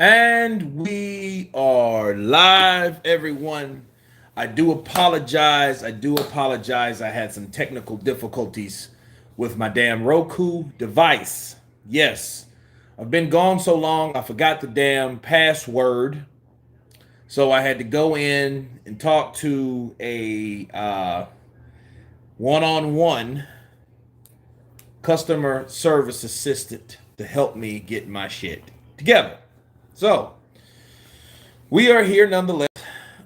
And we are live, everyone. I do apologize. I do apologize. I had some technical difficulties with my damn Roku device. Yes, I've been gone so long, I forgot the damn password. So I had to go in and talk to a one-on-one customer service assistant to help me get my shit together. So we are here nonetheless.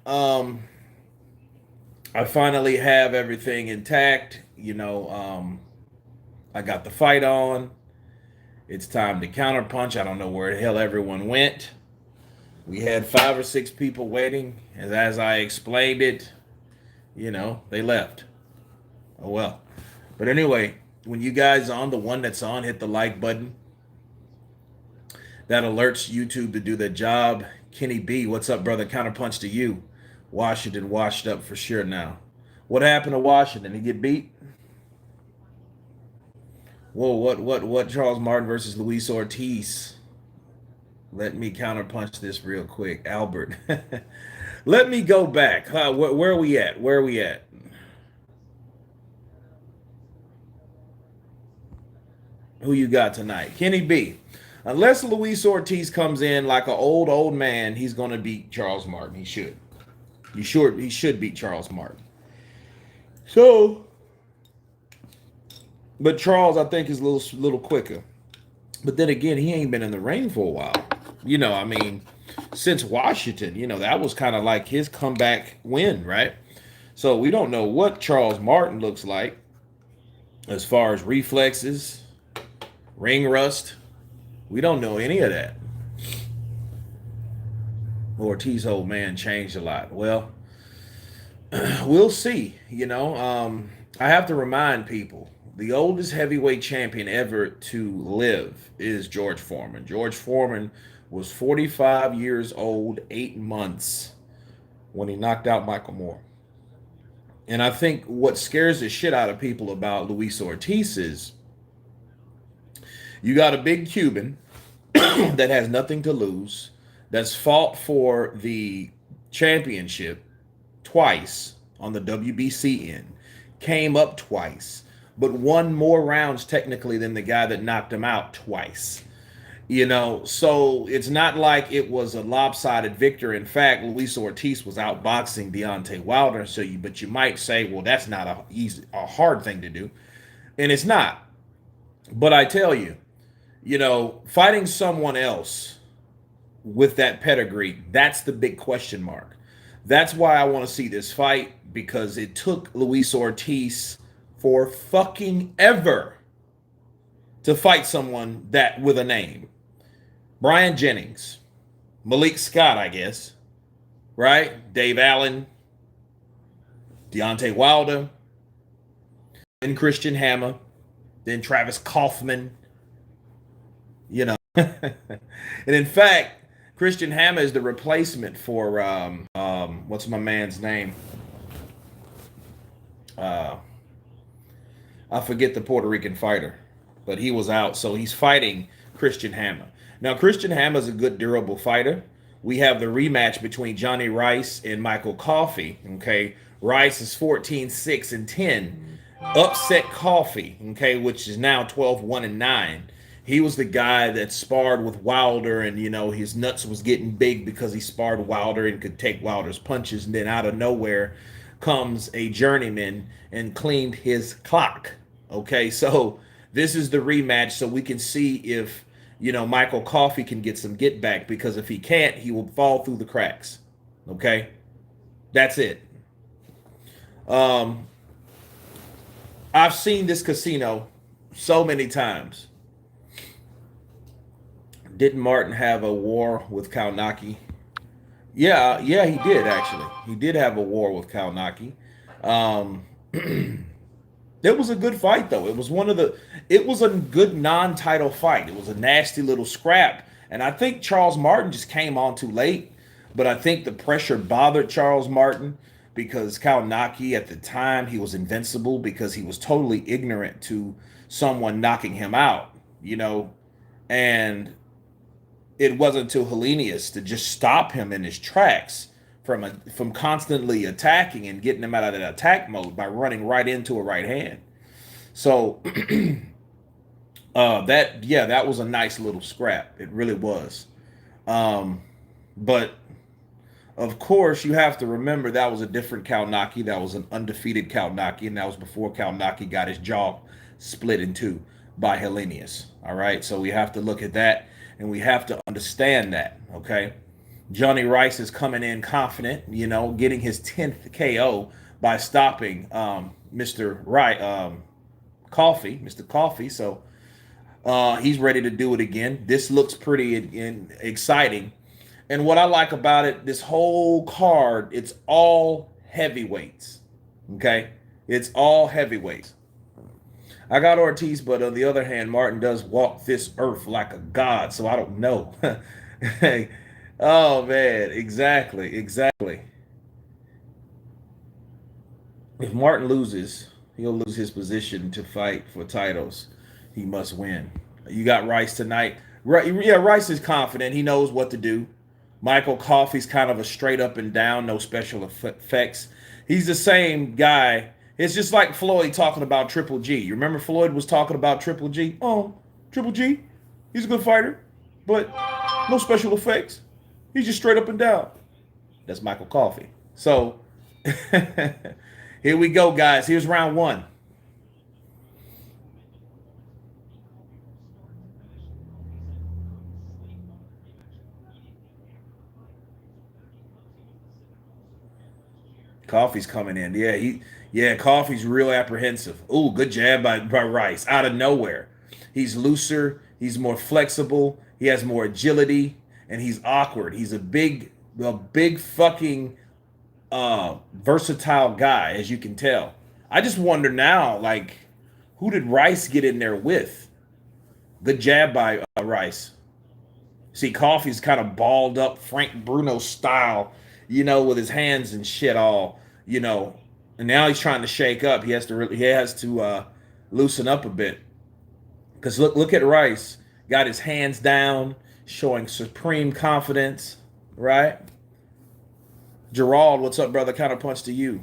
Um, I finally have everything intact. I got the fight on. It's time to counterpunch. I don't know where the hell everyone went. We had 5 or 6 people waiting. As I explained it, they left. Oh well. But anyway, when you guys on, the one that's on, hit the like button. That alerts YouTube to do their job. Kenny B, what's up, brother? Counterpunch to you. Washington washed up for sure now. What happened to Washington? He get beat? Whoa, what? Charles Martin versus Luis Ortiz. Let me counterpunch this real quick. Albert. Let me go back. Where are we at? Where are we at? Who you got tonight? Kenny B. Unless Luis Ortiz comes in like an old man, he's gonna beat Charles Martin. He should. He should beat Charles Martin. So, but Charles, I think, is a little quicker. But then again, he ain't been in the ring for a while. I mean, since Washington, that was kind of like his comeback win, right? So we don't know what Charles Martin looks like as far as reflexes, ring rust. We don't know any of that. Ortiz, old man, changed a lot. Well, we'll see. I have to remind people the oldest heavyweight champion ever to live is George Foreman. George Foreman was 45 years old, 8 months when he knocked out Michael Moore. And I think what scares the shit out of people about Luis Ortiz is you got a big Cuban that has nothing to lose, that's fought for the championship twice on the WBC end, came up twice, but won more rounds technically than the guy that knocked him out twice. So it's not like it was a lopsided victory. In fact, Luis Ortiz was outboxing Deontay Wilder. But you might say, well, that's not a hard thing to do, and it's not. But I tell you, fighting someone else with that pedigree, that's the big question mark. That's why I want to see this fight, because it took Luis Ortiz for fucking ever to fight someone that with a name. Brian Jennings, Malik Scott, I guess, right? Dave Allen, Deontay Wilder, then Christian Hammer, then Travis Kaufman, and in fact, Christian Hammer is the replacement for what's my man's name? Uh, I forget the Puerto Rican fighter, but he was out, so he's fighting Christian Hammer. Now, Christian Hammer is a good, durable fighter. We have the rematch between Johnny Rice and Michael Coffey. Okay, Rice is 14-6-10, upset Coffey. Okay, which is now 12-1-9. He was the guy that sparred with Wilder, and his nuts was getting big because he sparred Wilder and could take Wilder's punches. And then out of nowhere comes a journeyman and cleaned his clock. Okay, so this is the rematch, so we can see if Michael Coffey can get some get back, because if he can't, he will fall through the cracks. Okay, that's it. Um, I've seen this casino so many times. Didn't Martin have a war with Kaunaki? Yeah, he did actually. He did have a war with Kaunaki. Um, it was a good fight though. It was one of the. It was a good non-title fight. It was a nasty little scrap, and I think Charles Martin just came on too late. But I think the pressure bothered Charles Martin, because Kaunaki at the time, he was invincible because he was totally ignorant to someone knocking him out. And it wasn't until Hellenius to just stop him in his tracks from constantly attacking and getting him out of that attack mode by running right into a right hand. So that was a nice little scrap. It really was. Um, but of course, you have to remember that was a different Kalnaki. That was an undefeated Kalnaki, and that was before Kalnaki got his jaw split in two by Hellenius. All right, so we have to look at that, and we have to understand that. Okay, Johnny Rice is coming in confident, getting his 10th KO by stopping Mr. Wright, Coffey, Mr. Coffey. So he's ready to do it again. This looks pretty exciting. And what I like about it, this whole card, it's all heavyweights. Okay? It's all heavyweights. I got Ortiz, but on the other hand, Martin does walk this earth like a god, so I don't know. Hey, oh man, exactly, exactly. If Martin loses, he'll lose his position to fight for titles. He must win. You got Rice tonight. Yeah, Rice is confident. He knows what to do. Michael Coffey's kind of a straight up and down, no special effects. He's the same guy. It's just like Floyd talking about Triple G. You remember Floyd was talking about Triple G? Oh, Triple G, he's a good fighter, but no special effects. He's just straight up and down. That's Michael Coffey. So here we go, guys. Here's round one. Coffey's coming in. Coffey's real apprehensive. Ooh, good jab by Rice out of nowhere. He's looser, he's more flexible, he has more agility, and he's awkward. He's a big fucking versatile guy, as you can tell. I just wonder now, like, who did Rice get in there with? Good jab by Rice. See, Coffey's kind of balled up, Frank Bruno style, with his hands and shit all, and now he's trying to shake up. He has to loosen up a bit. Because look at Rice, got his hands down, showing supreme confidence, right? Gerald, what's up, brother? Counterpunch to you.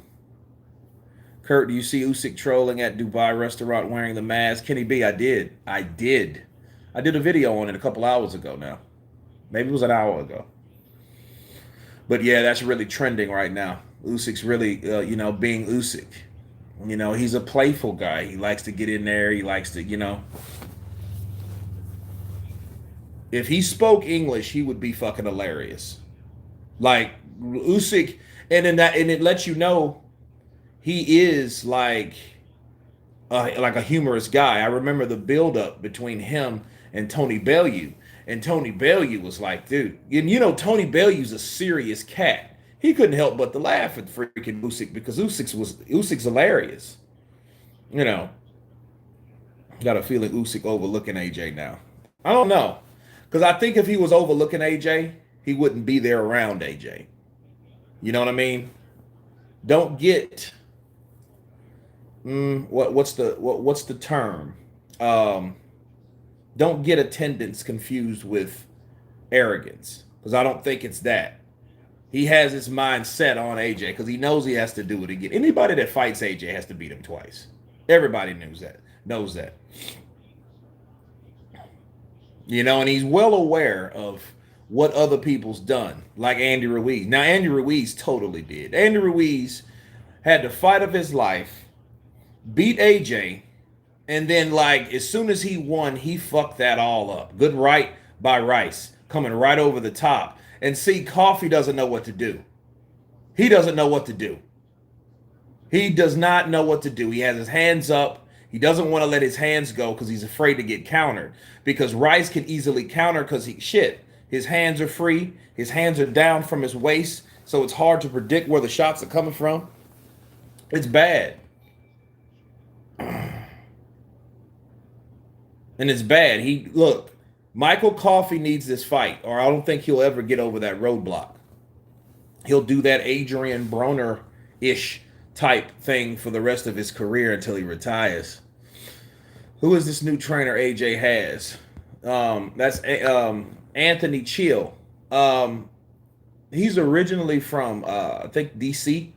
Kurt, do you see Usyk trolling at Dubai restaurant wearing the mask? Kenny B, I did. I did a video on it a couple hours ago now. Maybe it was an hour ago. But yeah, that's really trending right now. Usyk's really, being Usyk. He's a playful guy. He likes to get in there. He likes to. If he spoke English, he would be fucking hilarious. Like Usyk, and it lets you know he is like a humorous guy. I remember the buildup between him and Tony Bellew. And Tony Bellew was like, dude, and Tony Bellew's a serious cat. He couldn't help but to laugh at freaking Usyk because Usyk's hilarious. Got a feeling Usyk overlooking AJ now. I don't know. Because I think if he was overlooking AJ, he wouldn't be there around AJ. You know what I mean? Don't get what's the term? Don't get attendance confused with arrogance, because I don't think it's that. He has his mind set on AJ because he knows he has to do it again. Anybody that fights AJ has to beat him twice. Everybody knows that. And he's well aware of what other people's done, like Andy Ruiz. Now, Andy Ruiz totally did. Andy Ruiz had the fight of his life, beat AJ, and then, like, as soon as he won, he fucked that all up. Good right by Rice, coming right over the top. And see, Coffey doesn't know what to do. He doesn't know what to do. He does not know what to do. He has his hands up. He doesn't want to let his hands go because he's afraid to get countered. Because Rice can easily counter because his hands are free. His hands are down from his waist. So it's hard to predict where the shots are coming from. It's bad. And it's bad. Michael Coffey needs this fight, or I don't think he'll ever get over that roadblock. He'll do that Adrian Broner-ish type thing for the rest of his career until he retires. Who is this new trainer AJ has? That's Anthony Chill. Um, he's originally from I think DC,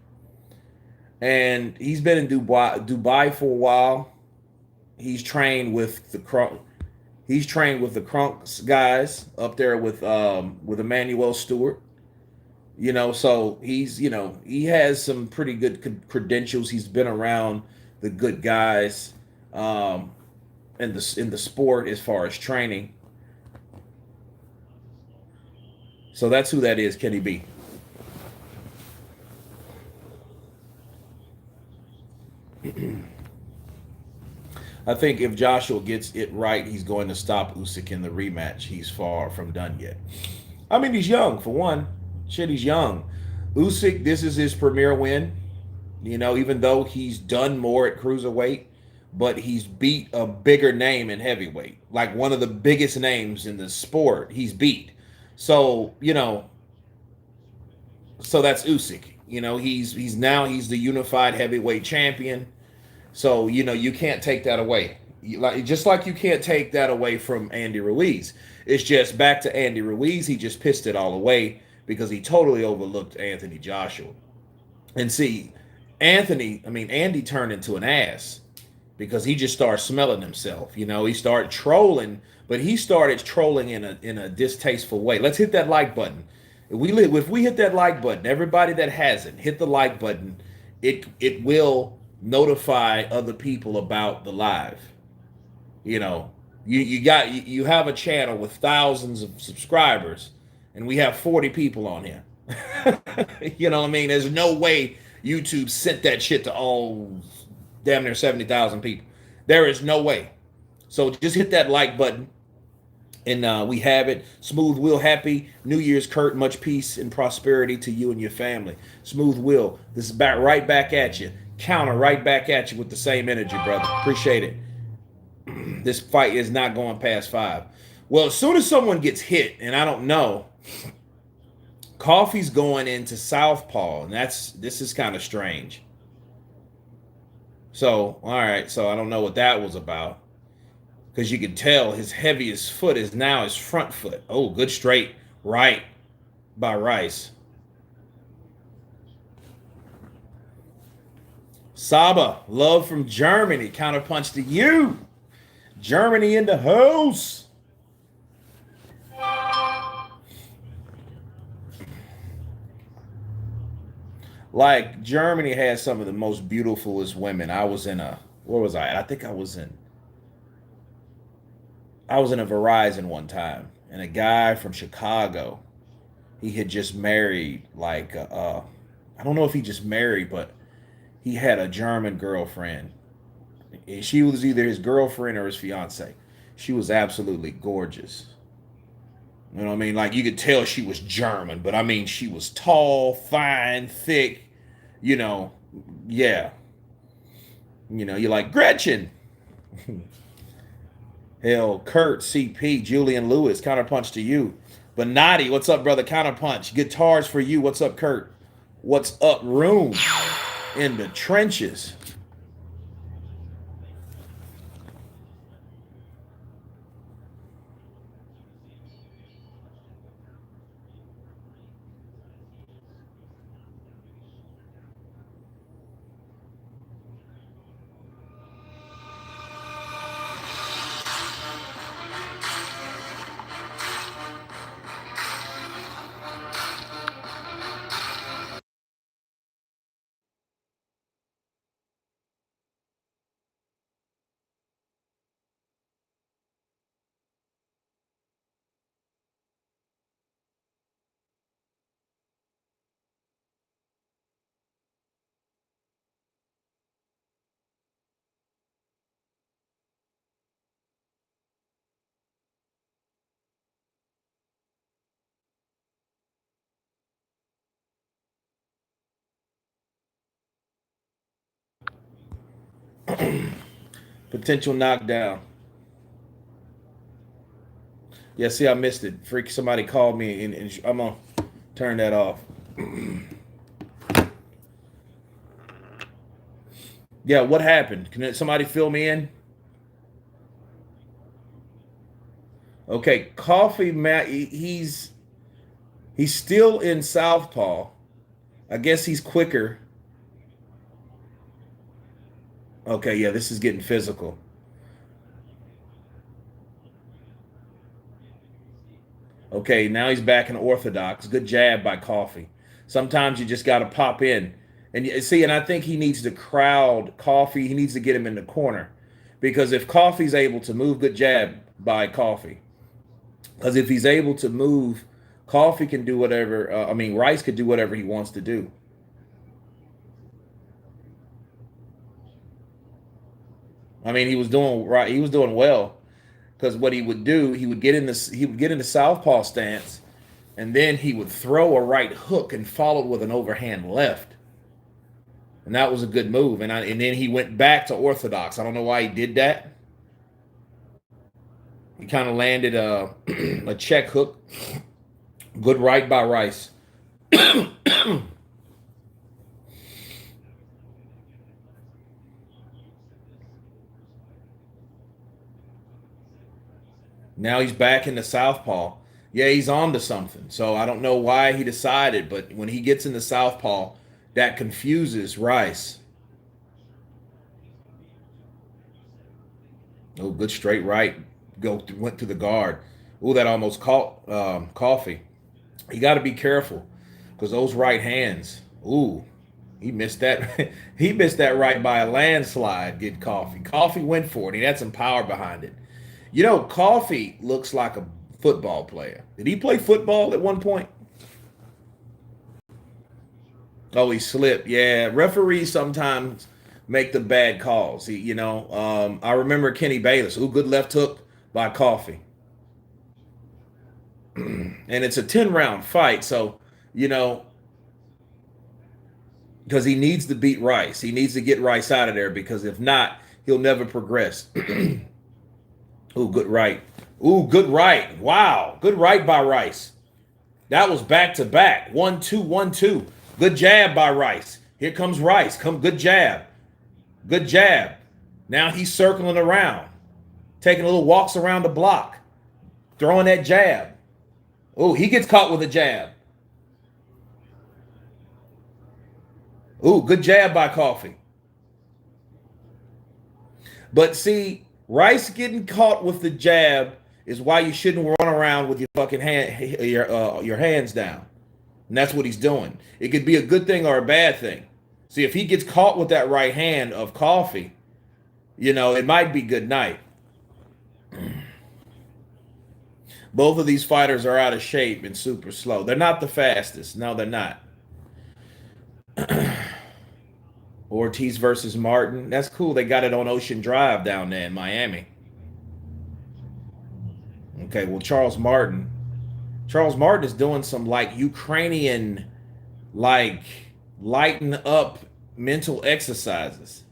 and he's been in Dubai for a while. He's trained with the Crunk. He's trained with the Crunks guys up there with Emmanuel Stewart. So he has some pretty good credentials. He's been around the good guys um, in the sport as far as training. So that's who that is, Kenny B. I think if Joshua gets it right, he's going to stop Usyk in the rematch. He's far from done yet. I mean, he's young for one. Shit, he's young. Usyk, this is his premier win. Even though he's done more at cruiserweight, but he's beat a bigger name in heavyweight, like one of the biggest names in the sport. He's beat. So so that's Usyk. He's the unified heavyweight champion. So you can't take that away. Just like you can't take that away from Andy Ruiz. It's just back to Andy Ruiz. He just pissed it all away because he totally overlooked Anthony Joshua. And see, Andy turned into an ass because he just started smelling himself. He started trolling, but he started trolling in a distasteful way. Let's hit that like button. If we hit that like button, everybody that hasn't hit the like button, it will notify other people about the live. You know, you have a channel with thousands of subscribers, and we have 40 people on here. You know what I mean? There's no way YouTube sent that shit to all damn near 70,000 people. There is no way. So just hit that like button, and we have it. Smooth Will, happy New Year's, Kurt. Much peace and prosperity to you and your family. Smooth Will, this is right back at you. Counter right back at you with the same energy, brother. Appreciate it. This fight is not going past 5. Well, as soon as someone gets hit, and I don't know, Coffey's going into southpaw, and this is kind of strange. So, all right, so I don't know what that was about. Because you can tell his heaviest foot is now his front foot. Oh, good straight right by Rice. Saba, love from Germany. Counterpunch to you. Germany in the house. Like, Germany has some of the most beautifulest women. Where was I? I think I was in a Verizon one time, and a guy from Chicago, he had just married, like, I don't know if he just married, but he had a German girlfriend. She was either his girlfriend or his fiance. She was absolutely gorgeous. You know what I mean? Like, you could tell she was German, but I mean, she was tall, fine, thick, you know, yeah. You're like, Gretchen. Hell, Kurt, CP, Julian Lewis, counterpunch to you. Benatti, what's up, brother? Counterpunch. Guitars for you. What's up, Kurt? What's up, Room? In the trenches. Potential knockdown. Yeah, see, I missed it. Freak, somebody called me, and I'm going to turn that off. Yeah, what happened? Can somebody fill me in? Okay, Coffee Matt. He's still in southpaw. I guess he's quicker. Okay, yeah, this is getting physical. Okay, now he's back in orthodox. Good jab by Coffee. Sometimes you just got to pop in. And see, and I think he needs to crowd Coffee. He needs to get him in the corner. Because if Coffee's able to move, good jab by Coffee. Because if he's able to move, Coffee can do whatever. I mean, Rice could do whatever he wants to do. I mean, he was doing right. He was doing well because what he would do, he would get in the southpaw stance, and then he would throw a right hook and follow with an overhand left, and that was a good move. And then he went back to orthodox. I don't know why he did that. He kind of landed a a check hook. Good right by Rice. Now he's back in the southpaw. Yeah, he's on to something. So I don't know why he decided, but when he gets in the southpaw, that confuses Rice. Oh, good straight right. Went to the guard. Oh, that almost caught Coffee. You got to be careful because those right hands. Ooh, he missed that. He missed that right by a landslide. Get Coffee. Coffee went for it. He had some power behind it. You know, Coffee looks like a football player. Did he play football at one point? Oh, he slipped. Yeah, referees sometimes make the bad calls. I remember Kenny Bayless. Ooh, good left hook by Coffee, and it's a 10 round fight. So you know, because he needs to beat Rice, he needs to get Rice out of there because if not, he'll never progress. Ooh, good right. Ooh, good right. Wow, good right by Rice. That was back to back. 1-2, 1-2. Good jab by Rice. Here comes Rice. Come, good jab. Good jab. Now he's circling around, taking little walks around the block, throwing that jab. Oh, he gets caught with a jab. Ooh, good jab by Coffee. But see, Rice getting caught with the jab is why you shouldn't run around with your fucking your hands down. And that's what he's doing. It could be a good thing or a bad thing. See, if he gets caught with that right hand of Coffee, it might be good night. Both of these fighters are out of shape and super slow. They're not the fastest. No, they're not. Ortiz versus Martin. That's cool. They got it on Ocean Drive down there in Miami. Okay, well, Charles Martin. Charles Martin is doing some like Ukrainian, like lighten up mental exercises.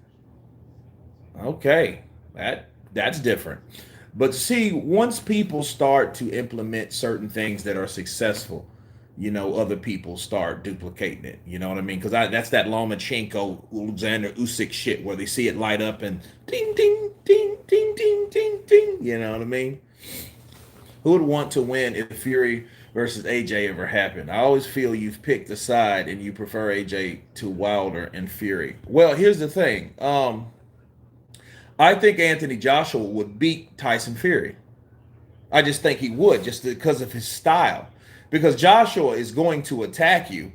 Okay, that's different. But see, once people start to implement certain things that are successful, other people start duplicating it. You know what I mean? Because that's that Lomachenko, Alexander Usyk shit where they see it light up and ding, ding, ding, ding, ding, ding, ding. You know what I mean? Who would want to win if Fury versus AJ ever happened? I always feel you've picked a side and you prefer AJ to Wilder and Fury. Well, here's the thing. I think Anthony Joshua would beat Tyson Fury. I just think he would, just because of his style. Because Joshua is going to attack you,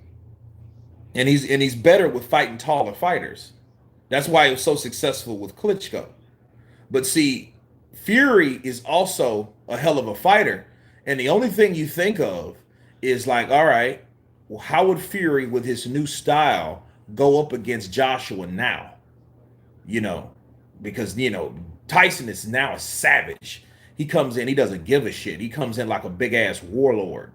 and he's better with fighting taller fighters. That's why he was so successful with Klitschko. But see, Fury is also a hell of a fighter, and the only thing you think of is like, all right, well, how would Fury with his new style go up against Joshua now? You know, because Tyson is now a savage. He comes in, he doesn't give a shit. He comes in like a big ass warlord.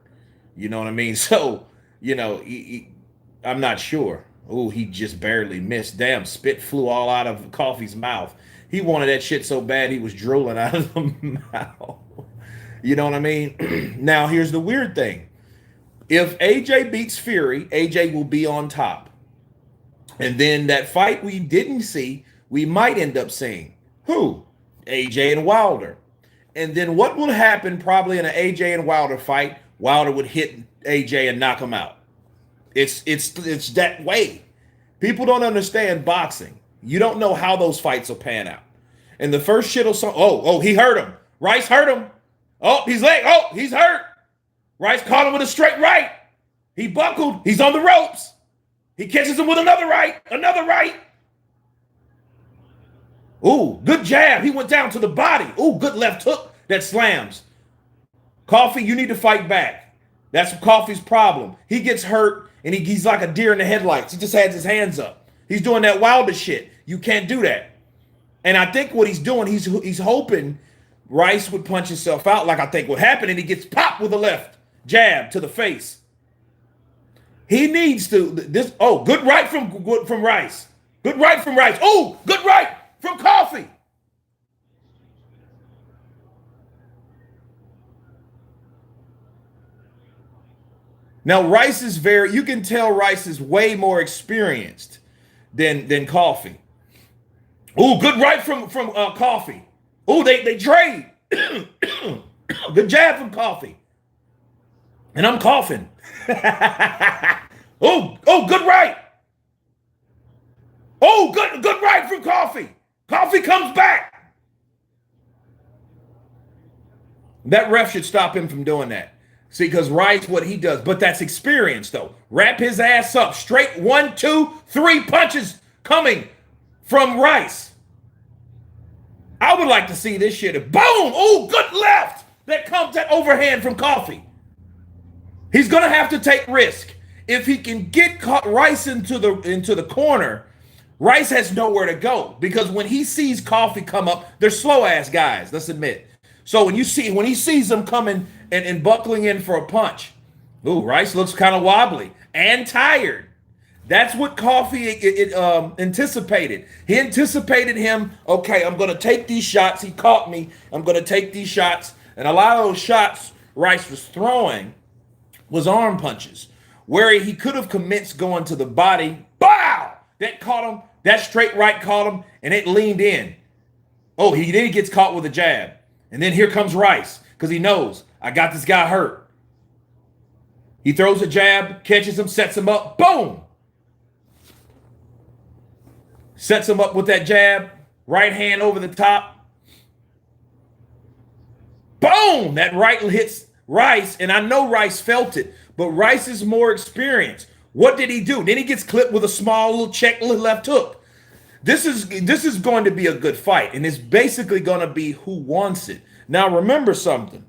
You know what I mean? So, I'm not sure. Oh, he just barely missed. Damn, spit flew all out of Coffey's mouth. He wanted that shit so bad he was drooling out of the mouth. You know what I mean? Now, here's the weird thing. If AJ beats Fury, AJ will be on top. And then that fight we didn't see, we might end up seeing. Who? AJ and Wilder. And then what will happen probably in an AJ and Wilder fight? Wilder would hit AJ and knock him out. It's that way. People don't understand boxing. You don't know how those fights will pan out. And the first shit will he hurt him. Rice hurt him. Oh, he's hurt. Rice caught him with a straight right. He buckled. He's on the ropes. He catches him with another right. Another right. Ooh, good jab. He went down to the body. Ooh, good left hook that slams. Coffey, you need to fight back. That's Coffey's problem. He gets hurt and he's like a deer in the headlights. He just has his hands up. He's doing that Wilder shit. You can't do that. And I think what he's doing, he's hoping Rice would punch himself out like I think what happened, and he gets popped with a left jab to the face. He needs to good right from Rice. Good right from Rice. Oh, good right from Coffey. Now Rice is you can tell Rice is way more experienced than Coffey. Oh, good right from Coffey. Oh, they trade. Good jab from Coffey. And I'm coughing. Oh, good right. Oh, good right from Coffey. Coffey comes back. That ref should stop him from doing that. See, because Rice, what he does, but that's experience, though. Wrap his ass up. Straight 1, 2, 3 punches coming from Rice. I would like to see this shit. Boom! Oh, good left. That overhand from Coffey. He's going to have to take risk. If he can get Rice into the corner, Rice has nowhere to go. Because when he sees Coffey come up, they're slow-ass guys, let's admit. So when he sees them coming and buckling in for a punch, ooh, Rice looks kind of wobbly and tired. That's what Coffey anticipated. He anticipated him, okay, I'm going to take these shots. He caught me. I'm going to take these shots. And a lot of those shots Rice was throwing was arm punches, where he could have commenced going to the body. Bow! That caught him. That straight right caught him, and it leaned in. Oh, then he gets caught with a jab. And then here comes Rice, because he knows, I got this guy hurt. He throws a jab, catches him, sets him up. Boom! Sets him up with that jab. Right hand over the top. Boom! That right hits Rice, and I know Rice felt it, but Rice is more experienced. What did he do? Then he gets clipped with a small little check left hook. This is going to be a good fight, and it's basically going to be who wants it. Now, remember something.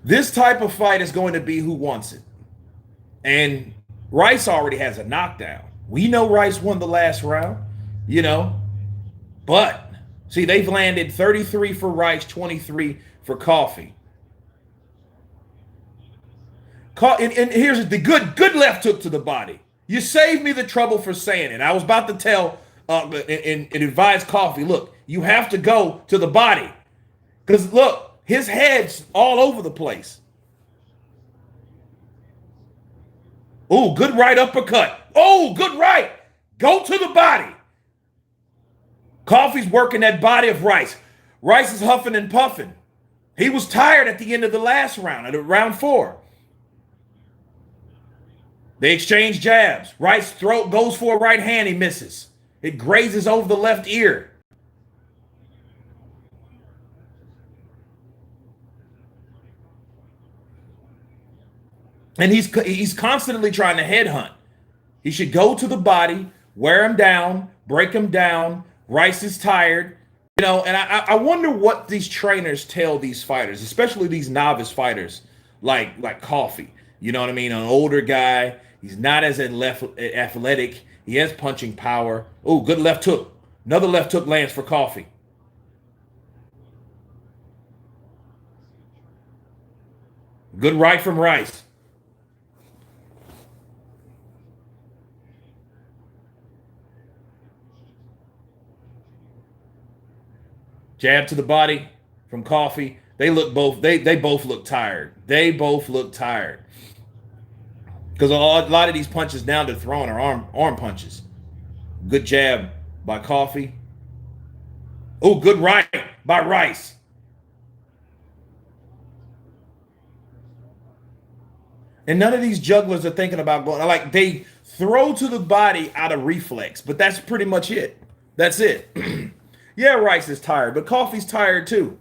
This type of fight is going to be who wants it. And Rice already has a knockdown. We know Rice won the last round, But, see, they've landed 33 for Rice, 23 for Coffey. And here's the good left hook to the body. You saved me the trouble for saying it. I was about to tell and advise Coffey, look, you have to go to the body. Because, look, his head's all over the place. Oh, good right uppercut. Oh, good right. Go to the body. Coffey's working that body of Rice. Rice is huffing and puffing. He was tired at the end of the last round, at round 4. They exchange jabs. Rice goes for a right hand. He misses. It grazes over the left ear. And he's constantly trying to headhunt. He should go to the body, wear him down, break him down. Rice is tired. And I wonder what these trainers tell these fighters, especially these novice fighters like Coffey. You know what I mean? An older guy. He's not as athletic. He has punching power. Oh, good left hook. Another left hook lands for Coffey. Good right from Rice. Jab to the body from Coffey. They both look tired. They both look tired. Because a lot of these punches now they're throwing are arm punches. Good jab by Coffey. Oh, good right by Rice. And none of these jugglers are thinking about going, like, they throw to the body out of reflex, but that's pretty much it. That's it. Yeah, Rice is tired, but Coffey's tired too.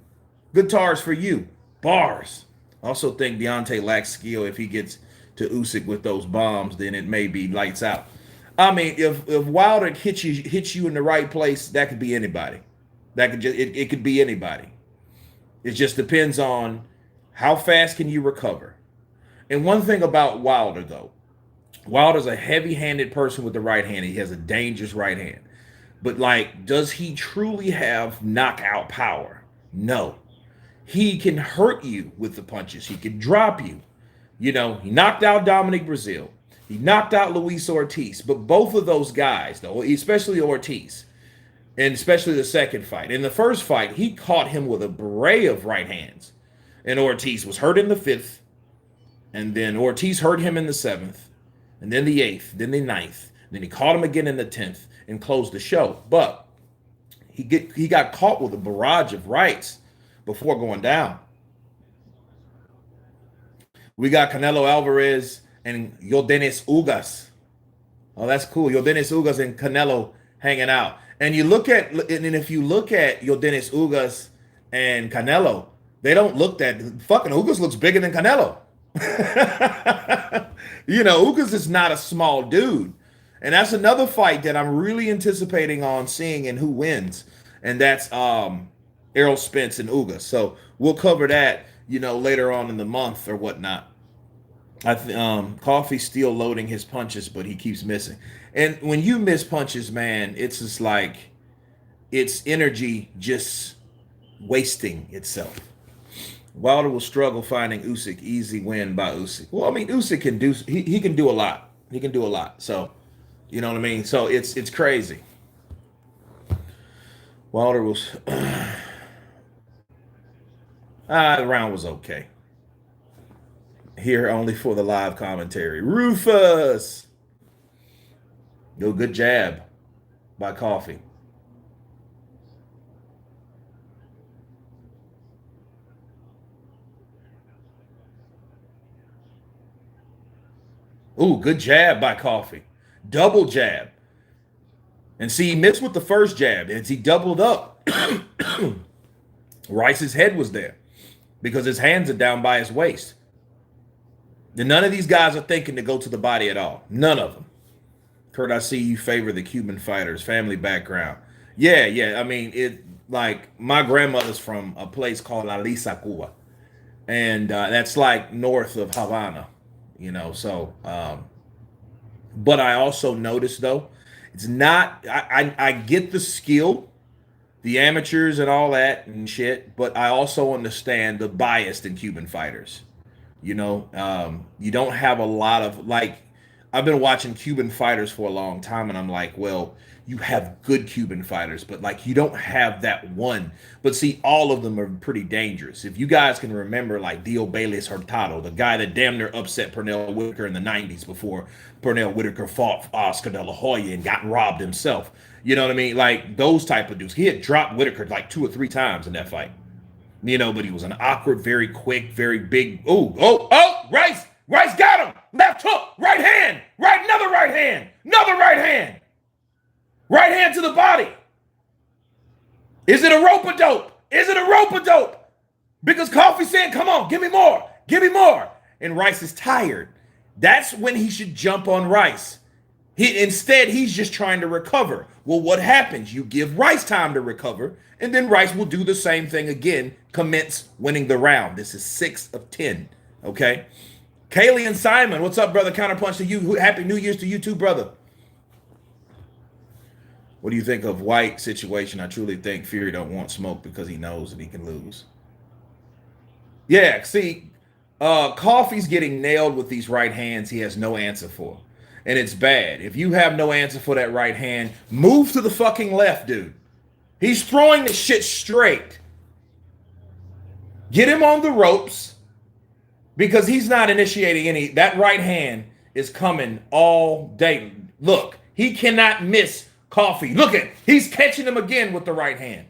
Good tars for you. Bars. Also think Deontay lacks skill. If he gets to Usyk with those bombs, then it may be lights out. I mean, if Wilder hits you in the right place, that could be anybody. That could just it could be anybody. It just depends on how fast can you recover. And one thing about Wilder, though, Wilder's a heavy-handed person with the right hand. He has a dangerous right hand. But, like, does he truly have knockout power? No. He can hurt you with the punches. He can drop you. You know, he knocked out Dominic Brazil. He knocked out Luis Ortiz. But both of those guys, though, especially Ortiz, and especially the second fight. In the first fight, he caught him with a beret of right hands. And Ortiz was hurt in the fifth. And then Ortiz hurt him in the seventh. And then the eighth. Then the ninth. Then he caught him again in the 10th and closed the show. But he got caught with a barrage of rights before going down. We got Canelo Alvarez and Yordenis Ugas. Oh, that's cool. Yordenis Ugas and Canelo hanging out. And if you look at Yordenis Ugas and Canelo, they don't look that fucking Ugas looks bigger than Canelo. You know, Ugas is not a small dude. And that's another fight that I'm really anticipating on seeing and who wins. And that's Errol Spence and Ugas. So we'll cover that, you know, later on in the month or whatnot. Coffey's still loading his punches, but he keeps missing. And when you miss punches, man, it's just like it's energy just wasting itself. Wilder will struggle finding Usyk. Easy win by Usyk. Well, I mean, Usyk can do he can do a lot. He can do a lot. So, you know what I mean? So it's crazy. Wilder was the round was okay. Here only for the live commentary. Rufus. Yo, good jab by Coffey. Ooh, good jab by Coffey. Double jab. And see, he missed with the first jab. As he doubled up, Rice's head was there because his hands are down by his waist. And none of these guys are thinking to go to the body at all. None of them. Kurt, I see you favor the Cuban fighters, family background. Yeah. I mean, it like my grandmother's from a place called La Lisa, Cuba. And that's like north of Havana, you know. So, but I also noticed, though, it's not, I get the skill, the amateurs and all that and shit, but I also understand the bias in Cuban fighters. You know, you don't have a lot of, like, I've been watching Cuban fighters for a long time, and I'm like, well, you have good Cuban fighters, but, like, you don't have that one. But, see, all of them are pretty dangerous. If you guys can remember, like, Dio Bailey's Hurtado, the guy that damn near upset Pernell Whitaker in the 90s before Pernell Whitaker fought Oscar De La Hoya and got robbed himself. You know what I mean? Like, those type of dudes. He had dropped Whitaker, like, 2 or 3 times in that fight. You know, but he was an awkward, very quick, very big. Rice got him. Left hook, right hand, another right hand, right hand to the body. Is it a rope-a-dope? Because Coffey's saying, come on, give me more. And Rice is tired. That's when he should jump on Rice. Instead, he's just trying to recover. Well, what happens? You give Rice time to recover, and then Rice will do the same thing again, commence winning the round. This is 6 of 10, okay? Kaylee and Simon, what's up, brother? Counterpunch to you. Happy New Year's to you too, brother. What do you think of White situation? I truly think Fury don't want smoke because he knows that he can lose. Yeah, see, Coffey's getting nailed with these right hands he has no answer for. And it's bad. If you have no answer for that right hand, move to the fucking left, dude. He's throwing the shit straight. Get him on the ropes because he's not initiating any. That right hand is coming all day. Look, he cannot miss Coffey, look at, he's catching him again with the right hand.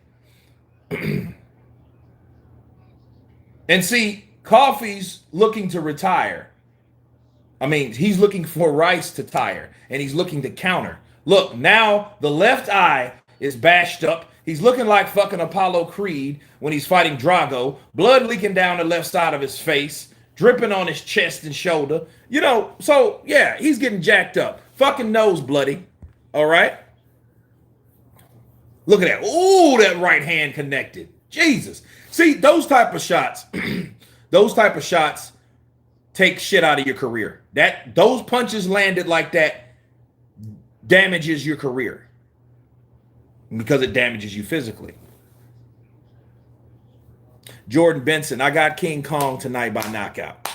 And see, Coffey's looking to retire. I mean, he's looking for Rice to tire, and he's looking to counter. Look, now the left eye is bashed up. He's looking like fucking Apollo Creed when he's fighting Drago. Blood leaking down the left side of his face, dripping on his chest and shoulder. You know, so yeah, he's getting jacked up. Fucking nose bloody. All right? Look at that. Ooh, that right hand connected. Jesus. See, those type of shots, those type of shots take shit out of your career. Those punches landed like that damages your career because it damages you physically. Jordan Benson, I got King Kong tonight by knockout.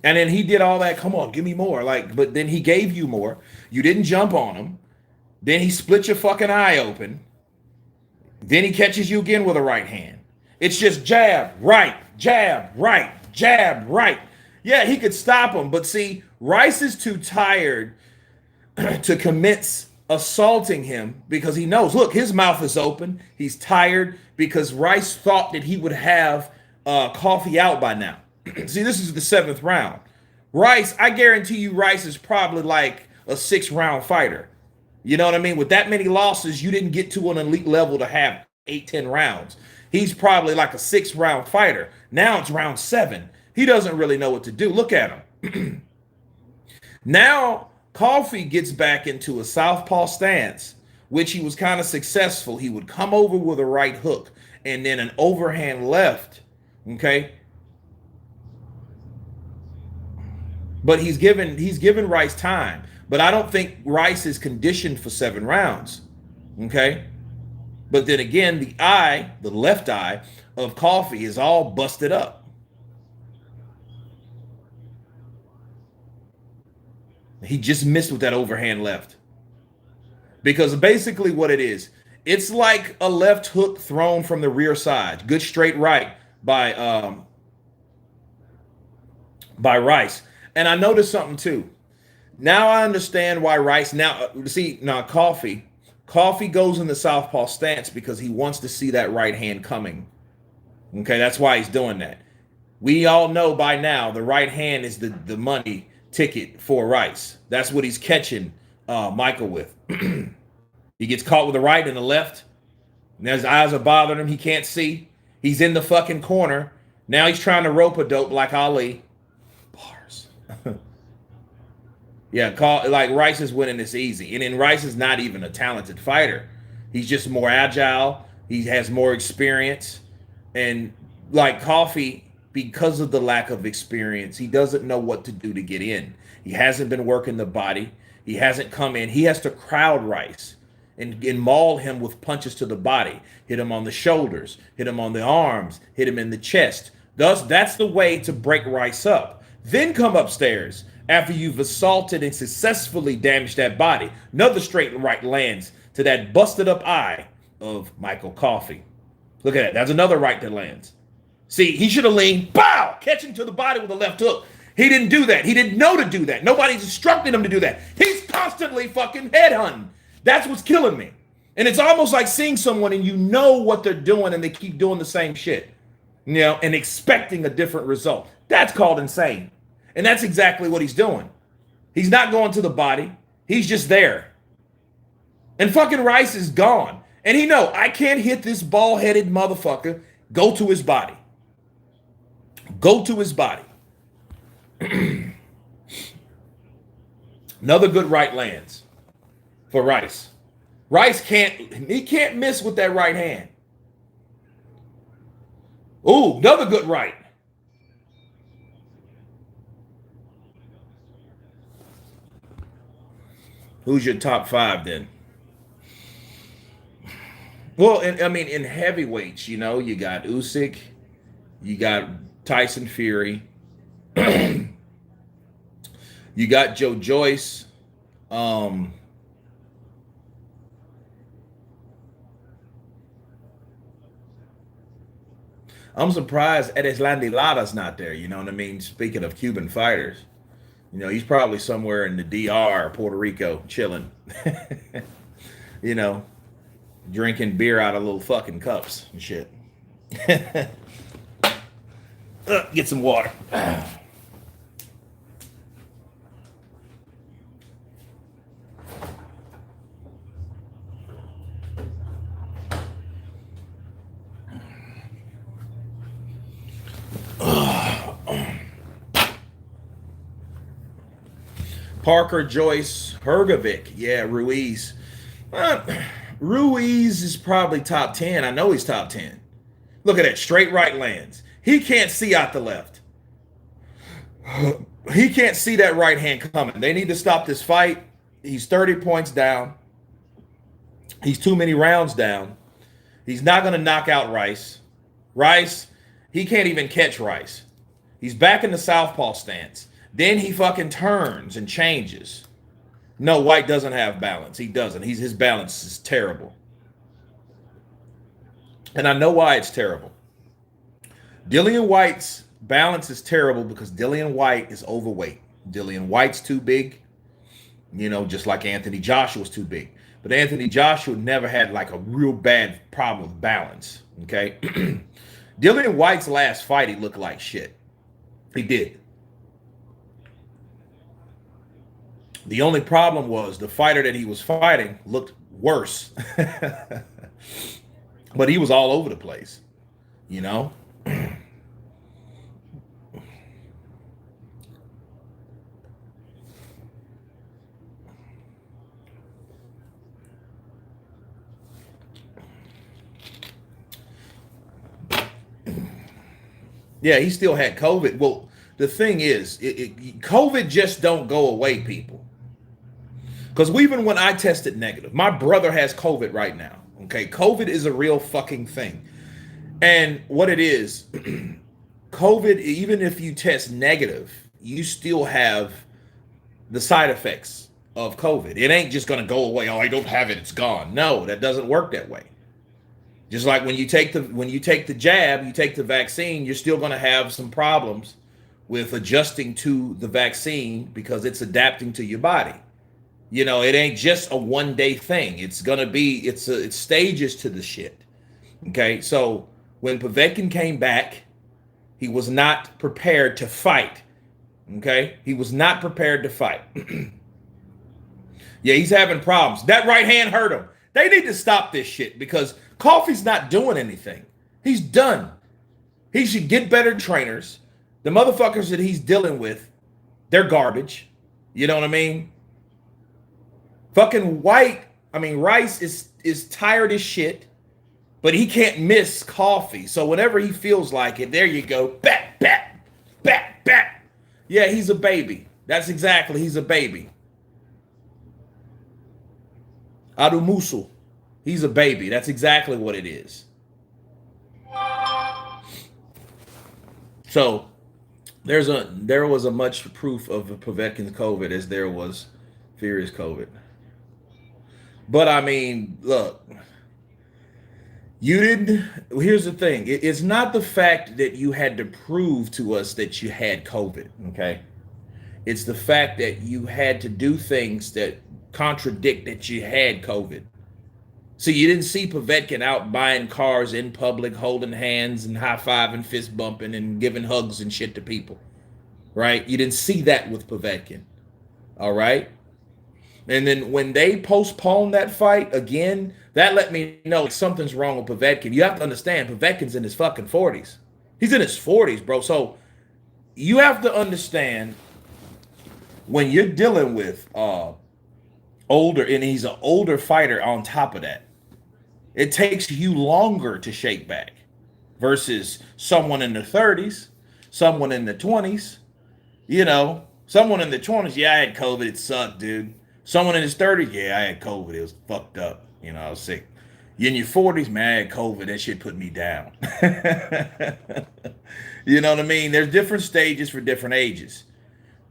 And then he did all that. Come on, give me more. But then he gave you more. You didn't jump on him. Then he split your fucking eye open. Then he catches you again with a right hand. It's just jab, right, jab, right, jab, right. Yeah, he could stop him. But see, Rice is too tired to commence assaulting him because he knows, look, his mouth is open. He's tired because Rice thought that he would have Coffey out by now. See, this is the 7th round. Rice, I guarantee you Rice is probably like a 6-round fighter. You know what I mean? With that many losses, you didn't get to an elite level to have 8-10 rounds. He's probably like a 6-round fighter. Now it's round 7. He doesn't really know what to do. Look at him. Now, Coffey gets back into a southpaw stance, which he was kind of successful. He would come over with a right hook and then an overhand left. Okay? But he's given Rice time. But I don't think Rice is conditioned for 7 rounds. Okay? But then again, the left eye of Coffey is all busted up. He just missed with that overhand left. Because basically what it is, it's like a left hook thrown from the rear side. Good straight right by Rice. And I noticed something too. Now I understand why Rice, now Coffey goes in the southpaw stance because he wants to see that right hand coming. Okay, that's why he's doing that. We all know by now the right hand is the money ticket for Rice. That's what he's catching Michael with. He gets caught with the right and the left. Now his eyes are bothering him. He can't see. He's in the fucking corner. Now he's trying to rope a dope like Ali. Bars. Yeah, like Rice is winning this easy. And then Rice is not even a talented fighter. He's just more agile. He has more experience. And like Coffey, because of the lack of experience, he doesn't know what to do to get in. He hasn't been working the body. He hasn't come in. He has to crowd Rice and maul him with punches to the body. Hit him on the shoulders. Hit him on the arms. Hit him in the chest. Thus, that's the way to break Rice up. Then come upstairs. After you've assaulted and successfully damaged that body, another straight right lands to that busted up eye of Michael Coffey. Look at that. That's another right that lands. See, he should have leaned, bow, catching to the body with a left hook. He didn't do that. He didn't know to do that. Nobody's instructed him to do that. He's constantly fucking headhunting. That's what's killing me. And it's almost like seeing someone and you know what they're doing and they keep doing the same shit, you know, and expecting a different result. That's called insane. And that's exactly what he's doing. He's not going to the body. He's just there. And fucking Rice is gone. And he know, I can't hit this bald-headed motherfucker. Go to his body. Go to his body. Another good right lands for Rice. Rice can't miss with that right hand. Ooh, another good right. Who's your top 5 then? Well, in heavyweights, you know, you got Usyk, you got Tyson Fury, you got Joe Joyce. I'm surprised Erislandy Lada's not there. You know what I mean? Speaking of Cuban fighters, You know, he's probably somewhere in the DR, Puerto Rico, chilling. You know, drinking beer out of little fucking cups and shit. Get some water. Parker Joyce Hergovic. Yeah, Ruiz. Ruiz is probably top 10. I know he's top 10. Look at that. Straight right lands. He can't see out the left. He can't see that right hand coming. They need to stop this fight. He's 30 points down. He's too many rounds down. He's not going to knock out Rice. Rice, he can't even catch Rice. He's back in the southpaw stance. Then he fucking turns and changes. No, White doesn't have balance. He doesn't. His balance is terrible. And I know why it's terrible. Dillian White's balance is terrible because Dillian White is overweight. Dillian White's too big, you know, just like Anthony Joshua's too big. But Anthony Joshua never had like a real bad problem with balance, okay? Dillian White's last fight, he looked like shit. He did. The only problem was the fighter that he was fighting looked worse. But he was all over the place, you know? Yeah, he still had COVID. Well, the thing is, COVID just don't go away, people. Because even when I tested negative, my brother has COVID right now. Okay, COVID is a real fucking thing. And what it is, COVID, even if you test negative, you still have the side effects of COVID. It ain't just going to go away. Oh, I don't have it, it's gone. No, that doesn't work that way. Just like when you take the jab, you take the vaccine, you're still going to have some problems with adjusting to the vaccine because it's adapting to your body. You know, it ain't just a one-day thing. It's going to be, it's stages to the shit. Okay, so when Povetkin came back, he was not prepared to fight. Okay, he was not prepared to fight. Yeah, he's having problems. That right hand hurt him. They need to stop this shit because Coffey's not doing anything. He's done. He should get better trainers. The motherfuckers that he's dealing with, they're garbage. You know what I mean? Fucking Rice is tired as shit, but he can't miss Coffey. So whenever he feels like it, there you go. Bat, bat, bat, bat. Yeah, he's a baby. That's exactly, he's a baby. Adumusu. He's a baby. That's exactly what it is. So there was a much proof of Povetkin's COVID as there was Fury's COVID. But I mean, look, here's the thing. It's not the fact that you had to prove to us that you had COVID, okay? It's the fact that you had to do things that contradict that you had COVID. So you didn't see Povetkin out buying cars in public, holding hands and high-fiving, fist bumping and giving hugs and shit to people, right? You didn't see that with Povetkin, all right? And then when they postponed that fight again, that let me know something's wrong with Povetkin. You have to understand, Povetkin's in his fucking 40s. He's in his 40s, bro. So you have to understand when you're dealing with older, and he's an older fighter on top of that, it takes you longer to shake back versus someone in the 30s, someone in the 20s, you know, someone in the 20s, yeah, I had COVID, it sucked, dude. Someone in his 30s, yeah, I had COVID, it was fucked up, you know, I was sick. You in your 40s, man, I had COVID, that shit put me down. You know what I mean? There's different stages for different ages.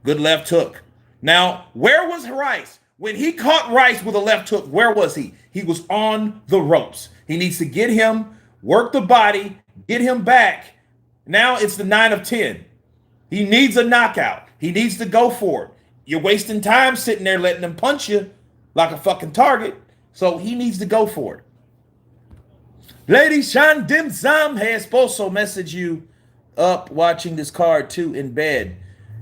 Good left hook. Now, where was Rice? When he caught Rice with a left hook, where was he? He was on the ropes. He needs to get him, work the body, get him back. Now it's the 9 of 10. He needs a knockout. He needs to go for it. You're wasting time sitting there letting him punch you like a fucking target. So he needs to go for it. Lady Shan Dim Zam has also messaged you up watching this card too in bed.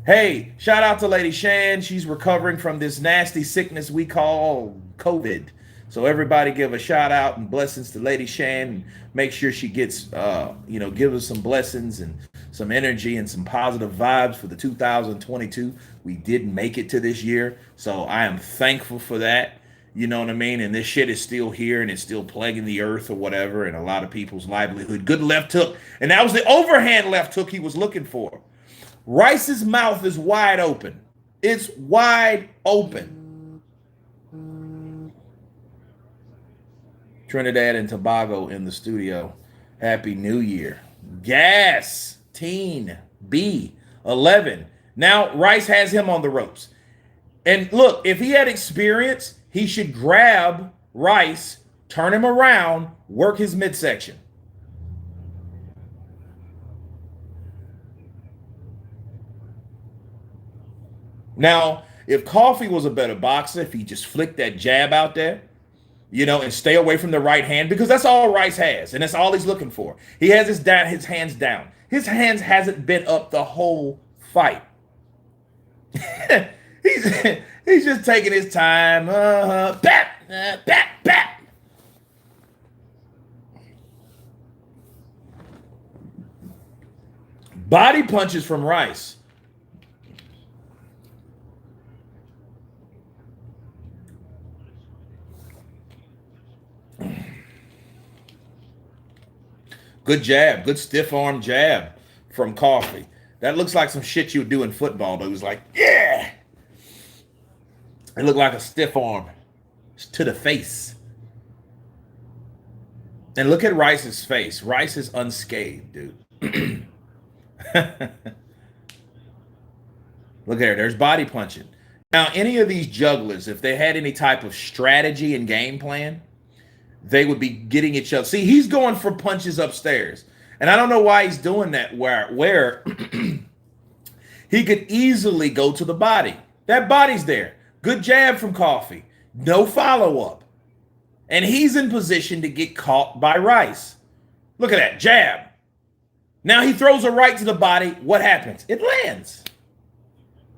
Hey, shout out to Lady Shan. She's recovering from this nasty sickness we call COVID. So everybody give a shout out and blessings to Lady Shan. And make sure she gets, give us some blessings and some energy and some positive vibes for the 2022. We didn't make it to this year. So I am thankful for that. You know what I mean? And this shit is still here and it's still plaguing the earth or whatever and a lot of people's livelihood. Good left hook. And that was the overhand left hook he was looking for. Rice's mouth is wide open. It's wide open. Trinidad and Tobago in the studio. Happy New Year. Gas. Teen. B. 11. Now Rice has him on the ropes. And look, if he had experience, he should grab Rice, turn him around, work his midsection. Now, if Coffey was a better boxer, if he just flicked that jab out there, and stay away from the right hand, because that's all Rice has, and that's all he's looking for. He has his hands down. His hands hasn't been up the whole fight. He's just taking his time. Bap, bap, bap. Body punches from Rice. Good jab, good stiff arm jab from Coffey. That looks like some shit you would do in football, but it was like, yeah. It looked like a stiff arm to the face. And look at Rice's face. Rice is unscathed, dude. Look there, there's body punching. Now, any of these jugglers, if they had any type of strategy and game plan, they would be getting each other. See, he's going for punches upstairs. And I don't know why he's doing that where he could easily go to the body. That body's there. Good jab from Coffey. No follow-up. And he's in position to get caught by Rice. Look at that jab. Now he throws a right to the body. What happens? It lands.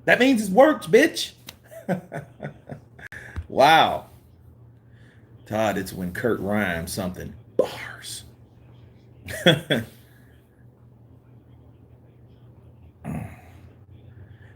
That means it works, bitch. Wow. Todd, it's when Kurt rhymes something. Bars.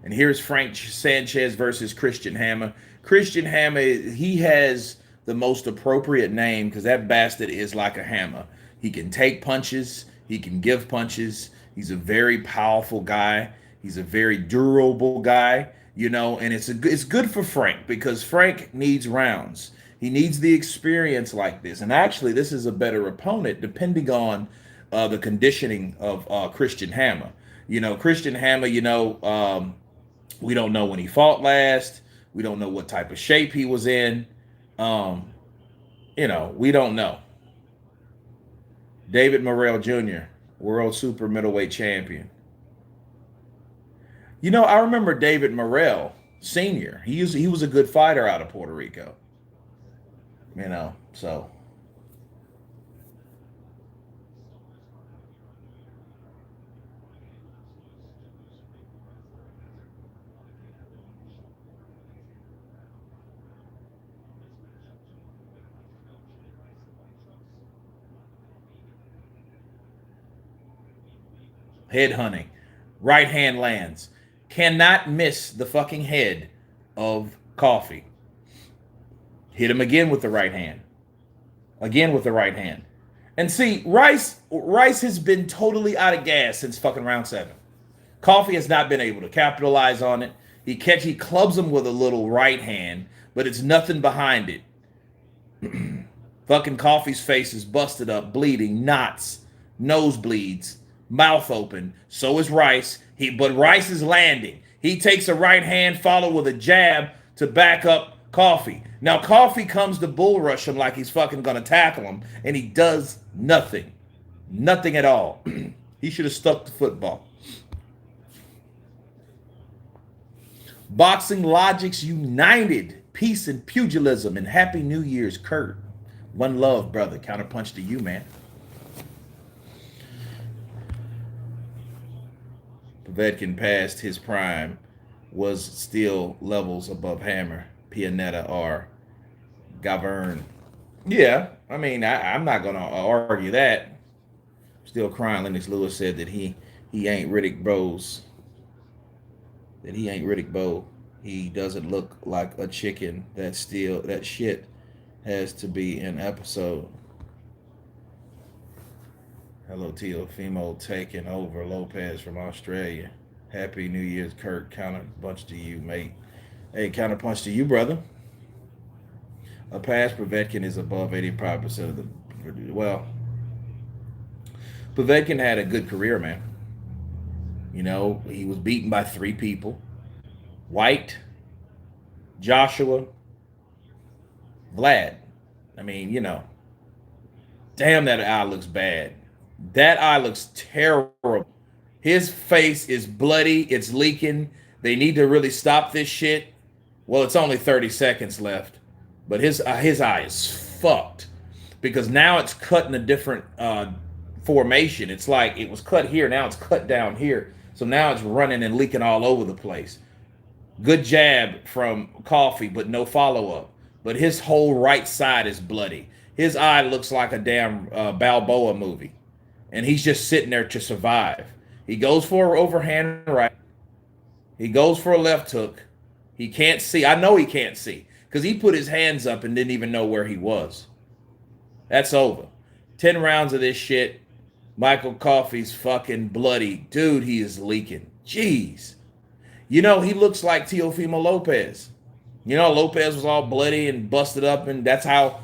And here's Frank Sanchez versus Christian Hammer. Christian Hammer, he has the most appropriate name because that bastard is like a hammer. He can take punches. He can give punches. He's a very powerful guy. He's a very durable guy, and it's good for Frank because Frank needs rounds. He needs the experience like this. And actually, this is a better opponent depending on the conditioning of Christian Hammer. Christian Hammer, we don't know when he fought last. We don't know what type of shape he was in. We don't know. David Morrell Jr., world super middleweight champion. I remember David Morrell Sr. He was a good fighter out of Puerto Rico. So. Head hunting. Right hand lands. Cannot miss the fucking head of Coffey. Hit him again with the right hand. Again with the right hand. And see, Rice has been totally out of gas since fucking round 7. Coffey has not been able to capitalize on it. He clubs him with a little right hand, but it's nothing behind it. Fucking Coffey's face is busted up, bleeding, knots, nosebleeds, mouth open. So is Rice. But Rice is landing. He takes a right hand, followed with a jab to back up Coffey. Now Coffey comes to bull rush him like he's fucking gonna tackle him, and he does nothing. Nothing at all. He should have stuck to football. Boxing Logics United. Peace and pugilism. And Happy New Year's, Kurt. One love, brother. Counterpunch to you, man. Povetkin past his prime was still levels above Hammer, Pianetta, or Gavern. Yeah, I mean, I'm not gonna argue that. Still crying. Lennox Lewis said that he ain't Riddick Bowes. That he ain't Riddick Bowe. He doesn't look like a chicken. That shit has to be an episode. Hello, Teofimo taking over Lopez from Australia. Happy New Year's, Kurt. Counterpunch to you, mate. Hey, counterpunch to you, brother. A pass Povetkin is above 85% of the. Well, Povetkin had a good career, man. You know, he was beaten by 3 people: White, Joshua, Vlad. I mean, you know, damn, that eye looks bad. That eye looks terrible. His face is bloody. It's leaking. They need to really stop this shit. Well, it's only 30 seconds left, but his eye is fucked because now it's cut in a different formation. It's like it was cut here. Now it's cut down here. So now it's running and leaking all over the place. Good jab from Coffey, but no follow-up. But his whole right side is bloody. His eye looks like a damn Balboa movie. And he's just sitting there to survive. He goes for an overhand right. He goes for a left hook. He can't see. I know he can't see because he put his hands up and didn't even know where he was. That's over. 10 rounds of this shit. Michael Coffey's fucking bloody. Dude, he is leaking. Jeez. You know, he looks like Teofimo Lopez. You know, Lopez was all bloody and busted up, and that's how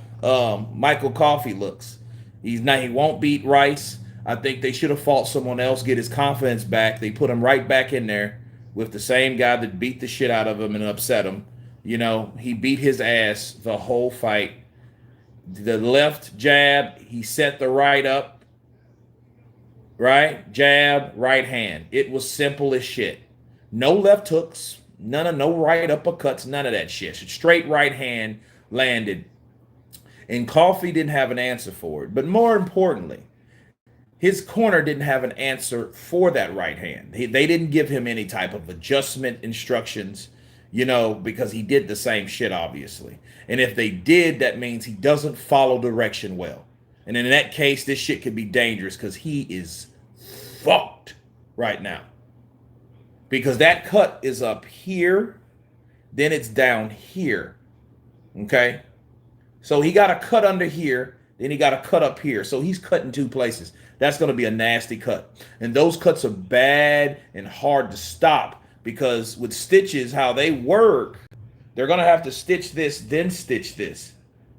Michael Coffey looks. He won't beat Rice. I think they should have fought someone else, get his confidence back. They put him right back in there with the same guy that beat the shit out of him and upset him. You know, he beat his ass the whole fight. The left jab, he set the right up. Right? Jab, right hand. It was simple as shit. No left hooks, no right uppercuts, none of that shit. Straight right hand landed. And Coffey didn't have an answer for it. But more importantly, his corner didn't have an answer for that right hand. They didn't give him any type of adjustment instructions, you know, because he did the same shit, obviously. And if they did, that means he doesn't follow direction well. And in that case, this shit could be dangerous because he is fucked right now. Because that cut is up here, then it's down here. Okay? So he got a cut under here, then he got a cut up here. So he's cut in 2 places. That's going to be a nasty cut. And those cuts are bad and hard to stop because with stitches, how they work, they're going to have to stitch this, then stitch this.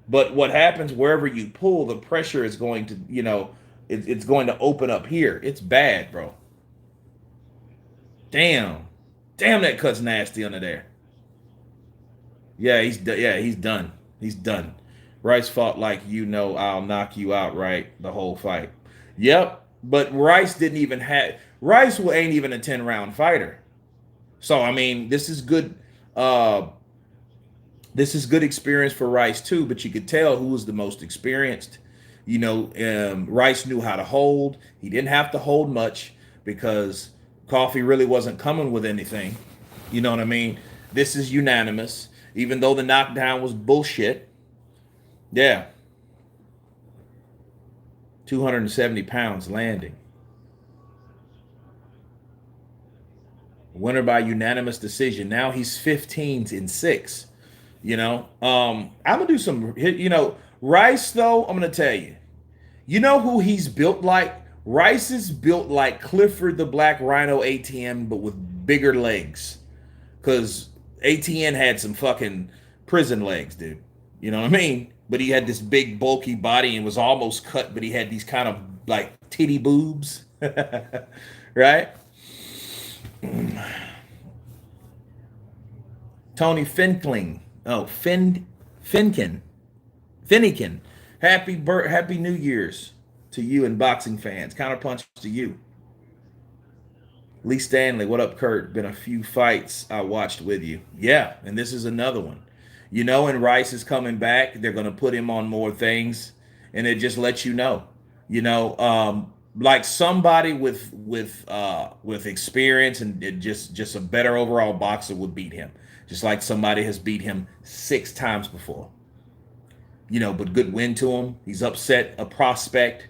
But what happens wherever you pull, the pressure is going to, you know, it's going to open up here. It's bad, bro. Damn, that cut's nasty under there. Yeah, he's done. He's done. Rice fought like, you know, I'll knock you out, right? The whole fight. Yep, but Rice ain't even a 10-round fighter. So I mean, this is good. This is good experience for Rice too. But you could tell who was the most experienced. You know, Rice knew how to hold. He didn't have to hold much because Coffey really wasn't coming with anything. You know what I mean? This is unanimous, even though the knockdown was bullshit. Yeah. 270 pounds landing. Winner by unanimous decision. Now he's 15-6. You know, I'm gonna do some. You know, Rice though. I'm gonna tell you. You know who he's built like? Rice is built like Clifford the Black Rhino ATM, but with bigger legs. Because ATN had some fucking prison legs, dude. You know what I mean? But he had this big, bulky body and was almost cut, but he had these kind of like titty boobs. Right? Tony Finkling. Oh, Finken. Happy New Year's to you and boxing fans. Counterpunch to you. Lee Stanley, what up, Kurt? Been a few fights I watched with you. Yeah, and this is another one. You know, and Rice is coming back. They're going to put him on more things, and it just lets you know. Like somebody with experience and just a better overall boxer would beat him. Just like somebody has beat him 6 times before. But good win to him. He's upset a prospect.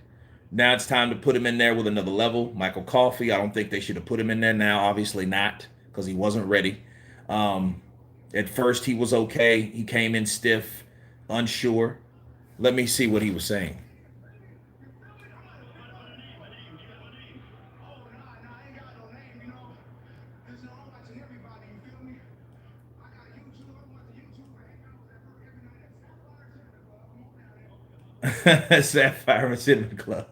Now it's time to put him in there with another level. Michael Coffey, I don't think they should have put him in there now. Obviously not, because he wasn't ready. At first, he was okay. He came in stiff, unsure. Let me see what he was saying. Sapphire Cinema Club.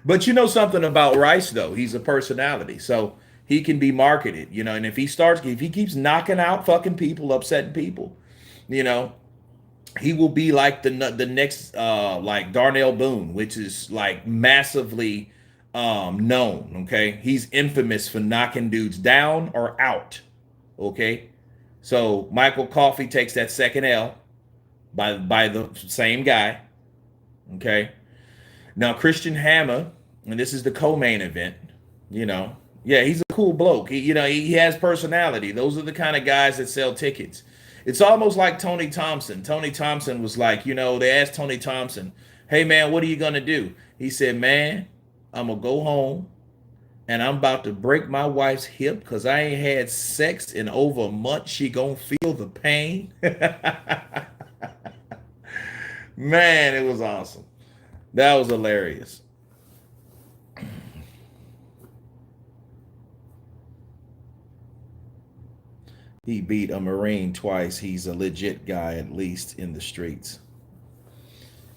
But you know something about Rice though. He's a personality, so he can be marketed. And if he keeps knocking out fucking people, upsetting people, you know, he will be like the next like Darnell Boone, which is like massively known. Okay, he's infamous for knocking dudes down or out. Okay, so Michael Coffey takes that second L by the same guy. Okay. Now Christian Hammer, and this is the co-main event. Yeah, he's a cool bloke. He has personality. Those are the kind of guys that sell tickets. It's almost like Tony Thompson. Tony Thompson was like, they asked Tony Thompson, "Hey man, what are you gonna do?" He said, "Man, I'm gonna go home and I'm about to break my wife's hip because I ain't had sex in over a month. She gonna feel the pain." Man, it was awesome. That was hilarious. He beat a Marine twice. He's a legit guy, at least in the streets.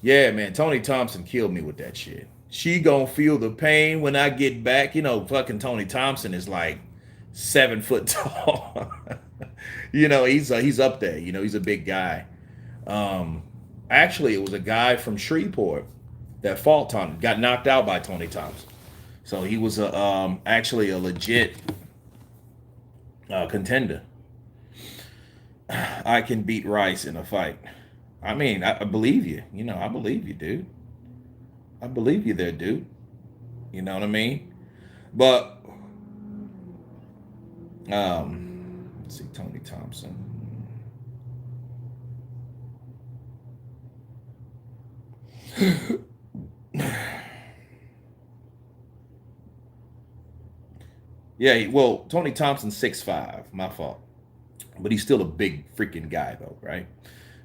Yeah, man. Tony Thompson killed me with that shit. She gonna feel the pain when I get back. Fucking Tony Thompson is like 7 foot tall. He's up there. He's a big guy. Um, Actually, it was a guy from Shreveport that fought Tony, got knocked out by Tony Thompson. So he was actually a legit contender. I can beat Rice in a fight. I mean, I believe you. I believe you, dude. I believe you there, dude. You know what I mean? But let's see, Tony Thompson. Yeah, well, Tony Thompson's 6'5". My fault, but he's still a big freaking guy, though, right?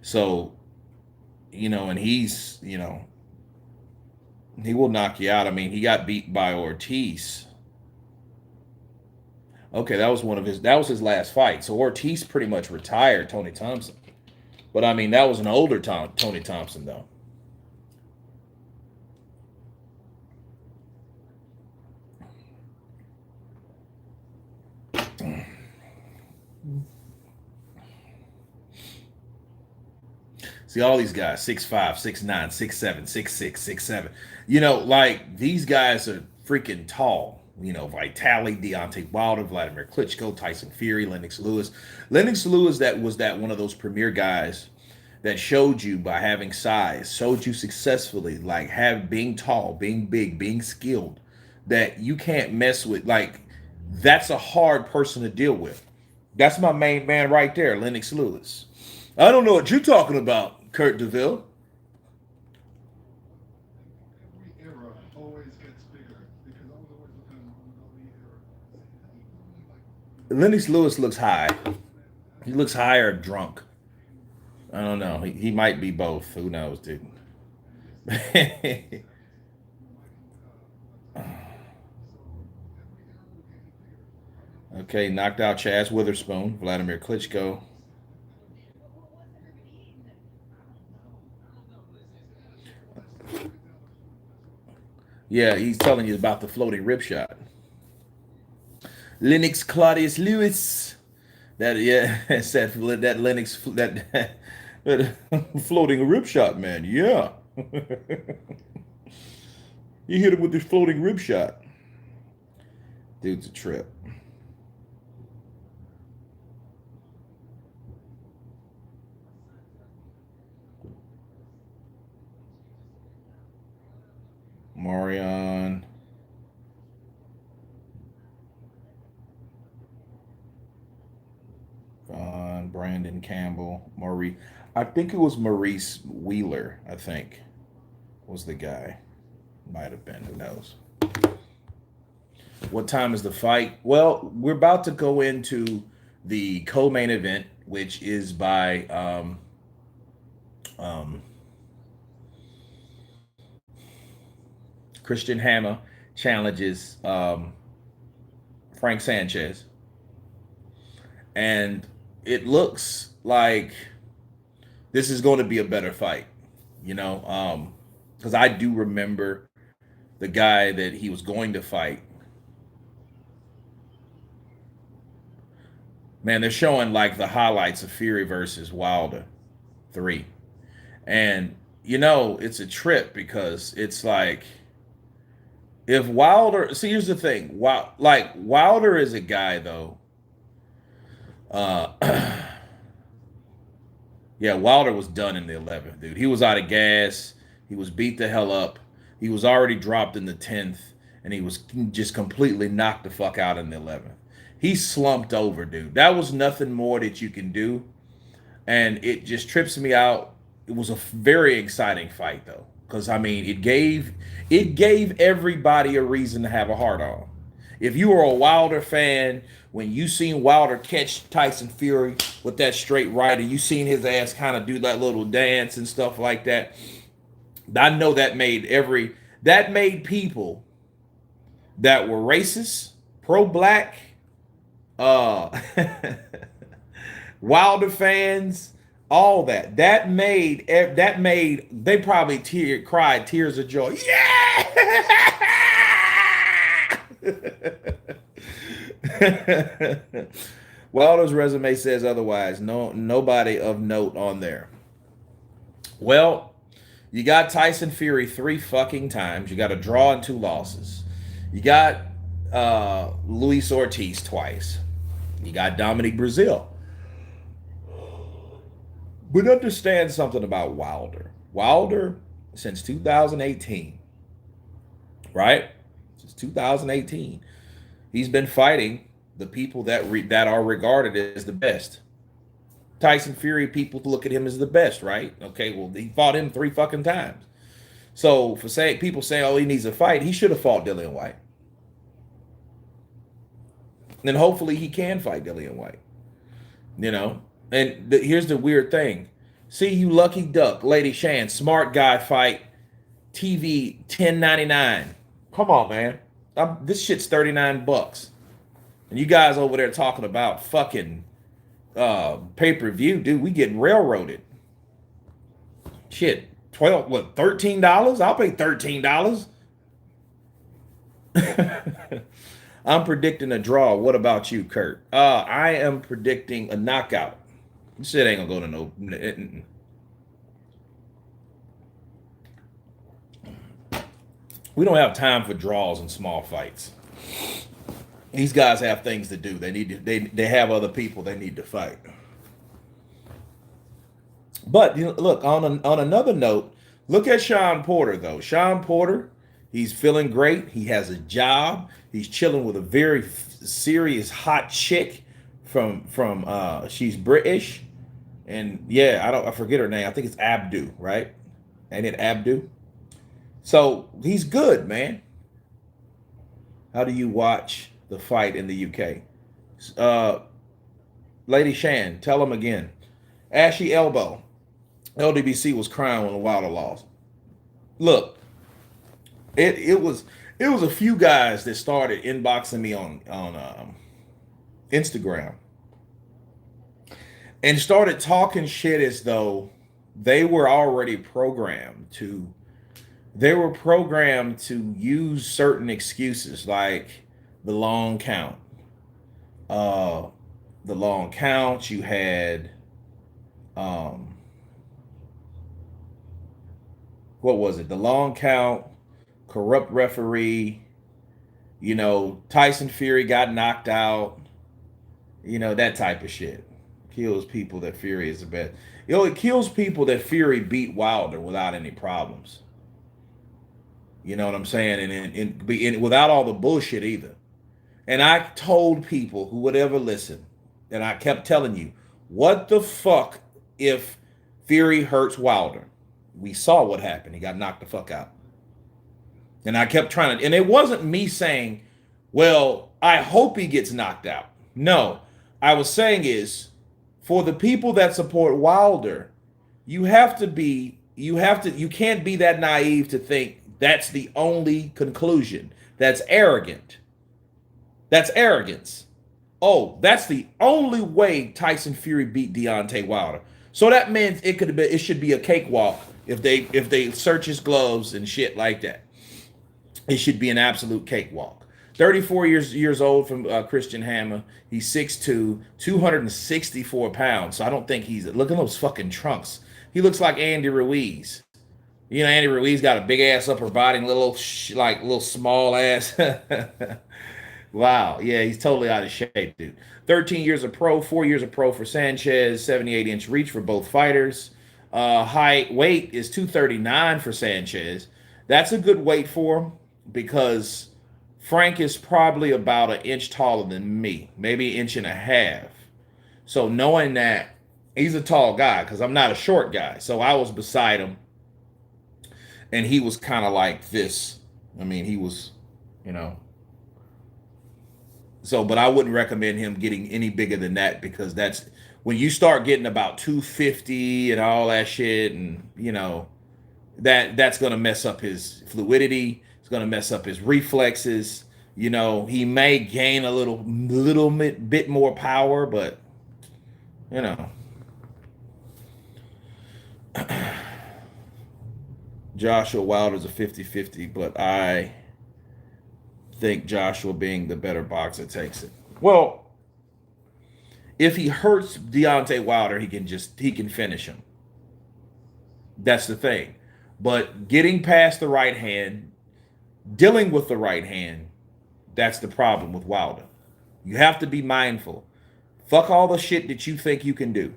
So, and he will knock you out. I mean, he got beat by Ortiz. Okay, that was his last fight. So Ortiz pretty much retired Tony Thompson. But I mean, that was an older Tony Thompson, though. See all these guys, 6'5", 6'9", 6'7", 6'6", 6'7". Like these guys are freaking tall. Vitali, Deontay Wilder, Vladimir Klitschko, Tyson Fury, Lennox Lewis. Lennox Lewis, that was that one of those premier guys that showed you by having size, showed you successfully, like being tall, being big, being skilled, that you can't mess with. Like that's a hard person to deal with. That's my main man right there, Lennox Lewis. I don't know what you're talking about, Kurt DeVille. Lennox Lewis looks high. He looks high or drunk. I don't know. He might be both. Who knows, dude? Okay, knocked out Chaz Witherspoon, Vladimir Klitschko. Yeah, he's telling you about the floating rip shot. Lennox Claudius Lewis. That yeah, said that Lennox that floating rip shot, man. Yeah. He hit him with this floating rib shot. Dude's a trip. Marion. Brandon Campbell. Maurice. I think it was Maurice Wheeler, I think, was the guy. Might have been. Who knows? What time is the fight? Well, we're about to go into the co-main event, which is by um, Christian Hammer challenges Frank Sanchez, and it looks like this is going to be a better fight. You know, because I do remember the guy that he was going to fight. Man, they're showing like the highlights of Fury versus Wilder 3. And you know, it's a trip because it's like if Wilder, see, here's the thing. Like Wilder is a guy though. Uh yeah, Wilder was done in the 11th, dude. He was out of gas. He was beat the hell up. He was already dropped in the 10th and he was just completely knocked the fuck out in the 11th. He slumped over, dude. That was nothing more that you can do, and it just trips me out. It was a very exciting fight though, because I mean, it gave everybody a reason to have a heart on. If you were a Wilder fan, when you seen Wilder catch Tyson Fury with that straight right, and you seen his ass kind of do that little dance and stuff like that, I know that made people that were racist, pro-black, uh Wilder fans, all that. That made they probably cried tears of joy. Yeah. Wilder's resume says otherwise. No, nobody of note on there. Well, you got Tyson Fury 3 fucking times. You got a draw and 2 losses. You got Luis Ortiz twice. You got Dominic Brazil. But understand something about Wilder. Wilder, since 2018, right? Since 2018, he's been fighting the people that are regarded as the best. Tyson Fury, people look at him as the best, right? Okay, well, he fought him 3 fucking times. So for saying people say, oh, he needs a fight, he should have fought Dillian White. Then hopefully he can fight Dillian White. You know, and here's the weird thing. See, you lucky duck, Lady Shan, smart guy fight, TV 10.99. Come on, man. This shit's $39, and you guys over there talking about fucking pay-per-view, dude. We getting railroaded. Shit, 12, what, $13? I'll pay $13. I'm predicting a draw. What about you, Kurt? I am predicting a knockout. This shit ain't gonna go to no. We don't have time for draws and small fights. These guys have things to do. They need to. They have other people they need to fight. But you know, look on another note. Look at Sean Porter though. Sean Porter, he's feeling great. He has a job. He's chilling with a very serious hot chick from she's British, and yeah, I forget her name. I think it's Abdu, right? Ain't it Abdu? So he's good, man. How do you watch the fight in the UK? Uh, Lady Shan, tell him again. Ashy Elbow. LDBC was crying when Wilder lost. Look, it was a few guys that started inboxing me on Instagram and started talking shit as though they were already programmed to use certain excuses like the long count. Uh the long count, you had um what was it? The long count, corrupt referee. Tyson Fury got knocked out. That type of shit. Kills people that Fury is the best. It kills people that Fury beat Wilder without any problems. You know what I'm saying? And without all the bullshit either. And I told people who would ever listen, and I kept telling you, what the fuck if Fury hurts Wilder? We saw what happened. He got knocked the fuck out. And I kept trying to, and it wasn't me saying, well, I hope he gets knocked out. No, I was saying is, for the people that support Wilder, you can't be that naive to think that's the only conclusion. That's arrogant. That's arrogance. Oh, that's the only way Tyson Fury beat Deontay Wilder. So that means it should be a cakewalk if they search his gloves and shit like that. It should be an absolute cakewalk. 34 years old from Christian Hammer. He's 6'2", 264 pounds. So I don't think look at those fucking trunks. He looks like Andy Ruiz. Andy Ruiz got a big ass upper body and little small ass. Wow. Yeah, he's totally out of shape, dude. 13 years of pro, 4 years of pro for Sanchez, 78-inch reach for both fighters. Weight is 239 for Sanchez. That's a good weight for him because Frank is probably about an inch taller than me, maybe an inch and a half. So knowing that he's a tall guy, because I'm not a short guy. So I was beside him, and he was kind of like this. I mean, he was, but I wouldn't recommend him getting any bigger than that, because that's when you start getting about 250 and all that shit, and that's going to mess up his fluidity. It's going to mess up his reflexes. He may gain a little bit more power, but Joshua Wilder's a 50-50, but I think Joshua, being the better boxer, takes it. Well, if he hurts Deontay Wilder, he can finish him. That's the thing. But getting past the right hand, dealing with the right hand, that's the problem with Wilder. You have to be mindful. Fuck all the shit that you think you can do.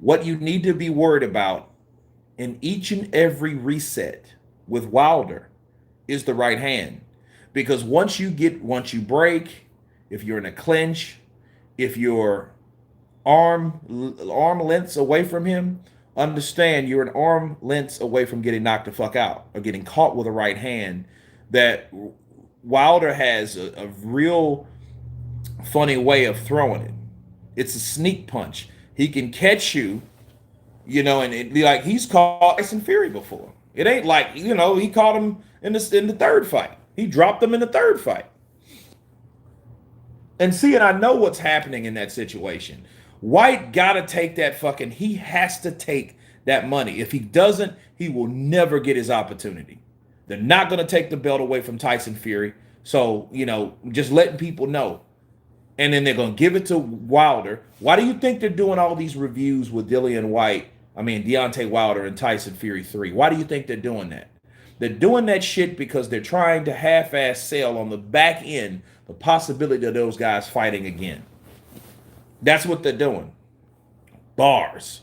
What you need to be worried about in each and every reset with Wilder is the right hand. Because once you break, if you're in a clinch, if you're arm lengths away from him, understand you're an arm lengths away from getting knocked the fuck out or getting caught with a right hand. That Wilder has a real funny way of throwing it. It's a sneak punch. He can catch you, and it'd be like he's caught Tyson Fury before. It ain't like, he caught him in the third fight. He dropped him in the third fight. And I know what's happening in that situation. White gotta take he has to take that money. If he doesn't, he will never get his opportunity. They're not gonna take the belt away from Tyson Fury. So, just letting people know. And then they're gonna give it to Wilder. Why do you think they're doing all these reviews with Deontay Wilder and Tyson Fury 3? Why do you think they're doing that? They're doing that shit because they're trying to half-ass sell on the back end the possibility of those guys fighting again. That's what they're doing. Bars.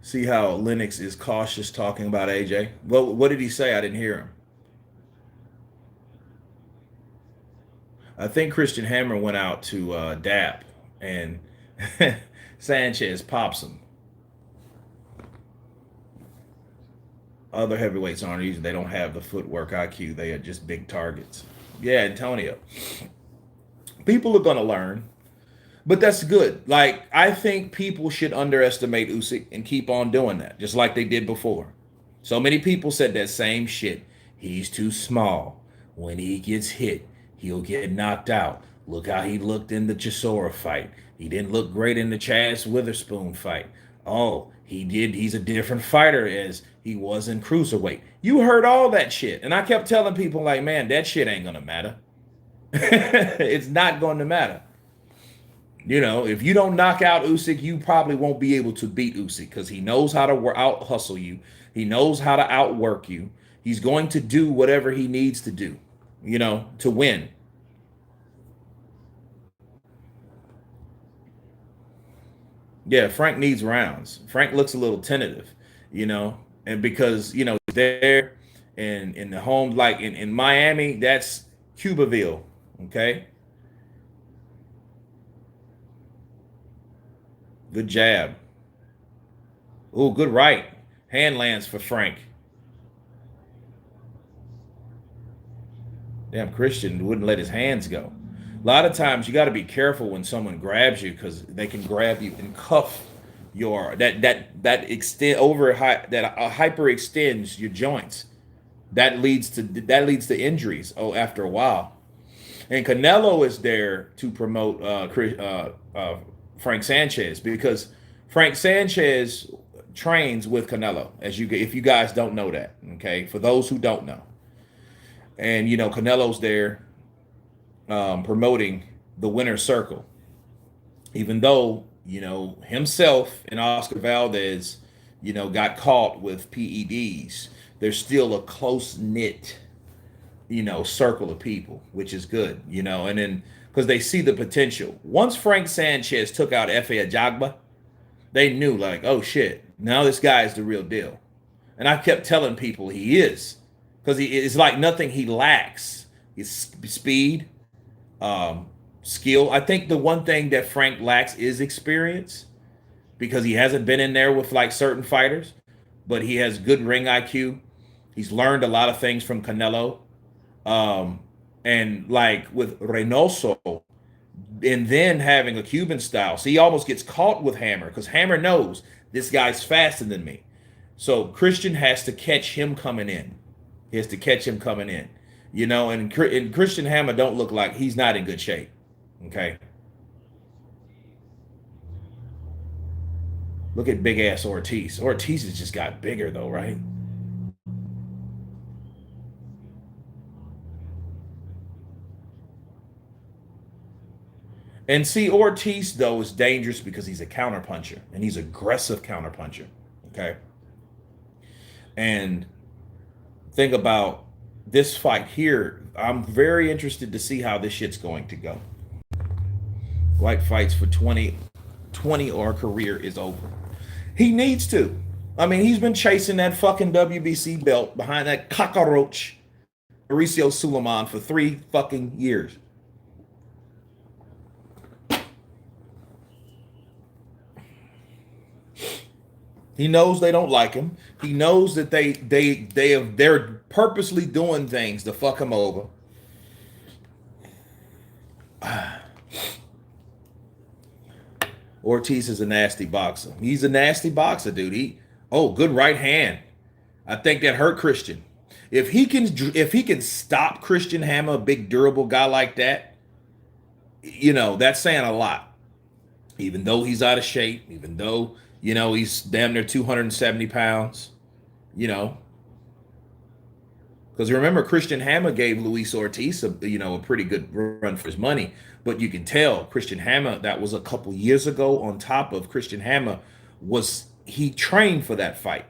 See how Lennox is cautious talking about AJ? Well, what did he say? I didn't hear him. I think Christian Hammer went out to dap, and Sanchez pops him. Other heavyweights aren't easy. They don't have the footwork IQ. They are just big targets. Yeah, Antonio. People are going to learn. But that's good. Like, I think people should underestimate Usyk and keep on doing that, just like they did before. So many people said that same shit. He's too small. When he gets hit, he'll get knocked out. Look how he looked in the Chisora fight. He didn't look great in the Chaz Witherspoon fight. Oh, He's a different fighter as he was in cruiserweight. You heard all that shit. And I kept telling people, like, man, that shit ain't gonna matter. It's not going to matter. You know, if you don't knock out Usyk, you probably won't be able to beat Usyk because he knows how to out hustle you. He knows how to outwork you. He's going to do whatever he needs to do, to win. Yeah, Frank needs rounds. Frank looks a little tentative, and because, there in the home, like in Miami, that's Cubaville. Okay. Good jab. Oh, good right. Hand lands for Frank. Damn, Christian wouldn't let his hands go. A lot of times you got to be careful when someone grabs you because they can grab you and cuff your that extend over that hyper extends your joints. That leads to injuries. Oh, after a while. And Canelo is there to promote Frank Sanchez because Frank Sanchez trains with Canelo. If you guys don't know that, okay, for those who don't know, and Canelo's there promoting the winner's circle, even though himself and Oscar Valdez, got caught with PEDs. There's still a close knit circle of people, which is good, and then because they see the potential. Once Frank Sanchez took out Efe Ajagba, they knew like, oh shit, now this guy is the real deal. And I kept telling people he is, because he is like nothing he lacks. His speed, skill. I think the one thing that Frank lacks is experience because he hasn't been in there with like certain fighters, but he has good ring IQ. He's learned a lot of things from Canelo. Um, and like with Reynoso, and then having a Cuban style. So he almost gets caught with Hammer because Hammer knows this guy's faster than me. So Christian has to catch him coming in. He has to catch him coming in. And Christian Hammer don't look like he's not in good shape. Okay. Look at big ass Ortiz. Ortiz has just got bigger though, right? And see, Ortiz though is dangerous because he's a counterpuncher and he's aggressive counterpuncher. Okay. And think about this fight here. I'm very interested to see how this shit's going to go. White fights for 20 or career is over. He needs to. I mean, he's been chasing that fucking WBC belt behind that cockroach Mauricio Suleiman for 3 fucking years. He knows they don't like him. He knows that they're purposely doing things to fuck him over. Ortiz is a nasty boxer. He's a nasty boxer, dude. Good right hand. I think that hurt Christian. If he can stop Christian Hammer, a big durable guy like that, that's saying a lot. Even though he's out of shape, even though he's damn near 270 pounds, you know, because remember Christian Hammer gave Luis Ortiz a pretty good run for his money, but you can tell Christian Hammer that was a couple years ago. On top of Christian Hammer was he trained for that fight.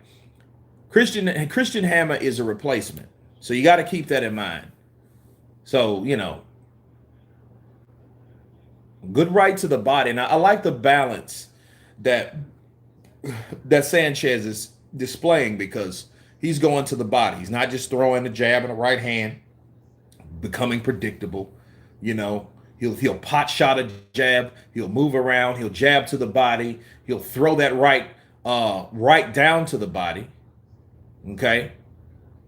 Christian Hammer is a replacement, so you got to keep that in mind. So good right to the body, and I like the balance that Sanchez is displaying because he's going to the body. He's not just throwing a jab and a right hand, becoming predictable. He'll pot shot a jab. He'll move around. He'll jab to the body. He'll throw that right down to the body. Okay,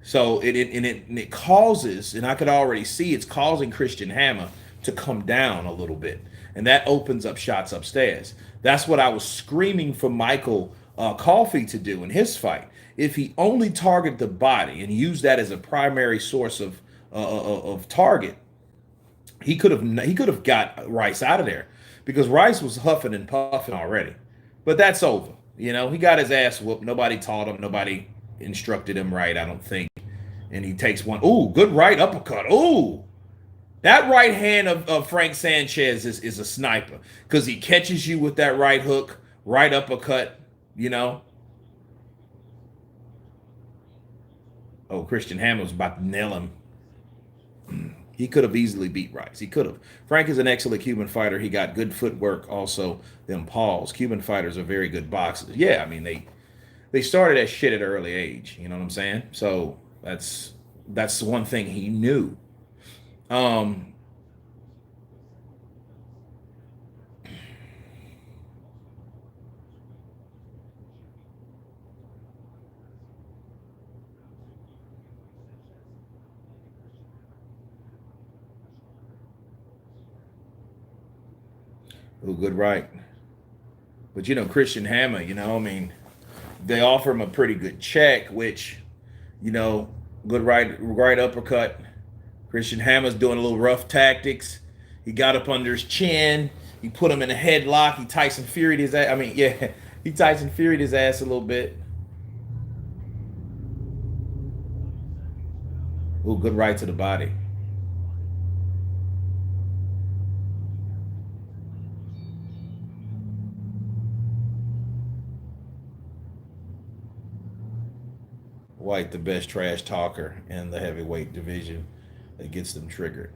so it causes, and I could already see it's causing Christian Hammer to come down a little bit, and that opens up shots upstairs. That's what I was screaming for Michael Coffey to do in his fight. If he only target the body and use that as a primary source of target, he could have got Rice out of there because Rice was huffing and puffing already. But that's over. You know, he got his ass whooped. Nobody taught him. Nobody instructed him right, I don't think. And he takes one. Ooh, good right uppercut. Ooh. That right hand of Frank Sanchez is a sniper because he catches you with that right hook, right uppercut, you know. Oh, Christian Hammer was about to nail him. He could have easily beat Rice. He could have. Frank is an excellent Cuban fighter. He got good footwork. Also, them paws. Cuban fighters are very good boxers. Yeah, I mean they started that shit at an early age. You know what I'm saying? So that's one thing he knew. Um, oh, good right. But you know, Christian Hammer. You know, I mean, they offer him a pretty good check, which you know, good right uppercut. Christian Hammer's doing a little rough tactics. He got up under his chin. He put him in a headlock. He Tyson Furied his ass. I mean, yeah, he Tyson Furied his ass a little bit. Ooh, good right to the body. White, the best trash talker in the heavyweight division that gets them triggered.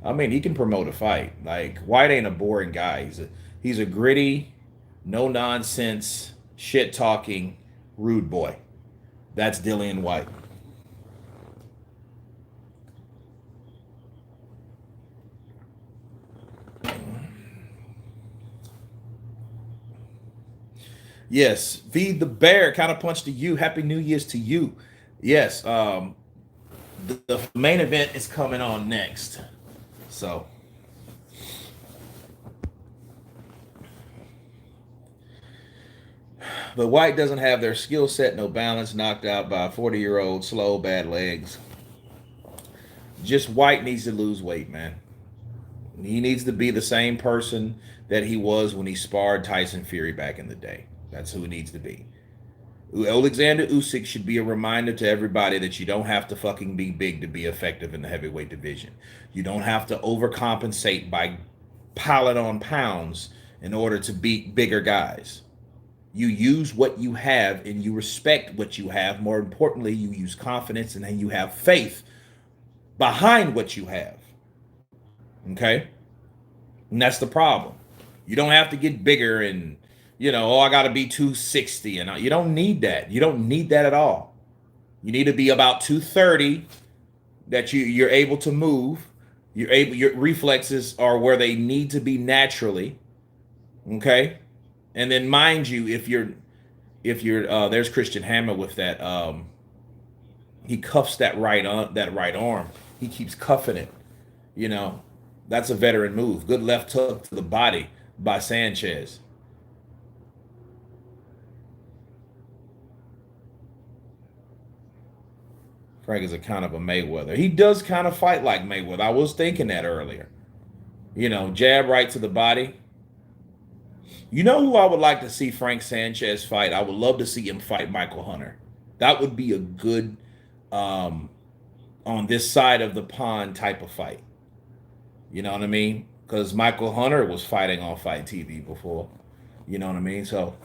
I mean, he can promote a fight. Like White ain't a boring guy. He's a gritty, no nonsense, shit talking, rude boy. That's Dillian White. Yes, feed the bear. Kind of punch to you. Happy New Year's to you. Yes, the main event is coming on next. So, but White doesn't have their skill set, no balance, knocked out by a 40-year-old, slow, bad legs. Just White needs to lose weight, man. He needs to be the same person that he was when he sparred Tyson Fury back in the day. That's who he needs to be. Alexander Usyk should be a reminder to everybody that you don't have to fucking be big to be effective in the heavyweight division. You don't have to overcompensate by piling on pounds in order to beat bigger guys. You use what you have and you respect what you have. More importantly, you use confidence and then you have faith behind what you have. Okay? And that's the problem. You don't have to get bigger and, you know, oh, I got to be 260. And you don't need that. You don't need that at all. You need to be about 230 that you're able to move. Your reflexes are where they need to be naturally. Okay? And then mind you, if you're there's Christian Hammer with that he cuffs that right arm. He keeps cuffing it. You know, that's a veteran move. Good left hook to the body by Sanchez. Frank is a kind of a Mayweather. He does kind of fight like Mayweather. I was thinking that earlier. You know, jab right to the body. You know who I would like to see Frank Sanchez fight? I would love to see him fight Michael Hunter. That would be a good um, on this side of the pond type of fight. You know what I mean? Because Michael Hunter was fighting on Fight TV before. You know what I mean? So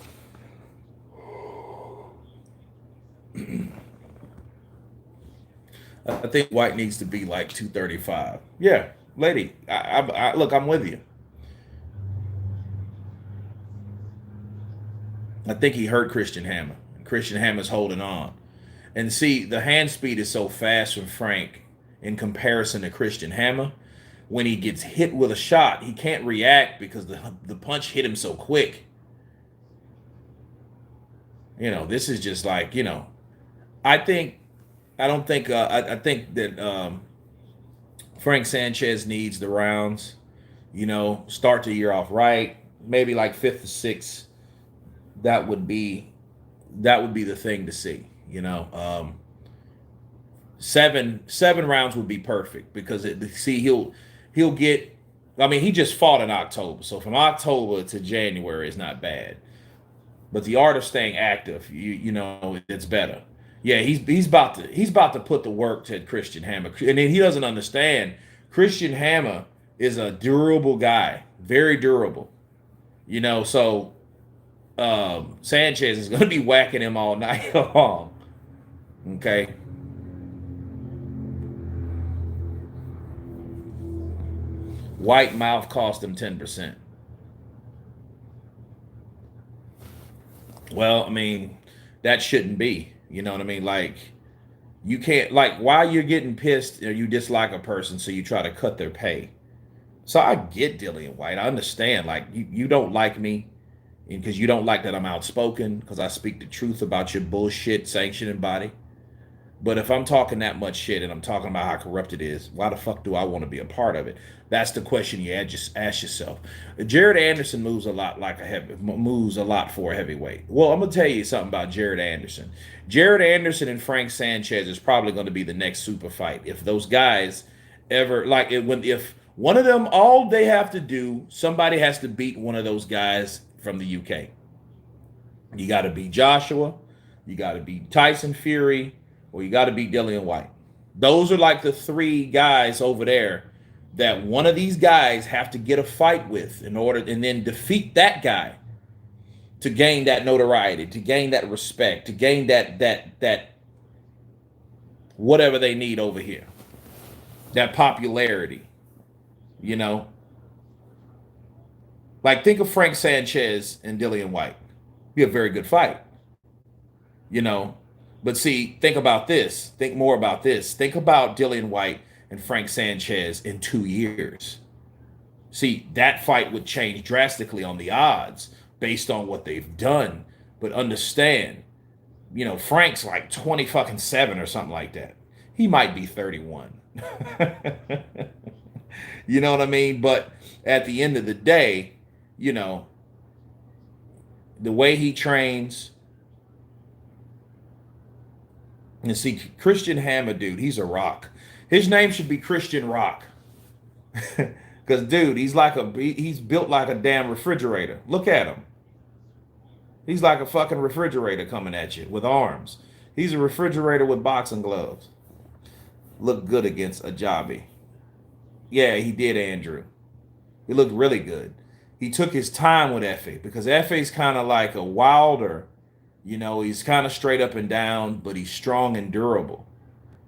I think White needs to be like 235. Yeah, lady. Look, I'm with you. I think he hurt Christian Hammer. Christian Hammer's holding on. And see, the hand speed is so fast from Frank in comparison to Christian Hammer. When he gets hit with a shot, he can't react because the punch hit him so quick. You know, this is just like, you know, I think I don't think I think that Frank Sanchez needs the rounds. You know, start the year off right, maybe like fifth or sixth. That would be that would be the thing to see. You know, seven rounds would be perfect because see he'll get. I mean, he just fought in October, so from October to January is not bad. But the art of staying active, you know, it's better. Yeah, he's about to put the work to Christian Hammer, and then he doesn't understand. Christian Hammer is a durable guy, very durable. You know, so Sanchez is going to be whacking him all night long. Okay, White mouth cost him 10%. Well, I mean, that shouldn't be. You know what I mean? Like, you can't, like, while you're getting pissed or you dislike a person, so you try to cut their pay. So I get Dillian White. I understand. Like, you don't like me because you don't like that I'm outspoken because I speak the truth about your bullshit sanctioning body. But if I'm talking that much shit and I'm talking about how corrupt it is, why the fuck do I want to be a part of it? That's the question you just ask yourself. Jared Anderson moves a lot for a heavyweight. Well, I'm gonna tell you something about Jared Anderson. Jared Anderson and Frank Sanchez is probably going to be the next super fight. If those guys ever like it, when if one of them, all they have to do, somebody has to beat one of those guys from the UK. You got to beat Joshua, you got to beat Tyson Fury, or you got to beat Dillian White. Those are like the three guys over there that one of these guys have to get a fight with in order, and then defeat that guy to gain that notoriety, to gain that respect, to gain that whatever they need over here, that popularity. You know, like think of Frank Sanchez and Dillian White. Be a very good fight. You know, but see, think about this. Think more about this. Think about Dillian White and Frank Sanchez in 2 years. See, that fight would change drastically on the odds based on what they've done. But understand, you know, Frank's like 20 fucking 7 or something like that. He might be 31. You know what I mean? But at the end of the day, you know, the way he trains, and see, Christian Hammer, dude, he's a rock. His name should be Christian Rock. Because, dude, he's built like a damn refrigerator. Look at him. He's like a fucking refrigerator coming at you with arms. He's a refrigerator with boxing gloves. Looked good against Ajabi. Yeah, he did, Andrew. He looked really good. He took his time with Effie because Effie's kind of like a wilder. You know, he's kind of straight up and down, but he's strong and durable.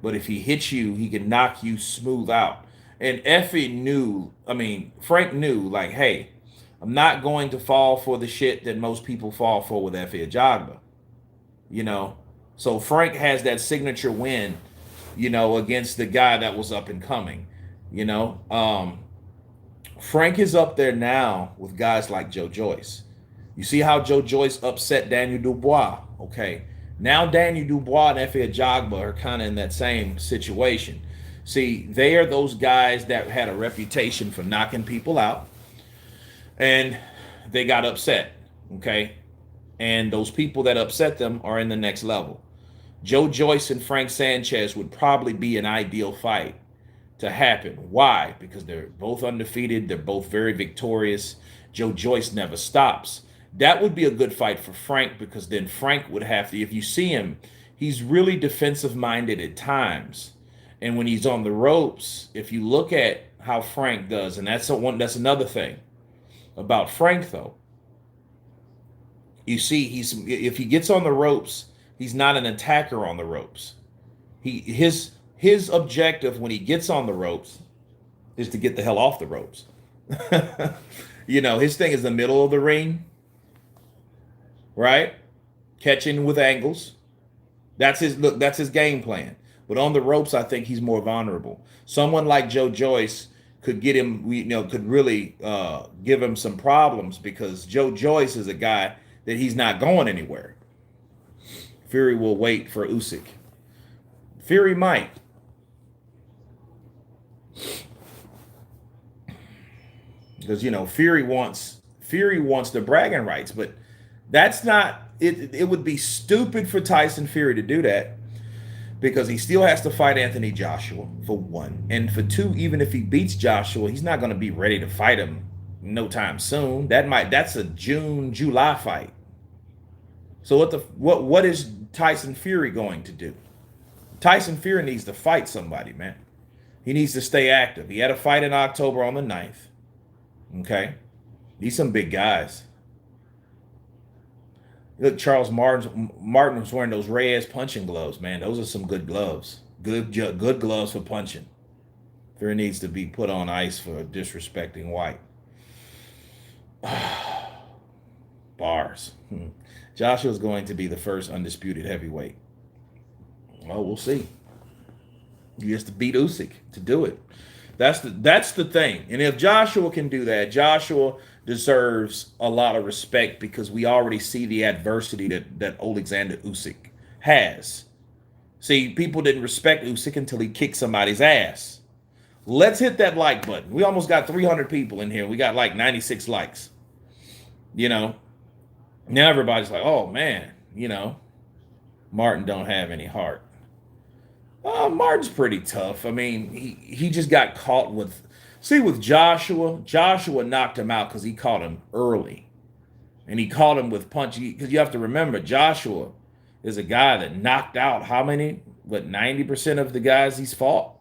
But if he hits you, he can knock you smooth out. And Effie knew, I mean, Frank knew, like, hey, I'm not going to fall for the shit that most people fall for with Effie Ajagba. You know, so Frank has that signature win, you know, against the guy that was up and coming. You know, Frank is up there now with guys like Joe Joyce. You see how Joe Joyce upset Daniel Dubois? Okay. Now Daniel Dubois and Efe Ajagba are kind of in that same situation. See, they are those guys that had a reputation for knocking people out, and they got upset. Okay. And those people that upset them are in the next level. Joe Joyce and Frank Sanchez would probably be an ideal fight to happen. Why? Because they're both undefeated. They're both very victorious. Joe Joyce never stops. That would be a good fight for Frank because then Frank would have to, if you see him, he's really defensive minded at times. And when he's on the ropes, if you look at how Frank does, and that's another thing about Frank though. You see, if he gets on the ropes, he's not an attacker on the ropes. His objective when he gets on the ropes is to get the hell off the ropes. You know, his thing is the middle of the ring, right? Catching with angles. That's his game plan. But on the ropes, I think he's more vulnerable. Someone like Joe Joyce could get him, could really give him some problems because Joe Joyce is a guy that he's not going anywhere. Fury will wait for Usyk. Fury might. Because Fury wants the bragging rights, but that's not it. It would be stupid for Tyson Fury to do that because he still has to fight Anthony Joshua for one, and for two, even if he beats Joshua, he's not going to be ready to fight him no time soon. That's a July fight. So what is Tyson Fury going to do? Tyson Fury needs to fight somebody, man. He needs to stay active. He had a fight in October on the 9th. Okay. These some big guys. Look, Martin was wearing those Reyes punching gloves, man. Those are some good gloves. Good gloves for punching. Fury needs to be put on ice for disrespecting White. Bars. Joshua's going to be the first undisputed heavyweight. Well, we'll see. He has to beat Usyk to do it. That's the thing. And if Joshua can do that, Joshua deserves a lot of respect because we already see the adversity that Alexander Usyk has. See, people didn't respect Usyk until he kicked somebody's ass. Let's hit that like button. We almost got 300 people in here. We got like 96 likes. You know, now everybody's like, oh man, Martin don't have any heart. Martin's pretty tough. I mean, he just got caught with. See, with Joshua knocked him out because he caught him early, and he caught him with punch. Because you have to remember, Joshua is a guy that knocked out how many? What 90% of the guys he's fought.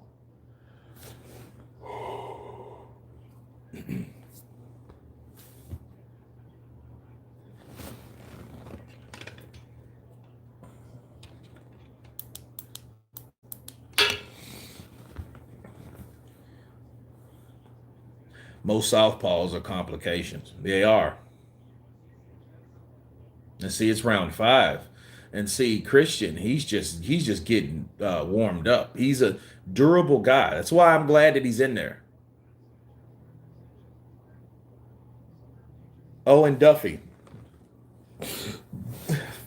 Most southpaws are complications. They are. And see, it's round 5. And see, Christian, he's just getting warmed up. He's a durable guy. That's why I'm glad that he's in there. Oh, and Duffy.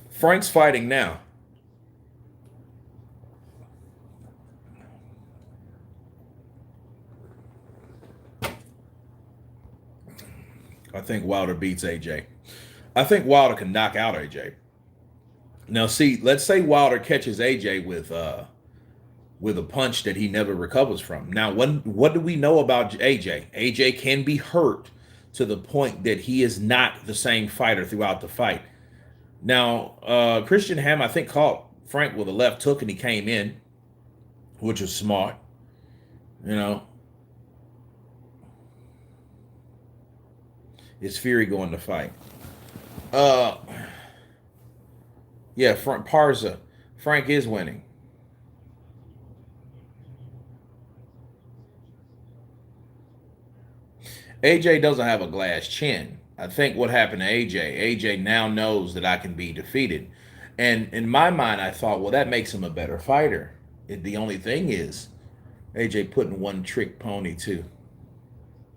Frank's fighting now. I think Wilder beats AJ. I think Wilder can knock out AJ. Now, see, let's say Wilder catches AJ with a punch that he never recovers from. Now, what do we know about AJ? AJ can be hurt to the point that he is not the same fighter throughout the fight. Now, Christian Ham, I think, caught Frank with a left hook and he came in, which was smart. Is Fury going to fight? Yeah, Frank is winning. AJ doesn't have a glass chin. I think what happened to AJ now knows that I can be defeated. And in my mind, I thought, well, that makes him a better fighter. The only thing is, AJ putting one trick pony too.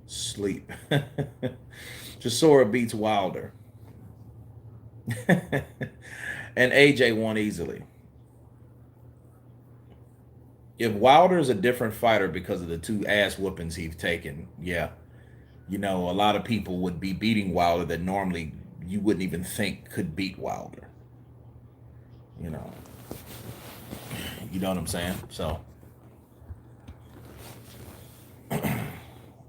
Sleep. Chisora beats Wilder. And AJ won easily. If Wilder is a different fighter because of the 2 ass whoopings he's taken, yeah. A lot of people would be beating Wilder that normally you wouldn't even think could beat Wilder. You know what I'm saying? So,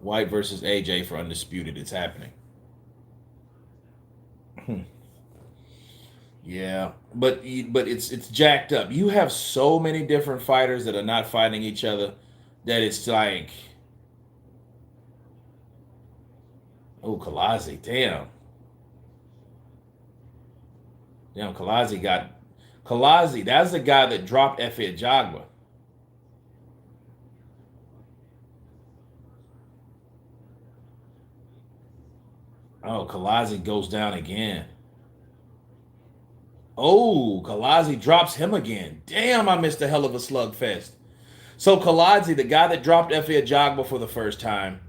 White versus AJ for undisputed. It's happening. Yeah, but it's jacked up. You have so many different fighters that are not fighting each other that it's like, oh, Kalazi, damn, Kalazi. That's the guy that dropped Efe Ajagba. Oh, Kalazi goes down again. Oh, Kalazi drops him again. Damn, I missed a hell of a slugfest. So Kalazi, the guy that dropped Efe Ajagba for the first time,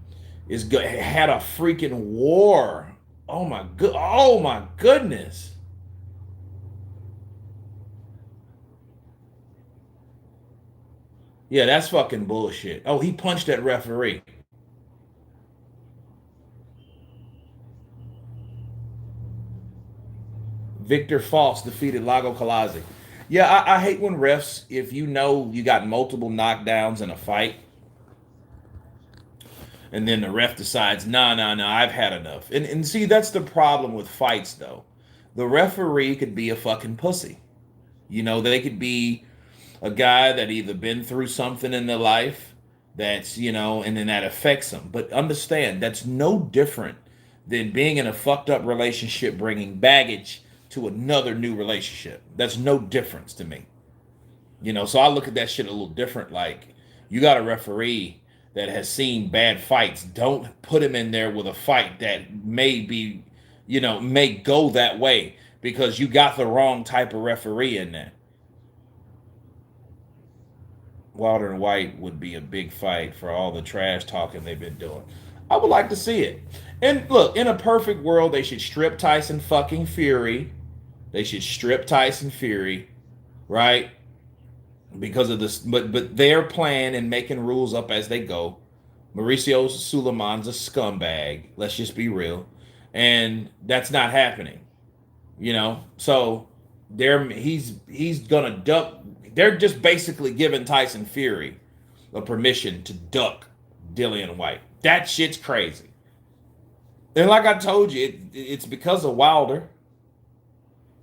had a freaking war. Oh my goodness. Yeah, that's fucking bullshit. Oh, he punched that referee. Victor Foss defeated Lago Kalazi. Yeah, I hate when refs, if you know you got multiple knockdowns in a fight, and then the ref decides, nah, I've had enough. And see, that's the problem with fights, though. The referee could be a fucking pussy. You know, they could be a guy that either been through something in their life that's, you know, and then that affects them. But understand, that's no different than being in a fucked up relationship, bringing baggage to another new relationship. That's no difference to me. You know, so I look at that shit a little different. Like, you got a referee that has seen bad fights. Don't put him in there with a fight that may be, you know, may go that way because you got the wrong type of referee in there. Wilder and White would be a big fight for all the trash talking they've been doing. I would like to see it. And look, in a perfect world, they should strip Tyson fucking Fury. They should strip Tyson Fury, right? Because of this, but they're playing and making rules up as they go. Mauricio Suleiman's a scumbag. Let's just be real, and that's not happening. You know, so he's gonna duck. They're just basically giving Tyson Fury a permission to duck Dillian White. That shit's crazy. And like I told you, it's because of Wilder.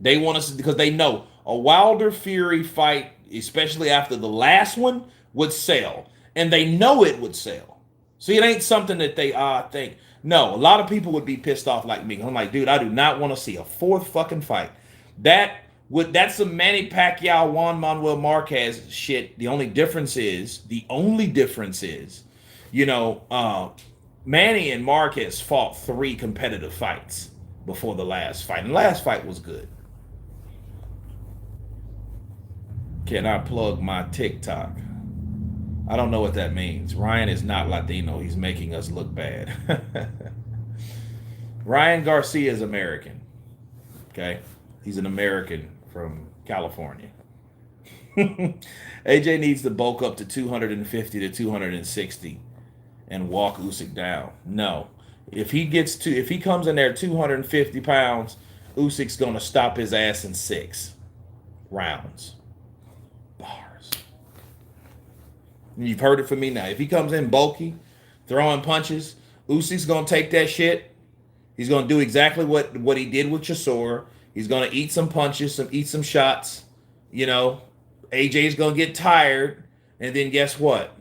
They want us because they know a Wilder Fury fight, especially after the last one, would sell. And they know it would sell. See, it ain't something that they think. No, a lot of people would be pissed off like me. I'm like, dude, I do not want to see a fourth fucking fight. That's some Manny Pacquiao, Juan Manuel Marquez shit. The only difference is, you know, Manny and Marquez fought 3 competitive fights before the last fight. And the last fight was good. Can I plug my TikTok? I don't know what that means. Ryan is not Latino. He's making us look bad. Ryan Garcia is American. Okay? He's an American from California. AJ needs to bulk up to 250 to 260 and walk Usyk down. No. If he comes in there 250 pounds, Usyk's going to stop his ass in 6 rounds. Bars. You've heard it from me now. If he comes in bulky, throwing punches, Usyk's going to take that shit. He's going to do exactly what he did with Chisora. He's going to eat some punches, eat some shots. You know, AJ's going to get tired. And then guess what?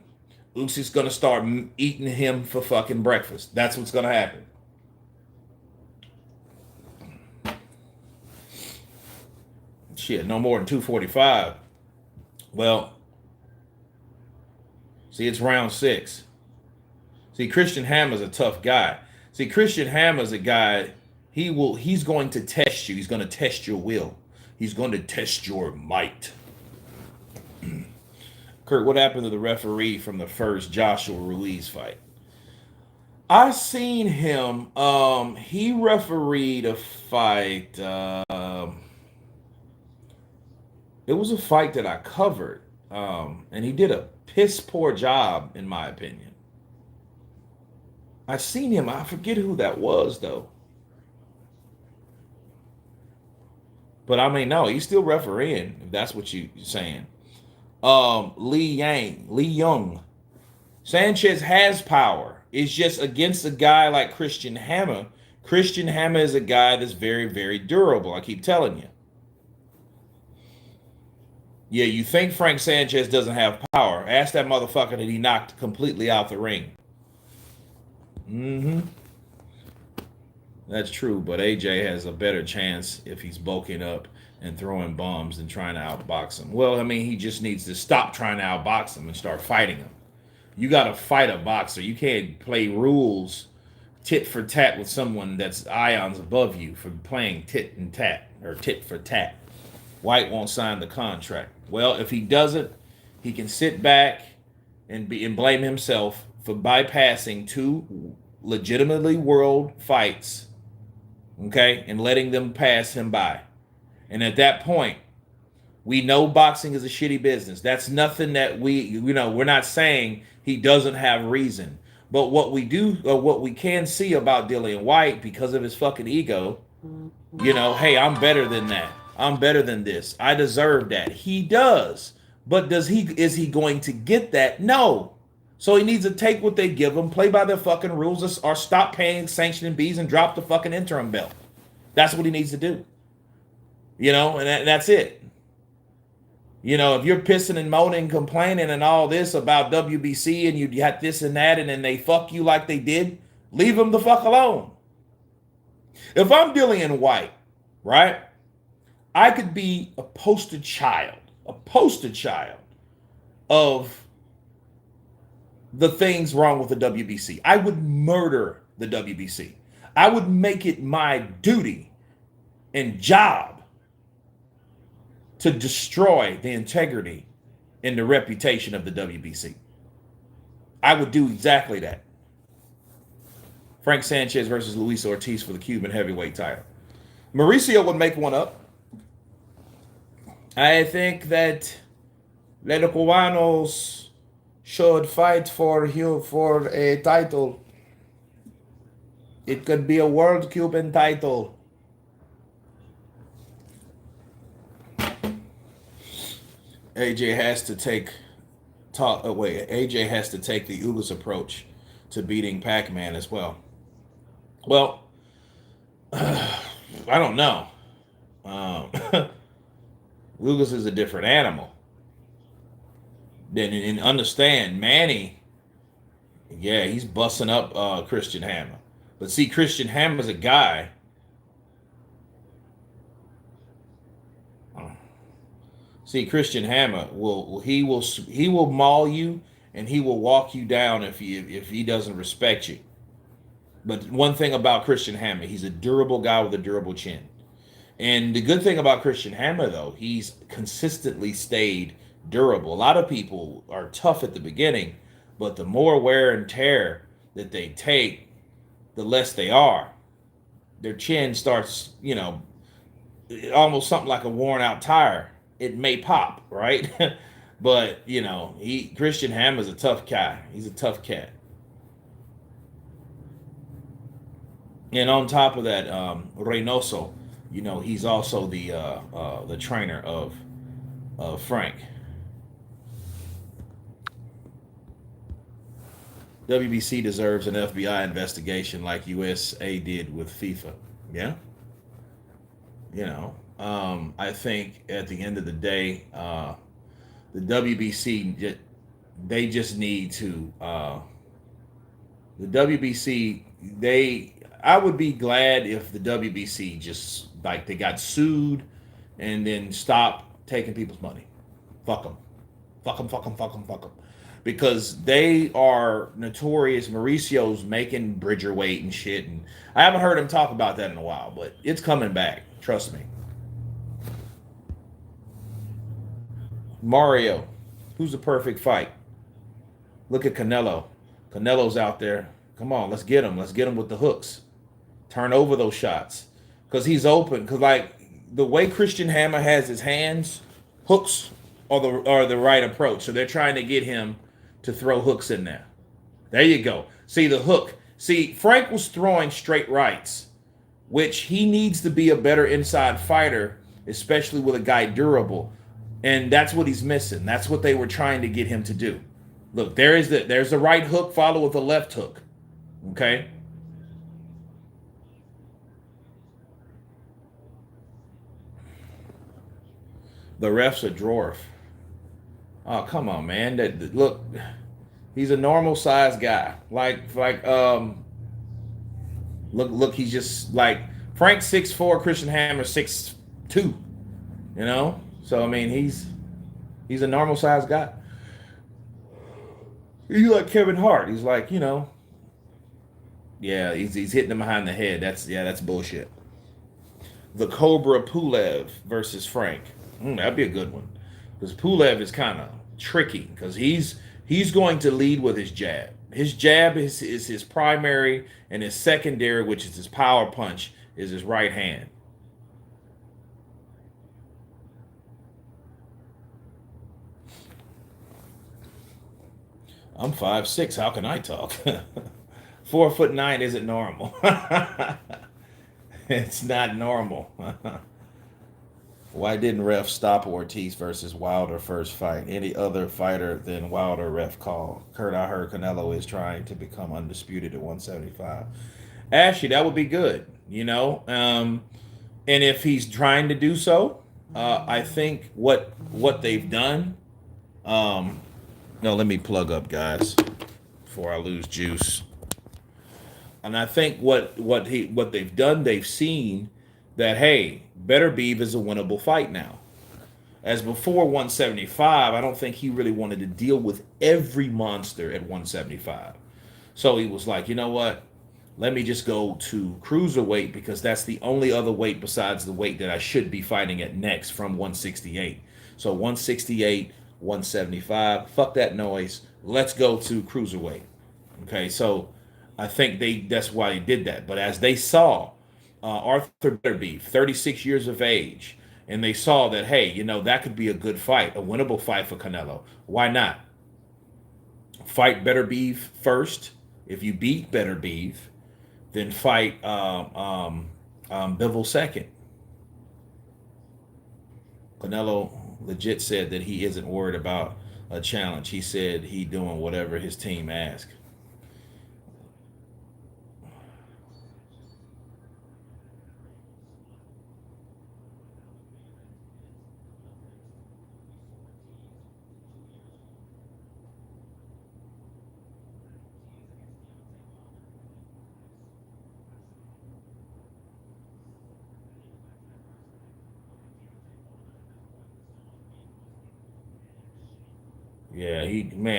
Usyk's going to start eating him for fucking breakfast. That's what's going to happen. Shit, no more than 245. Well, see, it's round 6. See, Christian Hammer's a tough guy. See, Christian Hammer's a guy, he's going to test you. He's going to test your will. He's going to test your might. Kurt, what happened to the referee from the first Joshua Ruiz fight? I seen him. He refereed a fight. It was a fight that I covered. And he did a piss poor job, in my opinion. I seen him. I forget who that was, though. But I mean, no, he's still refereeing, if that's what you're saying. Lee Young. Sanchez has power. It's just against a guy like Christian Hammer. Christian Hammer is a guy that's very, very durable. I keep telling you. Yeah, you think Frank Sanchez doesn't have power. Ask that motherfucker that he knocked completely out the ring. That's true, but AJ has a better chance if he's bulking up and throwing bombs than trying to outbox him. Well, I mean, he just needs to stop trying to outbox him and start fighting him. You got to fight a boxer. You can't play rules tit for tat with someone that's ions above you for playing tit and tat or tit for tat. White won't sign the contract. Well, if he doesn't, he can sit back and blame himself for bypassing 2 legitimately world fights, okay, and letting them pass him by. And at that point, we know boxing is a shitty business. That's nothing that we're not saying he doesn't have reason. But what we do, or what we can see about Dillian White, because of his fucking ego, hey, I'm better than that. I'm better than this. I deserve that. He does. But is he going to get that? No. So he needs to take what they give him, play by their fucking rules, or stop paying sanctioning fees and drop the fucking interim belt. That's what he needs to do. and that's it. If you're pissing and moaning, complaining and all this about WBC and you got this and that, and then they fuck you like they did, leave them the fuck alone. If I'm Dillian White, right, I could be a poster child of the things wrong with the WBC. I would murder the WBC. I would make it my duty and job to destroy the integrity and the reputation of the WBC. I would do exactly that. Frank Sanchez versus Luis Ortiz for the Cuban heavyweight title. Mauricio would make one up. I think that the Cubanos should fight for a title. It could be a world Cuban title. AJ has to take AJ has to take the Ugas approach to beating Pac-Man as well. Well, I don't know. Ugas is a different animal. Then and understand Manny, yeah, he's busting up Christian Hammer. But see, Christian Hammer's a guy. See, Christian Hammer will maul you and he will walk you down if he doesn't respect you. But one thing about Christian Hammer, he's a durable guy with a durable chin. And the good thing about Christian Hammer, though, he's consistently stayed durable. A lot of people are tough at the beginning, but the more wear and tear that they take, the less they are. Their chin starts, almost something like a worn out tire. It may pop, right? But, Christian Hammer's a tough guy. He's a tough cat. And on top of that, Reynoso, he's also the trainer of Frank. WBC deserves an FBI investigation like USA did with FIFA. Yeah. I think at the end of the day, the WBC, they just need to, the WBC, I would be glad if the WBC just, like, they got sued and then stopped taking people's money. Fuck them. Fuck them, fuck them, fuck them, fuck them. Because they are notorious. Mauricio's making Bridger weight and shit. And I haven't heard him talk about that in a while, but it's coming back. Trust me. Mario, who's the perfect fight? Look at Canelo. Canelo's out there. Come on, let's get him. Let's get him with the hooks. Turn over those shots. Because he's open. Because, like, the way Christian Hammer has his hands, hooks are the right approach. So they're trying to get him to throw hooks in there. There you go. See, the hook. See, Frank was throwing straight rights, which he needs to be a better inside fighter, especially with a guy durable. And that's what he's missing. That's what they were trying to get him to do. Look, there's the right hook followed with the left hook. Okay? The ref's a dwarf. Oh, come on, man. Look, he's a normal sized guy. Look, he's just like Frank's 6'4", Christian Hammer 6'2". So I mean, he's a normal sized guy. He's like Kevin Hart. He's like, yeah, he's hitting him behind the head. That's bullshit. The Cobra Pulev versus Frank. That'd be a good one. Because Pulev is kind of tricky because he's going to lead with his jab. His jab is his primary, and his secondary, which is his power punch, is his right hand. I'm 5'6". How can I talk? 4'9" isn't normal. It's not normal. Why didn't ref stop Ortiz versus Wilder first fight? Any other fighter than Wilder ref call? Kurt, I heard Canelo is trying to become undisputed at 175. Actually, that would be good. And if he's trying to do so, I think what they've done. Um, no, let me plug up, guys, before I lose juice. And I think what they've done, they've seen that hey, better beef is a winnable fight now. As before 175, I don't think he really wanted to deal with every monster at 175. So he was like, you know what? Let me just go to cruiserweight because that's the only other weight besides the weight that I should be fighting at next from 168. So 168, 175, fuck that noise. Let's go to cruiserweight. Okay, so I think that's why they did that. But as they saw Arthur Beterbiev, 36 years of age, and they saw that, hey, that could be a good fight, a winnable fight for Canelo. Why not? Fight Beterbiev first. If you beat Beterbiev, then fight Bivol second. Canelo legit said that he isn't worried about a challenge. He said he doing whatever his team asks. Yeah,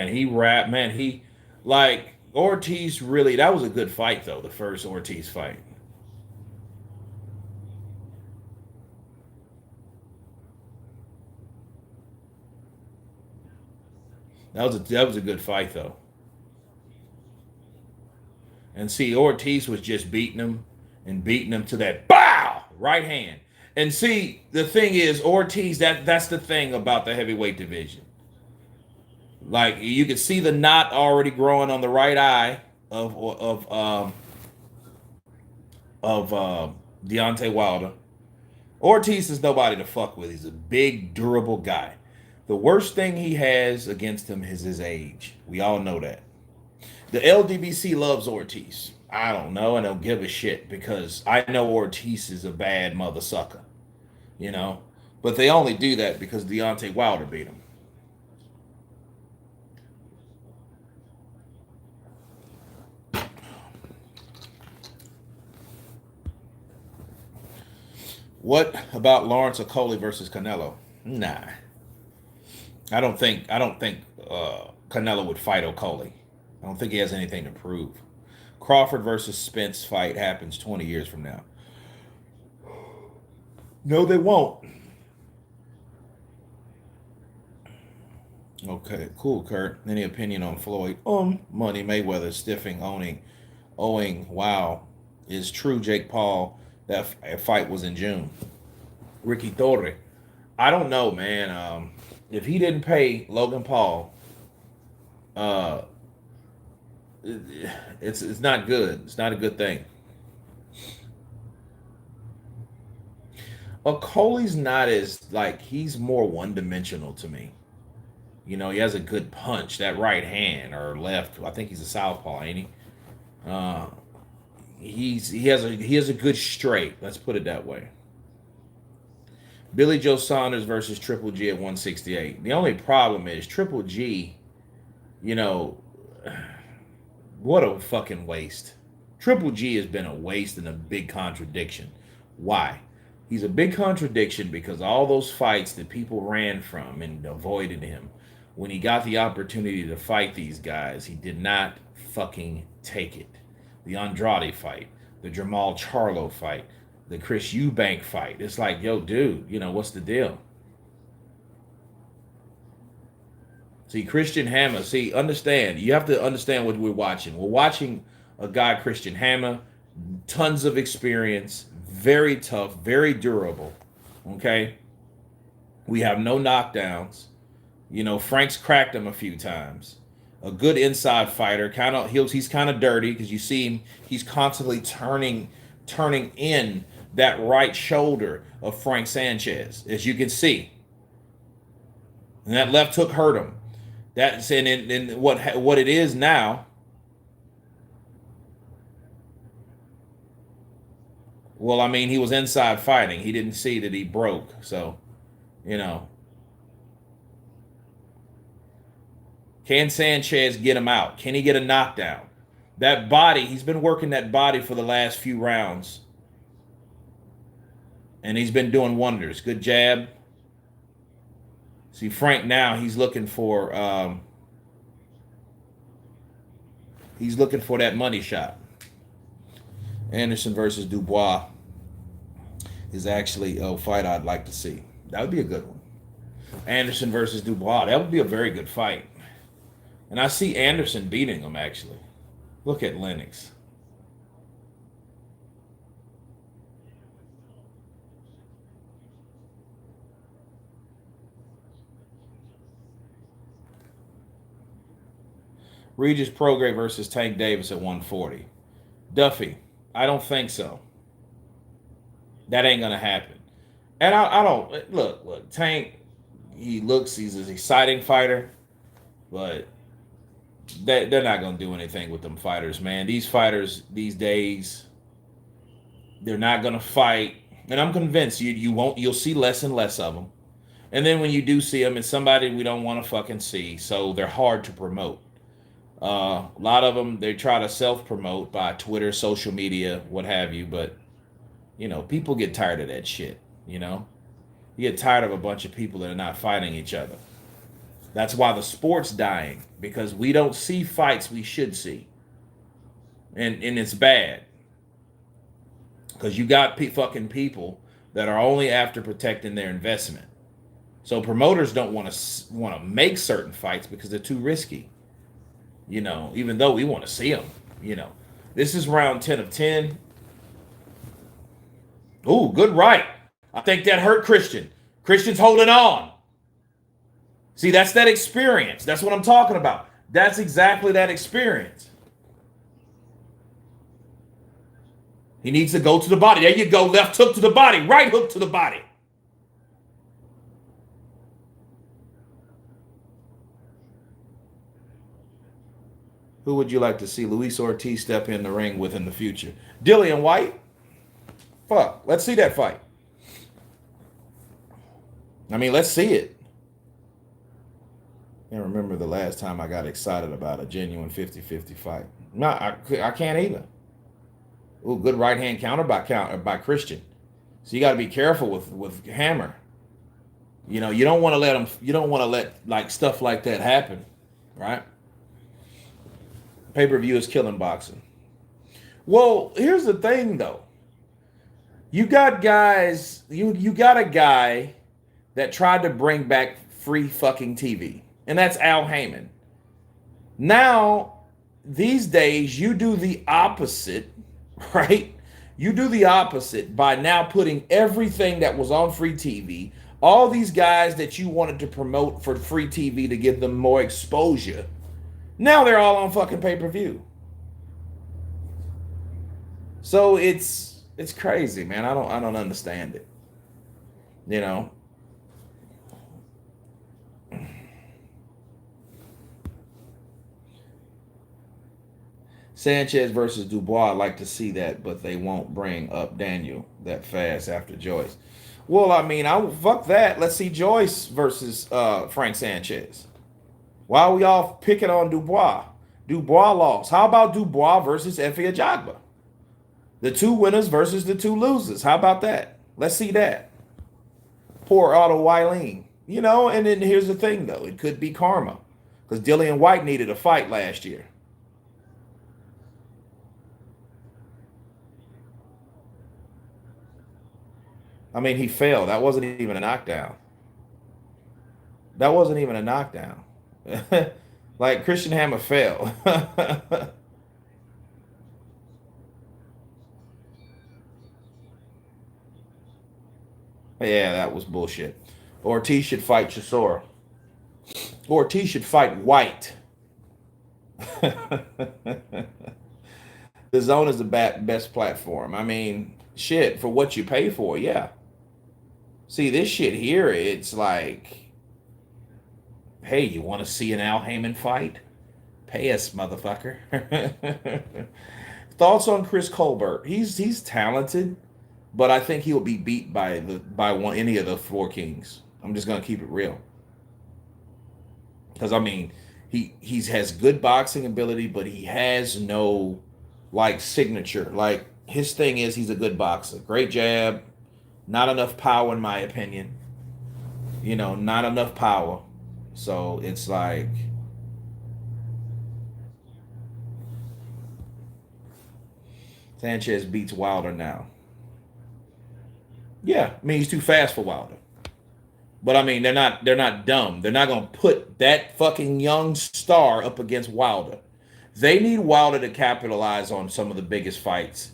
he rap, man, he like Ortiz really that was a good fight though, the first Ortiz fight. That was a good fight though. And see, Ortiz was just beating him and beating him to that bow right hand. And see, the thing is, Ortiz, that's the thing about the heavyweight division. Like you can see the knot already growing on the right eye of Deontay Wilder. Ortiz is nobody to fuck with. He's a big, durable guy. The worst thing he has against him is his age. We all know that. The LDBC loves Ortiz. I don't know. I don't give a shit because I know Ortiz is a bad mother sucker, you know. But they only do that because Deontay Wilder beat him. What about Lawrence Okolie versus Canelo? Nah, I don't think Canelo would fight Okolie. I don't think he has anything to prove. Crawford versus Spence fight happens 20 years from now. No, they won't. Okay, cool, Kurt. Any opinion on Floyd? Money Mayweather stiffing, owing. Wow, is true. Jake Paul. That fight was in June. Ricky Torre. I don't know, man. If he didn't pay Logan Paul, uh, it's not good. It's not a good thing. Coley's not as like he's more one dimensional to me. He has a good punch, that right hand or left. I think he's a southpaw, ain't he? Uh, he has a good straight. Let's put it that way. Billy Joe Saunders versus Triple G at 168. The only problem is Triple G. You know, what a fucking waste. Triple G has been a waste and a big contradiction. Why? He's a big contradiction because all those fights that people ran from and avoided him, when he got the opportunity to fight these guys, he did not fucking take it. The Andrade fight, the Jamal Charlo fight, the Chris Eubank fight. It's like, yo, dude, what's the deal? See, Christian Hammer, understand. You have to understand what we're watching. We're watching a guy, Christian Hammer, tons of experience, very tough, very durable. Okay? We have no knockdowns. Frank's cracked him a few times. A good inside fighter, he's kind of dirty because you see him. He's constantly turning in that right shoulder of Frank Sanchez, as you can see, and that left hook hurt him. That's and what it is now. Well, I mean, he was inside fighting. He didn't see that he broke. So, you know, can Sanchez get him out? Can he get a knockdown? That body, he's been working that body for the last few rounds, and he's been doing wonders. Good jab. See, Frank now he's looking for that money shot. Anderson versus Dubois is actually a fight I'd like to see. That would be a good one. Anderson versus Dubois. That would be a very good fight. And I see Anderson beating him, actually. Look at Lennox. Regis Prograis versus Tank Davis at 140. Duffy, I don't think so. That ain't going to happen. And I don't, look, Tank, he's an exciting fighter, but they're not going to do anything with them fighters, man. These fighters these days, they're not going to fight. And I'm convinced you'll see less and less of them. And then when you do see them, it's somebody we don't want to fucking see. So they're hard to promote. A lot of them, they try to self-promote by Twitter, social media, what have you. But, people get tired of that shit, You get tired of a bunch of people that are not fighting each other. That's why the sport's dying, because we don't see fights we should see. And it's bad. Because you got fucking people that are only after protecting their investment. So promoters don't want to make certain fights because they're too risky. Even though we want to see them. This is round 10 of 10. Ooh, good right. I think that hurt Christian. Christian's holding on. See, that's that experience. That's what I'm talking about. That's exactly that experience. He needs to go to the body. There you go. Left hook to the body. Right hook to the body. Who would you like to see Luis Ortiz step in the ring with in the future? Dillian White? Fuck. Let's see that fight. I mean, let's see it. I can't remember the last time I got excited about a genuine 50-50 fight. No, I can't either. Ooh, good right hand counter by Christian. So you got to be careful with Hammer. You don't want to let him. You don't want to let like stuff like that happen, right? Pay-per-view is killing boxing. Well, here's the thing though. You got guys. You got a guy that tried to bring back free fucking TV, and that's Al Heyman. Now, these days, you do the opposite. Right? You do the opposite by now putting everything that was on free TV, all these guys that you wanted to promote for free TV to give them more exposure, now they're all on fucking pay-per-view. So it's crazy, man. I don't understand it. Sanchez versus Dubois, I'd like to see that, but they won't bring up Daniel that fast after Joyce. Well, I mean, fuck that. Let's see Joyce versus Frank Sanchez. Why are we all picking on Dubois? Dubois lost. How about Dubois versus Efe Ajagba? The two winners versus the two losers. How about that? Let's see that. Poor Otto Wileen. And then here's the thing, though. It could be karma. Because Dillian White needed a fight last year. I mean, he failed. That wasn't even a knockdown. That wasn't even a knockdown. Like, Christian Hammer failed. Yeah, that was bullshit. Ortiz should fight Chisora. Ortiz should fight White. The Zone is the best platform. I mean, shit, for what you pay for, yeah. See, this shit here, it's like, hey, you want to see an Al Heyman fight? Pay us, motherfucker. Thoughts on Chris Colbert? He's talented. but I think he'll be beat by one any of the four kings. I'm just gonna keep it real, because I mean, he has good boxing ability, but he has no like signature. Like his thing is he's a good boxer, great jab, not enough power in my opinion. Not enough power. So it's like Sanchez beats Wilder now. Yeah, I mean he's too fast for Wilder. But I mean they're not dumb. They're not gonna put that fucking young star up against Wilder. They need Wilder to capitalize on some of the biggest fights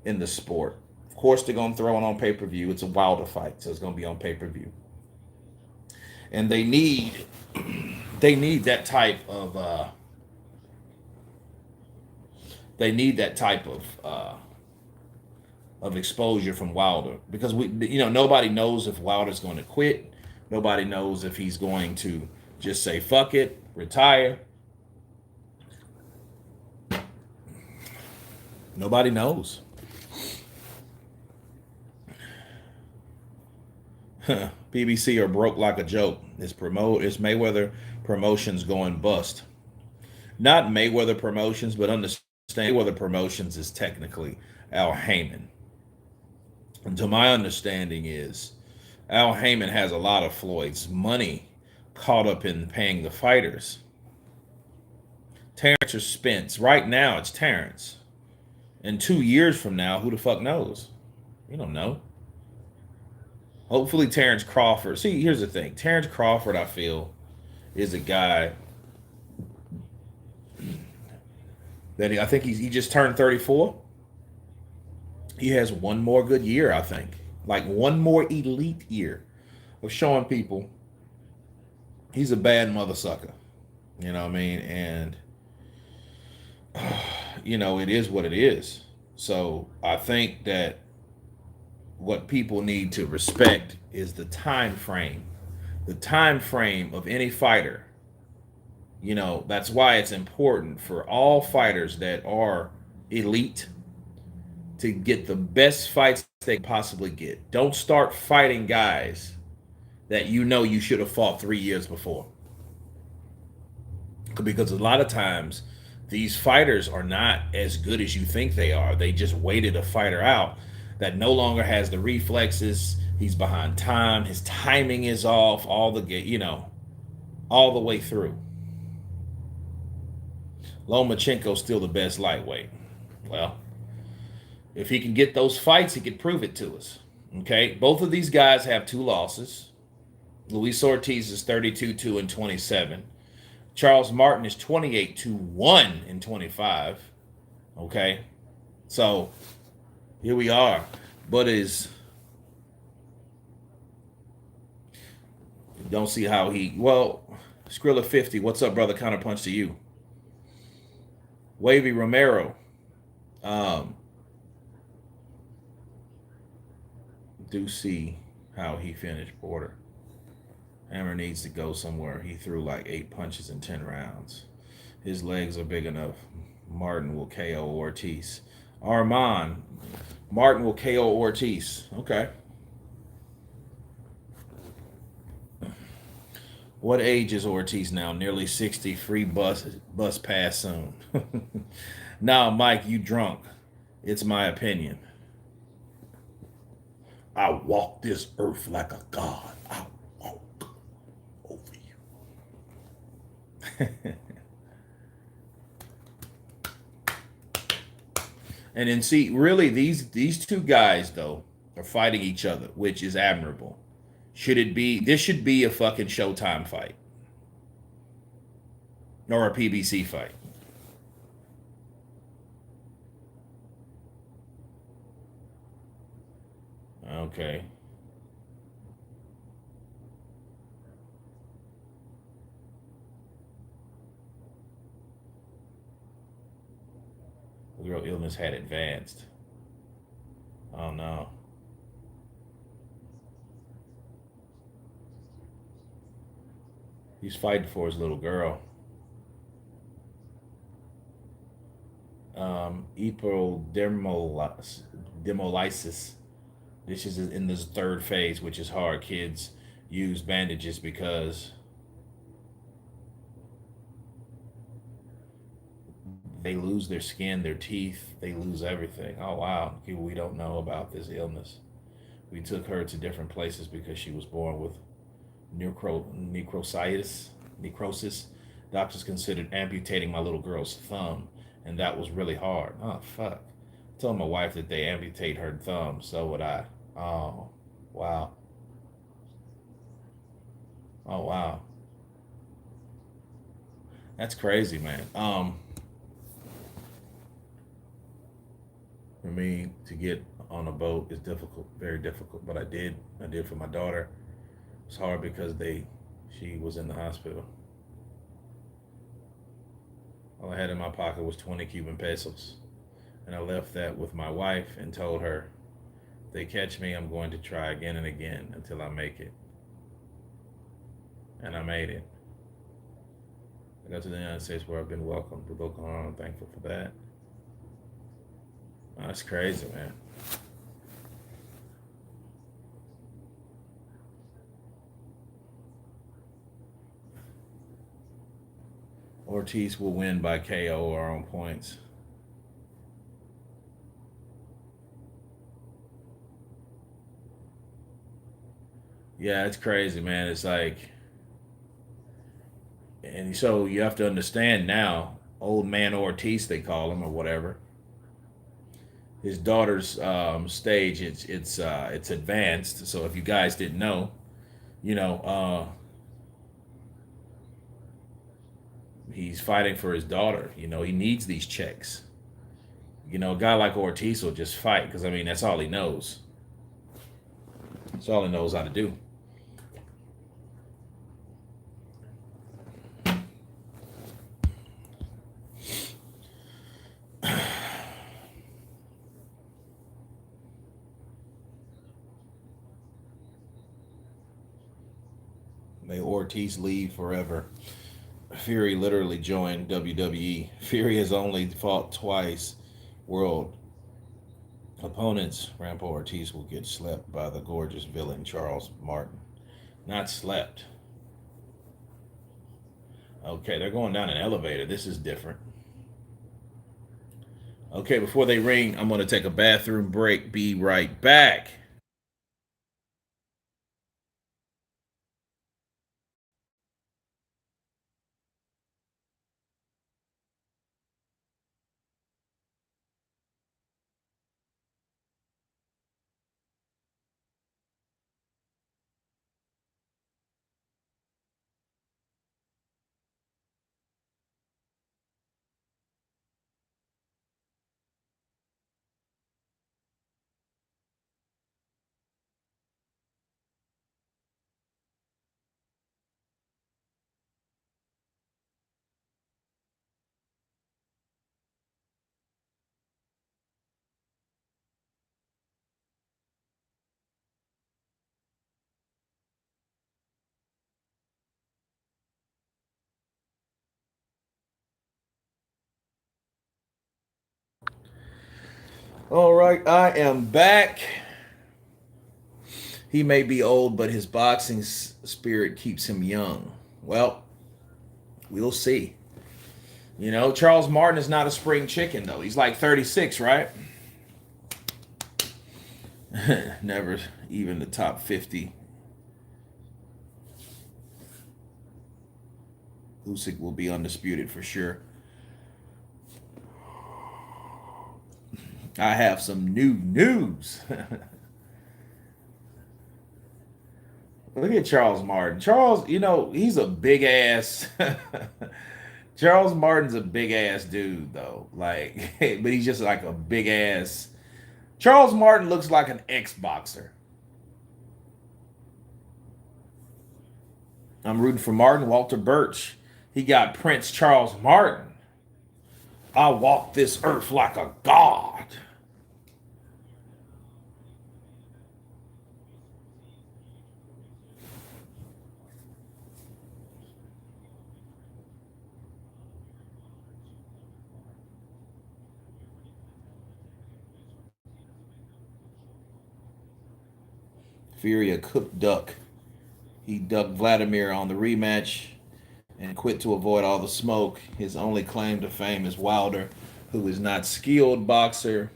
in the sport. Of course they're gonna throw it on pay-per-view. It's a Wilder fight, so it's gonna be on pay-per-view. And they need that type of they need that type of exposure from Wilder, because nobody knows if Wilder's going to quit. Nobody knows if he's going to just say fuck it, retire. Nobody knows. BBC are broke like a joke. It's Mayweather Promotions going bust. Not Mayweather Promotions, but understand Mayweather Promotions is technically Al Heyman. And to my understanding is Al Heyman has a lot of Floyd's money caught up in paying the fighters. Terrence or Spence. Right now it's Terrence. In 2 years from now, who the fuck knows? You don't know. Hopefully Terrence Crawford. See, here's the thing. Terrence Crawford, I feel, is a guy that I think he just turned 34. He has one more good year, I think. Like one more elite year of showing people he's a bad mother sucker. You know what I mean? And it is what it is. So I think that what people need to respect is the time frame. The time frame of any fighter. That's why it's important for all fighters that are elite to get the best fights they can possibly get. Don't start fighting guys that you should have fought 3 years before. Because a lot of times these fighters are not as good as you think they are. They just waited a fighter out that no longer has the reflexes. He's behind time. His timing is off. All the way through. Lomachenko's still the best lightweight. Well, if he can get those fights, he can prove it to us. Okay, both of these guys have 2 losses. Luis Ortiz is 32-2-27. Charles Martin is 28-1-25. Okay, so here we are. But don't see how Skrilla 50. What's up, brother? Counterpunch to you. Wavy Romero. Do see how he finished Porter. Hammer needs to go somewhere. He threw like 8 punches in 10 rounds. His legs are big enough. Martin will KO Ortiz. Armand. Martin will KO Ortiz. Okay. What age is Ortiz now? Nearly 60. Free bus pass soon. Now, Mike, you drunk. It's my opinion. I walk this earth like a god. I walk over you. And then see, really, these two guys though are fighting each other, which is admirable. This should be a fucking Showtime fight. Or a PBC fight. Okay. The girl illness had advanced. Oh no. He's fighting for his little girl. Epidermolysis. This is in this third phase, which is hard. Kids use bandages because they lose their skin, their teeth, they lose everything. Oh wow, we don't know about this illness. We took her to different places because she was born with necrosis. Doctors considered amputating my little girl's thumb, and that was really hard. Oh fuck! I told my wife that they amputate her thumb, so would I. Oh wow. Oh wow. That's crazy, man. For me to get on a boat is difficult, very difficult. But I did. I did for my daughter. It's hard because she was in the hospital. All I had in my pocket was 20 Cuban pesos. And I left that with my wife and told her, if they catch me, I'm going to try again and again until I make it. And I made it. I got to the United States where I've been welcomed with open arms. I'm thankful for that. Oh, that's crazy, man. Ortiz will win by KO or on points. Yeah, it's crazy, man. It's like, and so you have to understand now, old man Ortiz, they call him or whatever. His daughter's stage, it's advanced. So if you guys didn't know, you know, he's fighting for his daughter. You know, he needs these checks. You know, a guy like Ortiz will just fight because I mean that's all he knows. That's all he knows how to do. May Ortiz leave forever. Fury literally joined WWE. Fury has only fought twice. World opponents. Rambo Ortiz will get slept by the gorgeous villain Charles Martin. Not slept. Okay, they're going down an elevator. This is different. Okay, before they ring, I'm going to take a bathroom break. Be right back. All right, I am back. He may be old, but his boxing spirit keeps him young. Well, we'll see. You know, Charles Martin is not a spring chicken, though. He's like 36, right? Never even the top 50. Usyk will be undisputed for sure. I have some new news. Look at Charles Martin. Charles, you know, he's a big ass. Charles Martin's a big ass dude, though. Like, but he's just like a big ass. Charles Martin looks like an ex boxer. I'm rooting for Martin. Walter Birch. He got Prince Charles Martin. I walk this earth like a god. Fury a cooked duck. He ducked Vladimir on the rematch and quit to avoid all the smoke. His only claim to fame is Wilder, who is not skilled boxer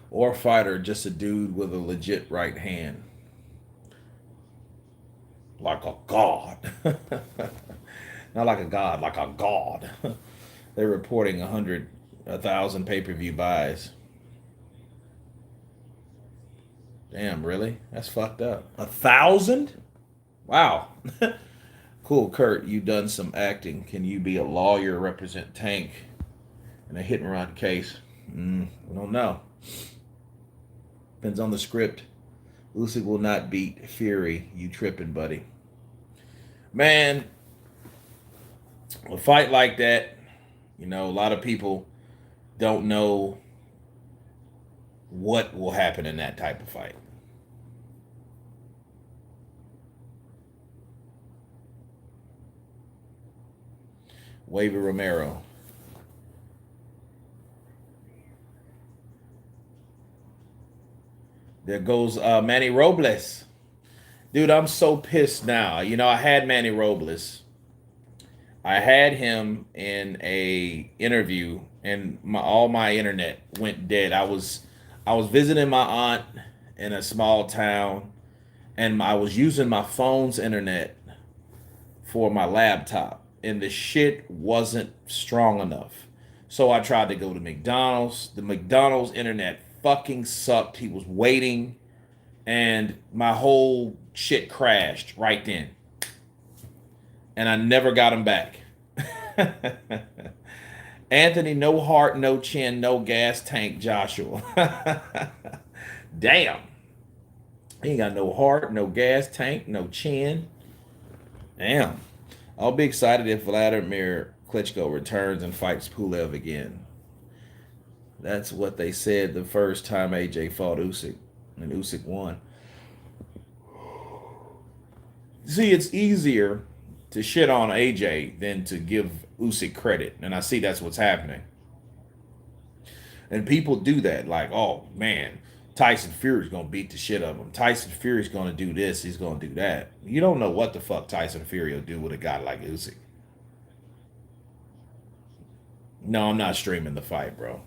or fighter, just a dude with a legit right hand. Like a god. Not like a god, like a god. They're reporting 1,000 pay-per-view buys. Damn, really? That's fucked up. 1,000? Wow. Cool, Kurt. You done some acting. Can you be a lawyer, represent Tank in a hit and run case? We don't know. Depends on the script. Usyk will not beat Fury. You tripping, buddy? Man, a fight like that, a lot of people don't know what will happen in that type of fight. Wavy Romero. There goes Manny Robles. Dude, I'm so pissed now. I had Manny Robles. I had him in a interview, and all my internet went dead. I was visiting my aunt in a small town, and I was using my phone's internet for my laptop, and the shit wasn't strong enough. So I tried to go to McDonald's. The McDonald's internet fucking sucked. He was waiting, and my whole shit crashed right then. And I never got him back. Anthony, no heart, no chin, no gas tank, Joshua. Damn. He ain't got no heart, no gas tank, no chin. Damn. I'll be excited if Vladimir Klitschko returns and fights Pulev again. That's what they said the first time AJ fought Usyk, and Usyk won. See, it's easier to shit on AJ than to give Usyk credit, and I see that's what's happening. And people do that, like, oh man, Tyson Fury's gonna beat the shit out of him. Tyson Fury's gonna do this, he's gonna do that. You don't know what the fuck Tyson Fury will do with a guy like Usyk. No, I'm not streaming the fight, bro.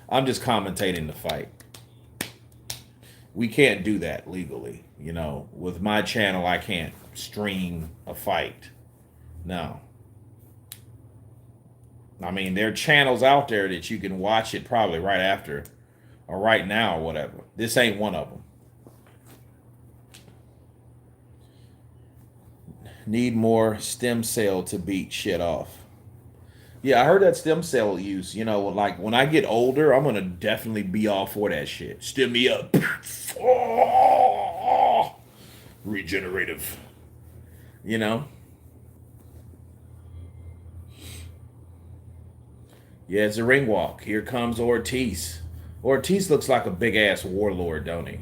I'm just commentating the fight. We can't do that legally. With my channel, I can't stream a fight. No. I mean, there are channels out there that you can watch it probably right after or right now or whatever. This ain't one of them. Need more stem cell to beat shit off. Yeah, I heard that stem cell use, like when I get older, I'm going to definitely be all for that shit. Stem me up. Oh, regenerative. Yeah, it's a ring walk. Here comes Ortiz. Ortiz looks like a big ass warlord, don't he?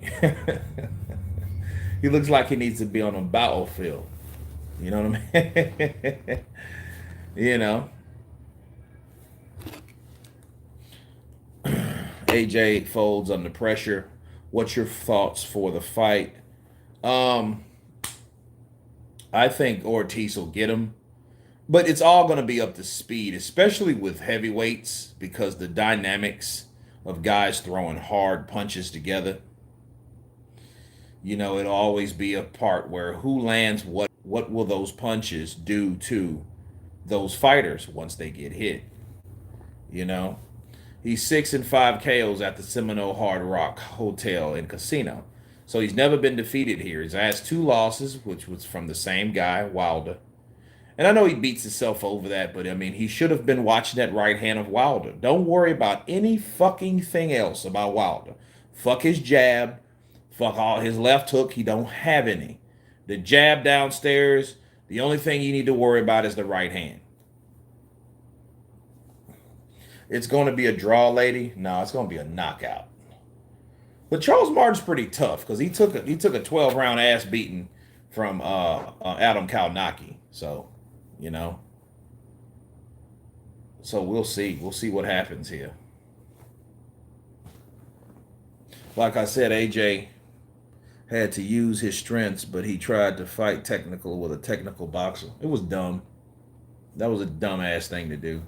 He looks like he needs to be on a battlefield. You know what I mean? you know. AJ folds under pressure. What's your thoughts for the fight? I think Ortiz will get him. But it's all going to be up to speed, especially with heavyweights, because the dynamics of guys throwing hard punches together. It'll always be a part where who lands what will those punches do to those fighters once they get hit? He's 6-5 KOs at the Seminole Hard Rock Hotel and Casino. So he's never been defeated here. He's had 2 losses, which was from the same guy, Wilder. And I know he beats himself over that, but I mean, he should have been watching that right hand of Wilder. Don't worry about any fucking thing else about Wilder. Fuck his jab. Fuck all his left hook. He don't have any. The jab downstairs, the only thing you need to worry about is the right hand. It's going to be a draw, lady. No, it's going to be a knockout. But Charles Martin's pretty tough because he took a 12-round ass beating from Adam Kalnaki. So, So we'll see. We'll see what happens here. Like I said, AJ had to use his strengths, but he tried to fight technical with a technical boxer. It was dumb. That was a dumbass thing to do.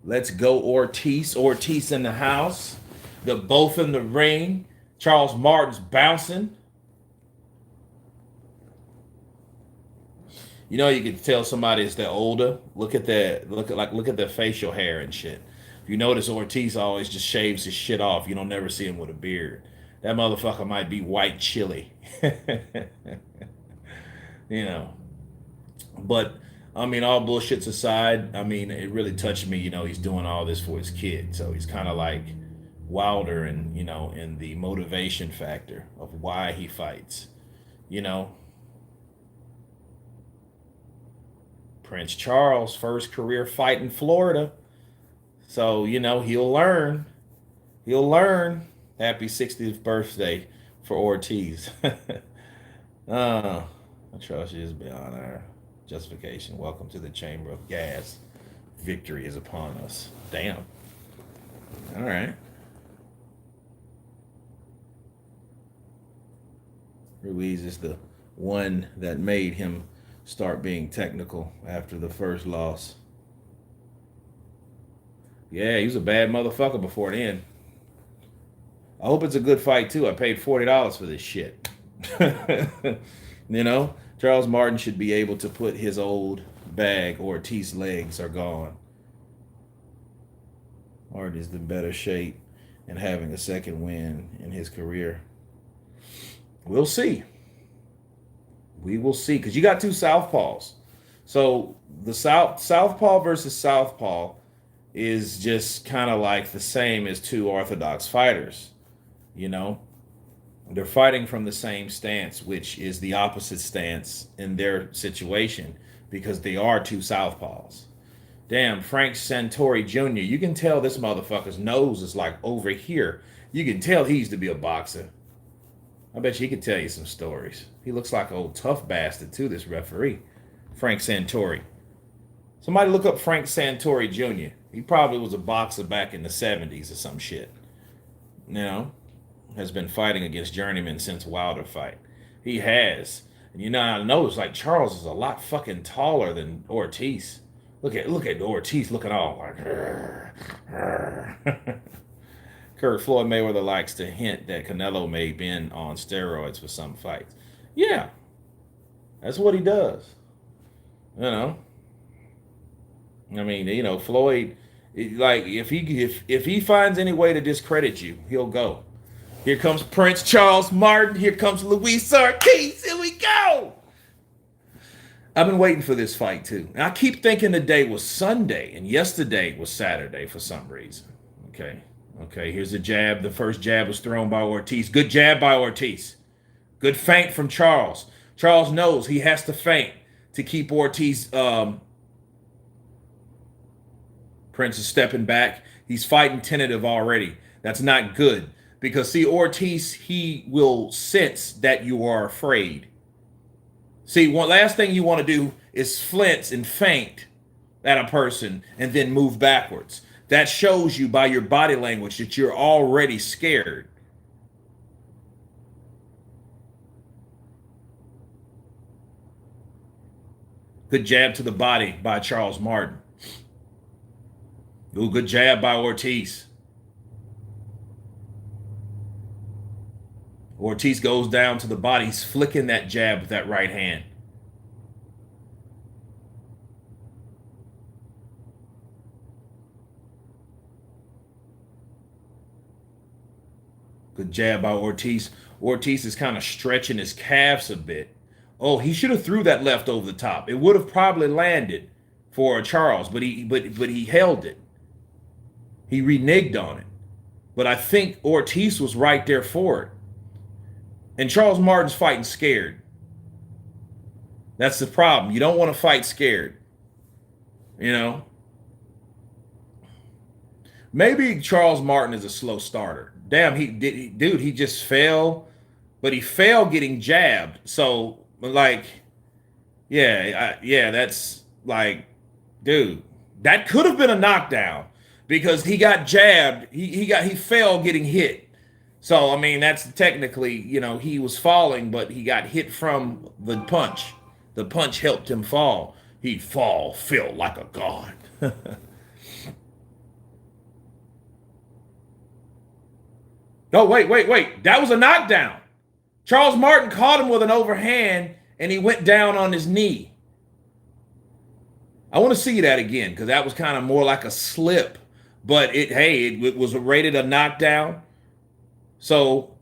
Let's go, Ortiz. Ortiz in the house. They're both in the ring. Charles Martin's bouncing. You know, you can tell somebody is that older. Look at their look at their facial hair and shit. If you notice, Ortiz always just shaves his shit off. You don't never see him with a beard. That motherfucker might be white chili. you know. But I mean, all bullshits aside, I mean, it really touched me. You know, he's doing all this for his kid, so he's kind of like Wilder, and in the motivation factor of why he fights. You know, Prince Charles' first career fight in Florida, so he'll learn. He'll learn. Happy 60th birthday for Ortiz. Atrocious beyond our justification. Welcome to the chamber of gas. Victory is upon us. Damn. All right. Ruiz is the one that made him start being technical after the first loss. Yeah, he was a bad motherfucker before then. I hope it's a good fight too. I paid $40 for this shit. Charles Martin should be able to put his old bag. Ortiz's legs are gone. Martin is in better shape and having a second win in his career. We'll see. We will see, because you got two southpaws. So the southpaw versus southpaw is just kind of like the same as two orthodox fighters. They're fighting from the same stance, which is the opposite stance in their situation, because they are two southpaws. Damn, Frank Santori Jr., you can tell this motherfucker's nose is like over here. You can tell he used to be a boxer. I bet you he could tell you some stories. He looks like an old tough bastard too, this referee, Frank Santori. Somebody look up Frank Santori Jr. He probably was a boxer back in the 70s or some shit. Has been fighting against journeyman since Wilder fight. He has. And I noticed like Charles is a lot fucking taller than Ortiz. Look at Ortiz looking all like Kurt Floyd Mayweather likes to hint that Canelo may have been on steroids for some fights. Yeah. That's what he does. I mean, Floyd, like if he finds any way to discredit you, he'll go. Here comes Prince Charles Martin. Here comes Luis Ortiz. Here we go. I've been waiting for this fight too. And I keep thinking today was Sunday and yesterday was Saturday for some reason. Okay, here's a jab. The first jab was thrown by Ortiz. Good jab by Ortiz. Good feint from Charles. Charles knows he has to feint to keep Ortiz. Prince is stepping back. He's fighting tentative already. That's not good. Because, see, Ortiz, he will sense that you are afraid. See, one last thing you want to do is flinch and feint at a person and then move backwards. That shows you by your body language that you're already scared. Good jab to the body by Charles Martin. Ooh, good jab by Ortiz. Ortiz goes down to the body. He's flicking that jab with that right hand. Good jab by Ortiz. Ortiz is kind of stretching his calves a bit. Oh, he should have threw that left over the top. It would have probably landed for Charles, but he held it. He reneged on it. But I think Ortiz was right there for it. And Charles Martin's fighting scared. That's the problem. You don't want to fight scared. Maybe Charles Martin is a slow starter. Damn, he just fell, but he fell getting jabbed. So, like, yeah, that's like, dude, that could have been a knockdown. because he got jabbed. He fell getting hit. So I mean, that's technically, he was falling, but he got hit from the punch. The punch helped him fall. He fell like a god. No, wait. That was a knockdown. Charles Martin caught him with an overhand, and he went down on his knee. I want to see that again because that was kind of more like a slip. But it was rated a knockdown. So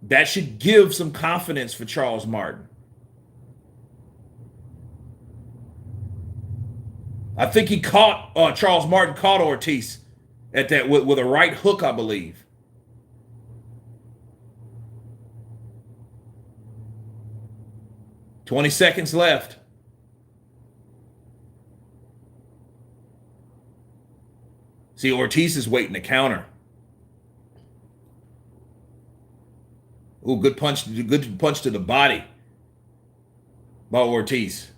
that should give some confidence for Charles Martin. I think Charles Martin caught Ortiz at that with a right hook, I believe. "20 seconds left. See, Ortiz is waiting to counter. Ooh, good punch to the body by Ortiz.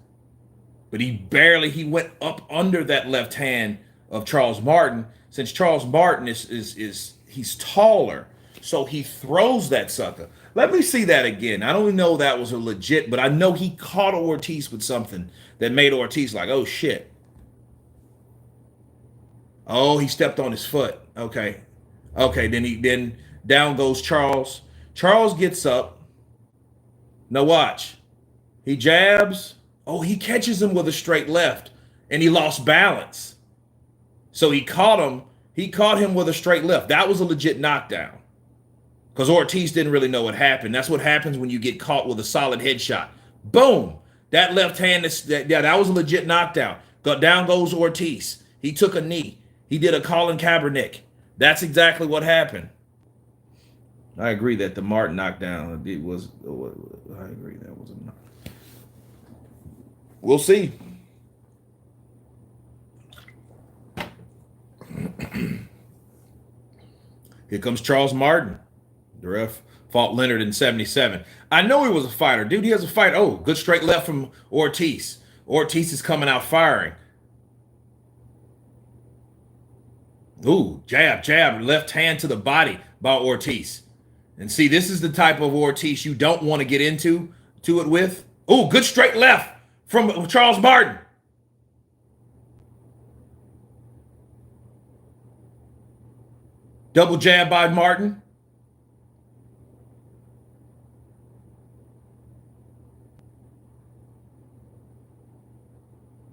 But he went up under that left hand of Charles Martin. Since Charles Martin he's taller, so he throws that sucker. Let me see that again. I don't know that was a legit, but I know he caught Ortiz with something that made Ortiz like, oh shit. Oh, he stepped on his foot. Okay. Then down goes Charles. Charles gets up. Now watch. He jabs. Oh, he catches him with a straight left, and he lost balance. So he caught him. He caught him with a straight left. That was a legit knockdown. Because Ortiz didn't really know what happened. That's what happens when you get caught with a solid headshot. Boom. That left hand, that was a legit knockdown. Down goes Ortiz. He took a knee. He did a Colin Kaepernick. That's exactly what happened. I agree that the Martin knockdown, I agree that was a knockdown. We'll see. Here comes Charles Martin. The ref fought Leonard in 77. I know he was a fighter. Dude, he has a fight. Oh, good straight left from Ortiz. Ortiz is coming out firing. Ooh, jab, left hand to the body by Ortiz. And see, this is the type of Ortiz you don't want to get into it with. Ooh, good straight left from Charles Martin. Double jab by Martin.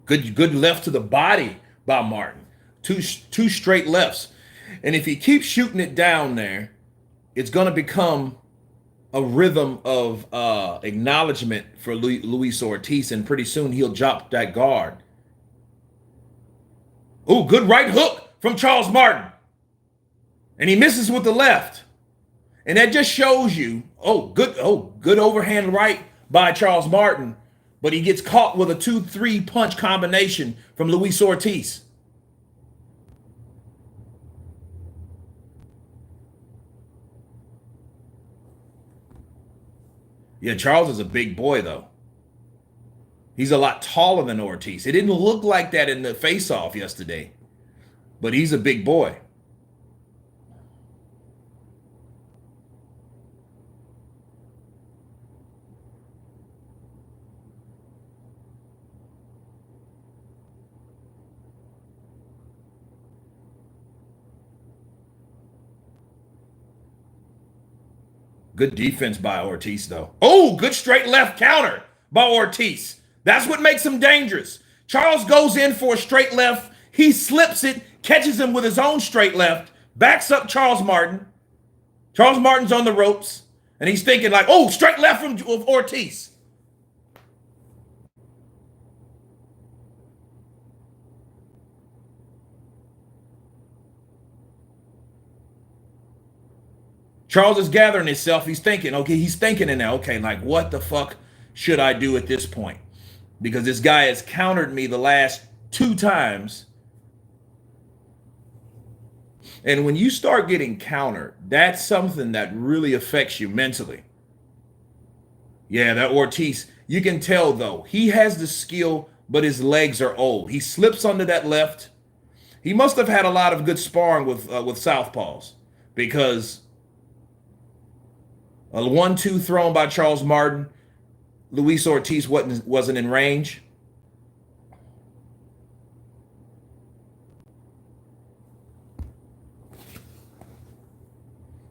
Good left to the body by Martin. Two straight lefts. And if he keeps shooting it down there, it's going to become a rhythm of acknowledgement for Luis Ortiz, and pretty soon he'll drop that guard. Ooh, good right hook from Charles Martin. And he misses with the left. And that just shows you, good overhand right by Charles Martin, but he gets caught with a 2-3 punch combination from Luis Ortiz. Yeah, Charles is a big boy, though. He's a lot taller than Ortiz. It didn't look like that in the face-off yesterday, but he's a big boy. Good defense by Ortiz, though. Oh, good straight left counter by Ortiz. That's what makes him dangerous. Charles goes in for a straight left. He slips it, catches him with his own straight left, backs up Charles Martin. Charles Martin's on the ropes, and he's thinking like, oh, straight left from Ortiz. Charles is gathering himself. He's thinking, in there, like, what the fuck should I do at this point? Because this guy has countered me the last 2 times. And when you start getting countered, that's something that really affects you mentally. Yeah, that Ortiz, you can tell, though, he has the skill, but his legs are old. He slips under that left. He must have had a lot of good sparring with southpaws, because a 1-2 thrown by Charles Martin, Luis Ortiz wasn't in range.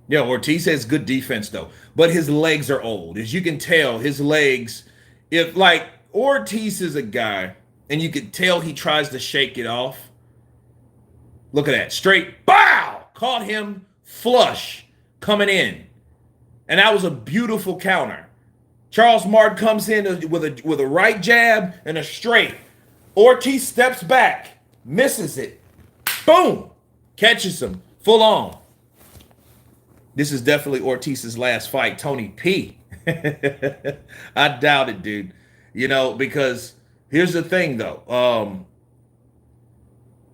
Yeah, Ortiz has good defense though, but his legs are old. As you can tell, his legs, if like Ortiz is a guy, and you can tell he tries to shake it off. Look at that. Straight bow! Caught him flush coming in. And that was a beautiful counter. Charles Martin comes in with a right jab and a straight. Ortiz steps back, misses it. Boom! Catches him full on. This is definitely Ortiz's last fight. Tony P. I doubt it, dude. You know, because here's the thing, though.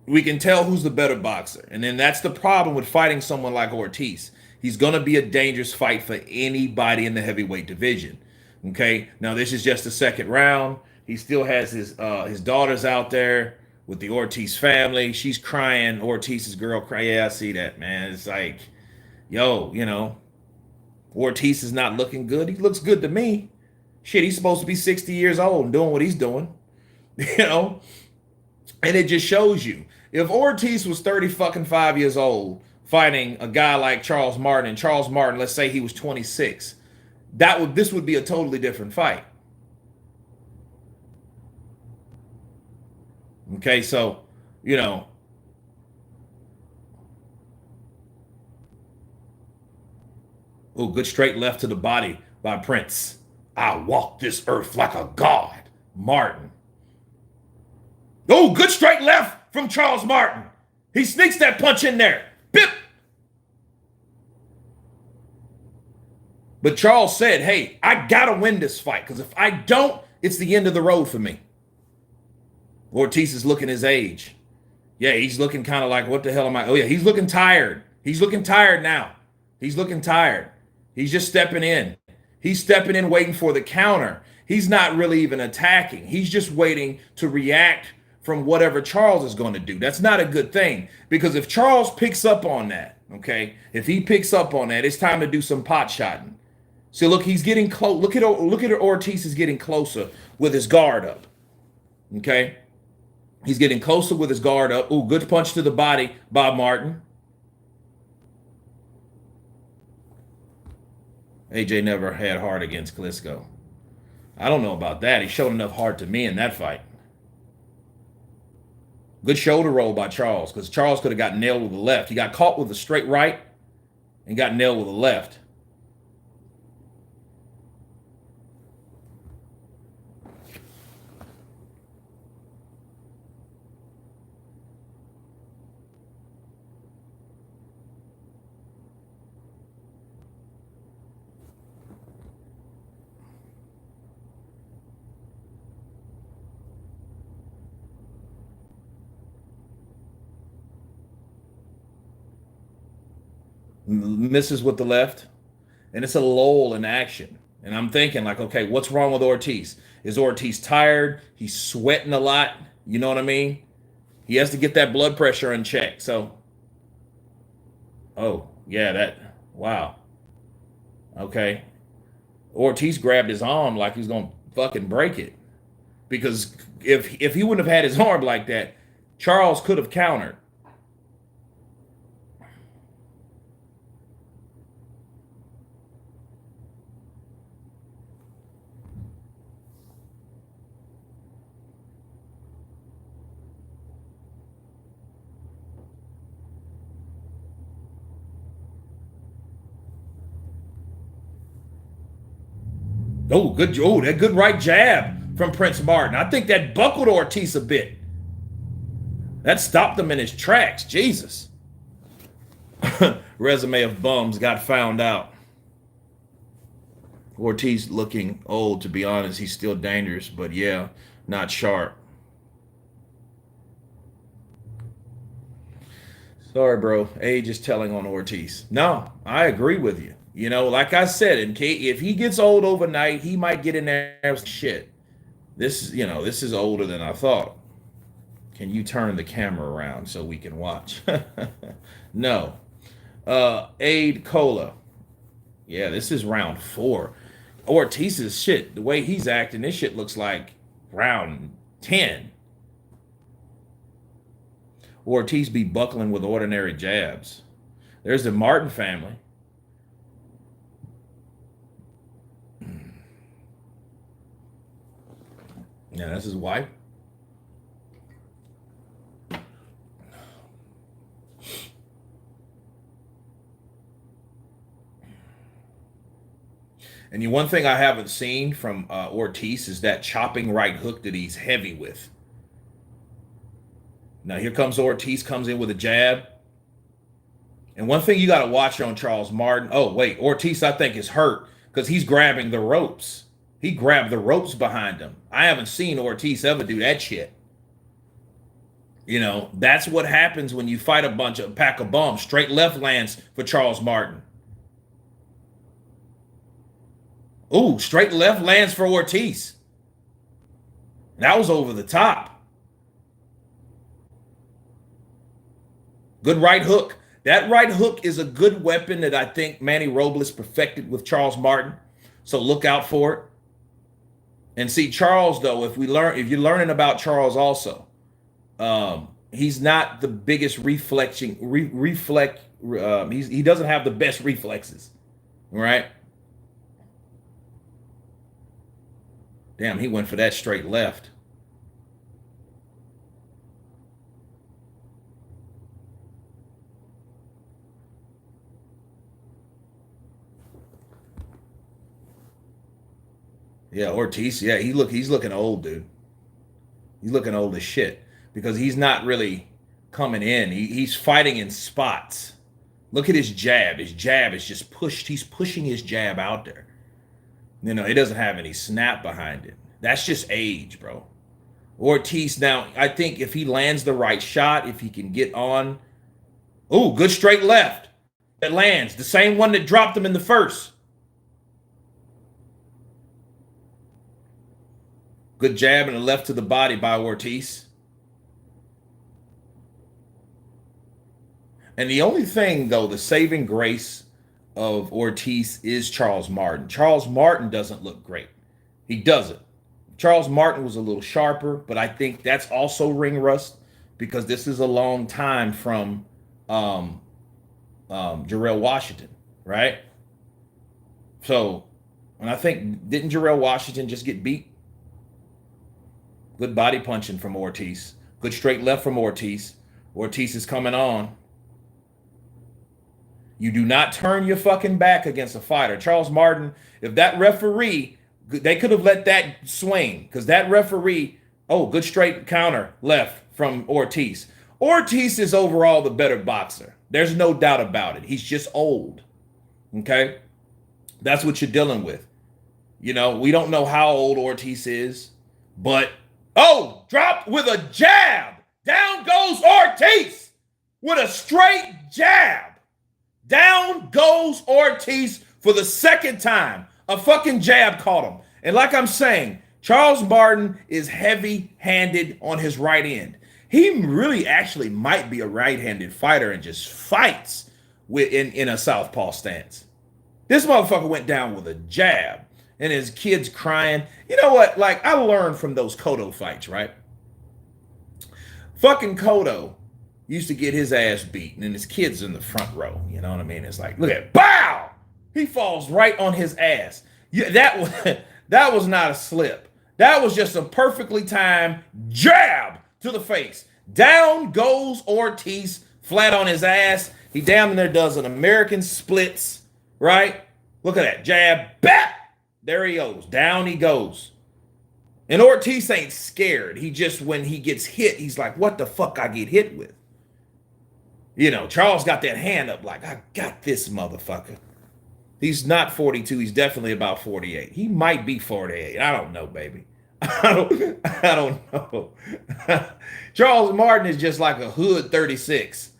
We can tell who's the better boxer. And then that's the problem with fighting someone like Ortiz. He's going to be a dangerous fight for anybody in the heavyweight division. Okay? Now, this is just the second round. He still has his daughters out there with the Ortiz family. She's crying. Ortiz's girl crying. Yeah, I see that, man. It's like, yo, you know, Ortiz is not looking good. He looks good to me. Shit, he's supposed to be 60 years old and doing what he's doing. You know? And it just shows you. If Ortiz was 35 years old fighting a guy like Charles Martin, and Charles Martin, let's say he was 26, this would be a totally different fight. Okay, so, you know, oh, good straight left to the body by Prince. I walk this earth like a god. Martin. Oh, good straight left from Charles Martin. He sneaks that punch in there. Bip. But Charles said, hey, I got to win this fight, because if I don't, it's the end of the road for me. Ortiz is looking his age. Yeah, he's looking kind of like, what the hell am I? Oh, yeah, he's looking tired. He's looking tired now. He's looking tired. He's just stepping in. He's stepping in, waiting for the counter. He's not really even attacking. He's just waiting to react from whatever Charles is going to do. That's not a good thing, because if Charles picks up on that, okay, if he picks up on that, it's time to do some pot shotting. So look, he's getting close. Look at Ortiz is getting closer with his guard up. Okay, he's getting closer with his guard up. Ooh, good punch to the body by Martin. AJ never had heart against Klitschko. I don't know about that. He showed enough heart to me in that fight. Good shoulder roll by Charles, because Charles could have got nailed with the left. He got caught with a straight right and got nailed with the left. Misses with the left, and it's a lull in action. And I'm thinking, like, okay, what's wrong with Ortiz? Is Ortiz tired? He's sweating a lot. You know what I mean? He has to get that blood pressure in check. So, oh, yeah, wow. Okay. Ortiz grabbed his arm like he's going to fucking break it. Because if he wouldn't have had his arm like that, Charles could have countered. Oh, good. Oh, that good right jab from Prince Martin. I think that buckled Ortiz a bit. That stopped him in his tracks. Jesus. Resume of bums got found out. Ortiz looking old, to be honest. He's still dangerous, but yeah, not sharp. Sorry, bro. Age is telling on Ortiz. No, I agree with you. You know, like I said, if he gets old overnight, he might get in there with shit. This is older than I thought. Can you turn the camera around so we can watch? No. Aid Cola. Yeah, this is round 4. Ortiz's shit, the way he's acting, this shit looks like round 10. Ortiz be buckling with ordinary jabs. There's the Martin family. Yeah, that's his wife. And the one thing I haven't seen from Ortiz is that chopping right hook that he's heavy with. Now here comes Ortiz, comes in with a jab. And one thing you got to watch on Charles Martin. Oh, wait, Ortiz, I think, is hurt because he's grabbing the ropes. He grabbed the ropes behind him. I haven't seen Ortiz ever do that shit. You know, that's what happens when you fight a pack of bums. Straight left lands for Charles Martin. Ooh, straight left lands for Ortiz. That was over the top. Good right hook. That right hook is a good weapon that I think Manny Robles perfected with Charles Martin. So look out for it. And see, Charles, though, if you're learning about Charles also, he's not the biggest he doesn't have the best reflexes, right? Damn, he went for that straight left. Yeah, Ortiz. Yeah, he's looking old, dude. He's looking old as shit because he's not really coming in. He's fighting in spots. Look at his jab. His jab is just pushed. He's pushing his jab out there. You know, it doesn't have any snap behind it. That's just age, bro. Ortiz now, I think if he lands the right shot, if he can get on. Oh, good straight left. That lands. The same one that dropped him in the first. Good jab and a left to the body by Ortiz. And the only thing, though, the saving grace of Ortiz is Charles Martin. Charles Martin doesn't look great. He doesn't. Charles Martin was a little sharper, but I think that's also ring rust because this is a long time from Jarrell Washington, right? So, and I think, didn't Jarrell Washington just get beat? Good body punching from Ortiz. Good straight left from Ortiz. Ortiz is coming on. You do not turn your fucking back against a fighter. Charles Martin, if that referee, they could have let that swing because that referee, oh, good straight counter left from Ortiz. Ortiz is overall the better boxer. There's no doubt about it. He's just old. Okay? That's what you're dealing with. You know, we don't know how old Ortiz is, but oh, dropped with a jab. Down goes Ortiz with a straight jab. Down goes Ortiz for the second time. A fucking jab caught him. And like I'm saying, Charles Martin is heavy-handed on his right end. He really actually might be a right-handed fighter and just fights in a southpaw stance. This motherfucker went down with a jab. And his kids crying. You know what? Like, I learned from those Cotto fights, right? Fucking Cotto used to get his ass beaten, and his kid's in the front row. You know what I mean? It's like, look at it. Bow! He falls right on his ass. Yeah, that was not a slip. That was just a perfectly timed jab to the face. Down goes Ortiz, flat on his ass. He down there does an American splits, right? Look at that. Jab, bap! There he goes. Down he goes. And Ortiz ain't scared. He just, when he gets hit, he's like, what the fuck I get hit with? You know, Charles got that hand up like, I got this motherfucker. He's not 42. He's definitely about 48. He might be 48. I don't know, baby. I don't know. Charles Martin is just like a hood 36.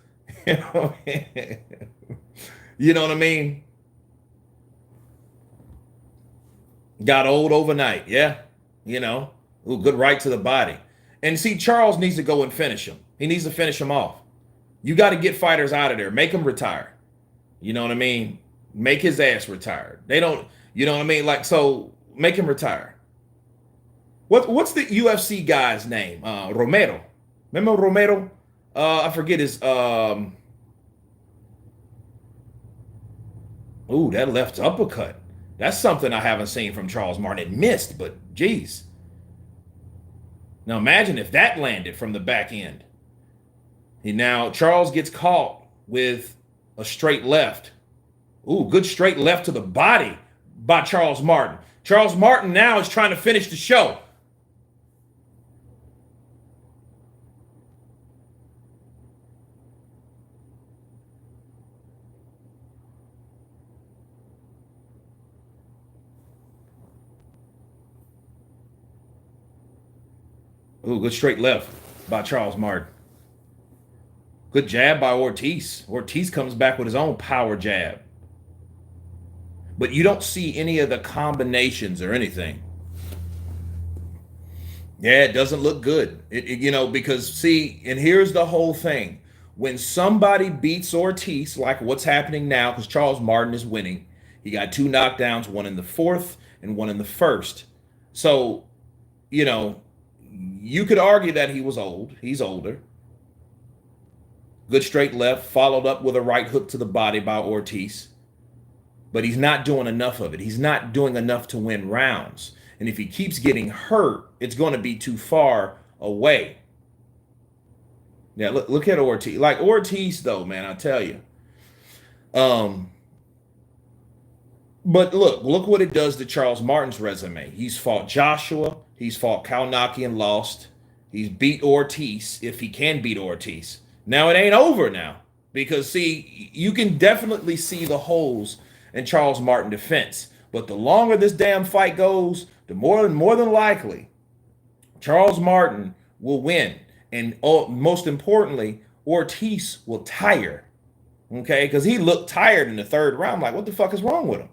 You know what I mean? Got old overnight, yeah. You know, ooh, good right to the body. And see, Charles needs to go and finish him. He needs to finish him off. You got to get fighters out of there. Make him retire. You know what I mean? Make his ass retired. They don't, you know what I mean? Like, so make him retire. What's the UFC guy's name? Romero. Remember Romero? I forget his ooh, that left uppercut. That's something I haven't seen from Charles Martin. It missed, but geez. Now imagine if that landed from the back end. And now Charles gets caught with a straight left. Ooh, good straight left to the body by Charles Martin. Charles Martin now is trying to finish the show. Ooh, good straight left by Charles Martin. Good jab by Ortiz. Ortiz comes back with his own power jab. But you don't see any of the combinations or anything. Yeah, it doesn't look good. You know, because see, and here's the whole thing. When somebody beats Ortiz, like what's happening now, because Charles Martin is winning, he got 2 knockdowns, one in the 4th and one in the 1st. So, you know, you could argue that he was old. He's older. Good straight left, followed up with a right hook to the body by Ortiz. But he's not doing enough of it. He's not doing enough to win rounds. And if he keeps getting hurt, it's going to be too far away. Yeah, look at Ortiz. Like Ortiz, though, man, I tell you. But look what it does to Charles Martin's resume. He's fought Joshua. He's fought Kalnaki and lost. He's beat Ortiz, if he can beat Ortiz. Now it ain't over now. Because, see, you can definitely see the holes in Charles Martin defense. But the longer this damn fight goes, the more than likely, Charles Martin will win. And most importantly, Ortiz will tire. Okay? Because he looked tired in the 3rd round. Like, what the fuck is wrong with him?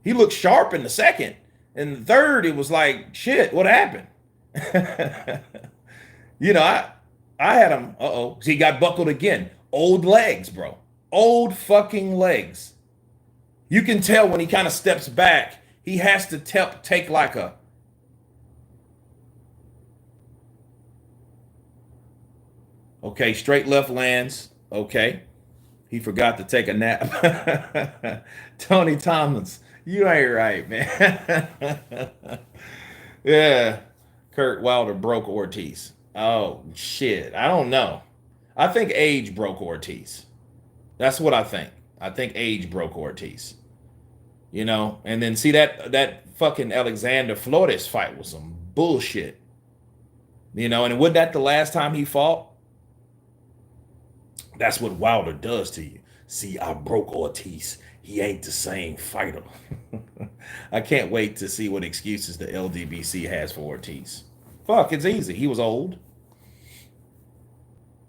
He looked sharp in the 2nd. In the 3rd, it was like, shit, what happened? You know, I had him, so he got buckled again. Old legs, bro. Old fucking legs. You can tell when he kind of steps back, he has to take like a... Okay, straight left lands. Okay. He forgot to take a nap. Tony Thomas, you ain't right, man. Yeah. Kurt Wilder broke Ortiz. Oh, shit. I don't know. I think age broke Ortiz. That's what I think. I think age broke Ortiz. You know, and then see that fucking Alexander Flores fight was some bullshit. You know, and wasn't that the last time he fought? That's what Wilder does to you. See, I broke Ortiz. He ain't the same fighter. I can't wait to see what excuses the LDBC has for Ortiz. Fuck, it's easy. He was old.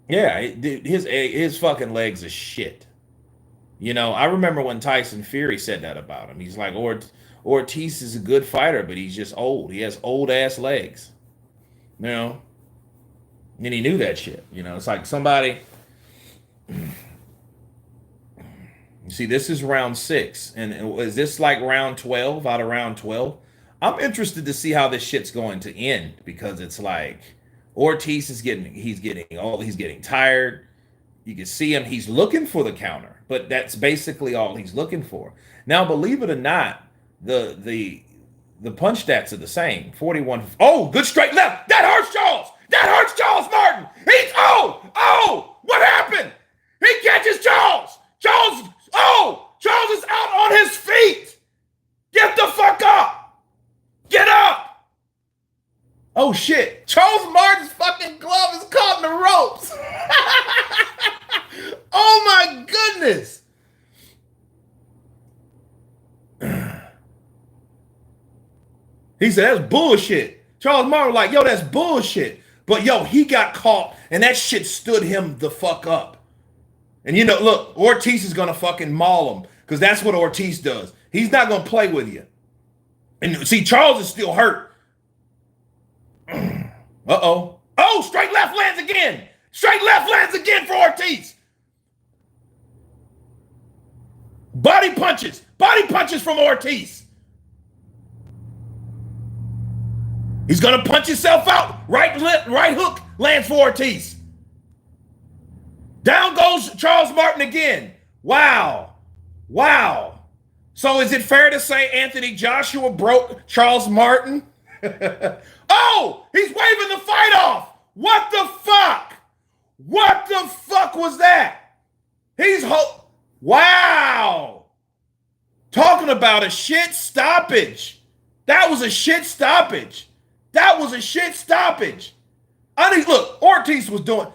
Yeah, his fucking legs are shit. You know, I remember when Tyson Fury said that about him. He's like, Ortiz is a good fighter, but he's just old. He has old ass legs. You know? And he knew that shit. You know, it's like somebody... You see, this is round 6. And is this like round 12 out of round 12? I'm interested to see how this shit's going to end, because it's like Ortiz is getting tired. You can see him. He's looking for the counter, but that's basically all he's looking for. Now, believe it or not, the punch stats are the same. 41. Oh, good straight left. That hurts Charles. That hurts Charles Martin. Oh, what happened? He catches Charles. Charles is out on his feet. Get the fuck up. Get up. Oh, shit. Charles Martin's fucking glove is caught in the ropes. Oh, my goodness. He said, that's bullshit. Charles Martin was like, yo, that's bullshit. But, yo, he got caught, and that shit stood him the fuck up. And, you know, look, Ortiz is going to fucking maul him, because that's what Ortiz does. He's not going to play with you. And, see, Charles is still hurt. Uh-oh. Oh, Oh, straight left lands again. Straight left lands again for Ortiz. Body punches. Body punches from Ortiz. He's going to punch himself out. Right hook lands for Ortiz. Down goes Charles Martin again. Wow. Wow. So is it fair to say Anthony Joshua broke Charles Martin? Oh, he's waving the fight off. What the fuck? What the fuck was that? Wow. Talking about a shit stoppage. That was a shit stoppage. That was a shit stoppage. Look, Ortiz was doing,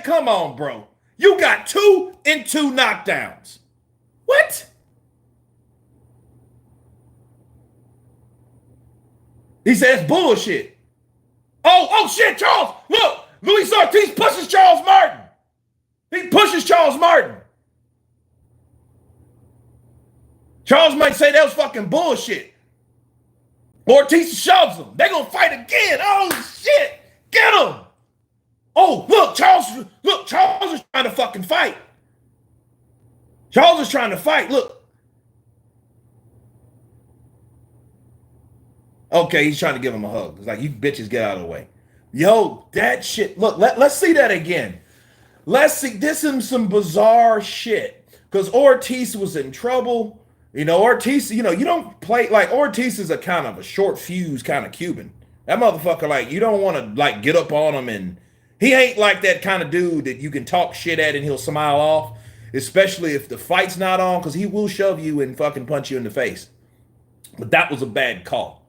come on, bro. You got 2 and 2 knockdowns. What? He says bullshit. Oh shit, Charles. Look, Luis Ortiz pushes Charles Martin. He pushes Charles Martin. Charles might say that was fucking bullshit. Ortiz shoves him. They're going to fight again. Oh, shit. Get him. Oh, look, Charles is trying to fucking fight. Charles is trying to fight. Look. Okay, he's trying to give him a hug. It's like, you bitches get out of the way. Yo, that shit. Look, let's see that again. Let's see. This is some bizarre shit. Because Ortiz was in trouble. You know, Ortiz, you don't play, like, Ortiz is a kind of a short fuse kind of Cuban. That motherfucker, like, you don't want to, like, get up on him, and he ain't like that kind of dude that you can talk shit at and he'll smile off, especially if the fight's not on, because he will shove you and fucking punch you in the face. But that was a bad call.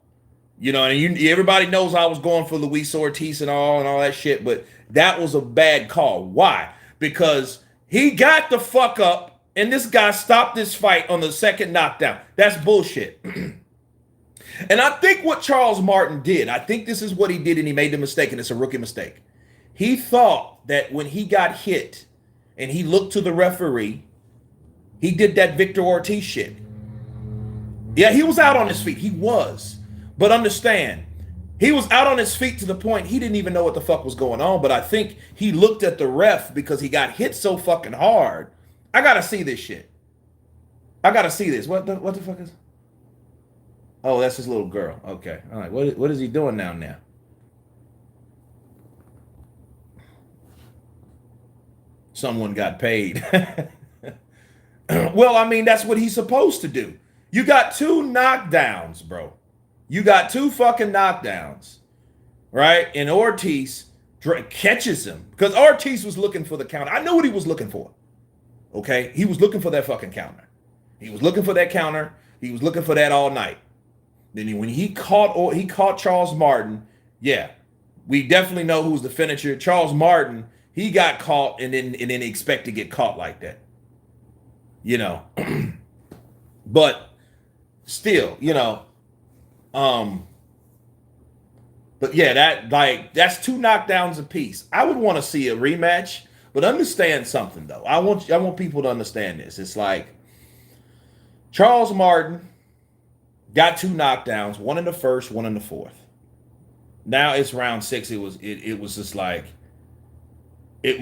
You know, and everybody knows I was going for Luis Ortiz and all that shit, but that was a bad call. Why? Because he got the fuck up, and this guy stopped this fight on the second knockdown. That's bullshit. And I think what Charles Martin did, I think this is what he did, and he made the mistake, and it's a rookie mistake. He thought that when he got hit and he looked to the referee, he did that Victor Ortiz shit. Yeah, he was out on his feet. He was. But understand, he was out on his feet to the point he didn't even know what the fuck was going on. But I think he looked at the ref because he got hit so fucking hard. I gotta see this shit. I gotta see this. What the fuck is? Oh, that's his little girl. Okay. All right. What is he doing now? Someone got paid. Well, I mean, that's what he's supposed to do. You got 2 knockdowns, bro. You got 2 fucking knockdowns, right? And Ortiz catches him because Ortiz was looking for the counter. I know what he was looking for. Okay, he was looking for that fucking counter. He was looking for that counter. He was looking for that all night. Then when he caught Charles Martin, yeah, we definitely know who's the finisher. Charles Martin, he got caught and then expect to get caught like that. You know, but still, you know, but yeah, that's 2 knockdowns apiece. I would want to see a rematch. But understand something, though. I want people to understand this. It's like Charles Martin got 2 knockdowns, 1 in the first, 1 in the fourth. Now it's round 6. It was just like he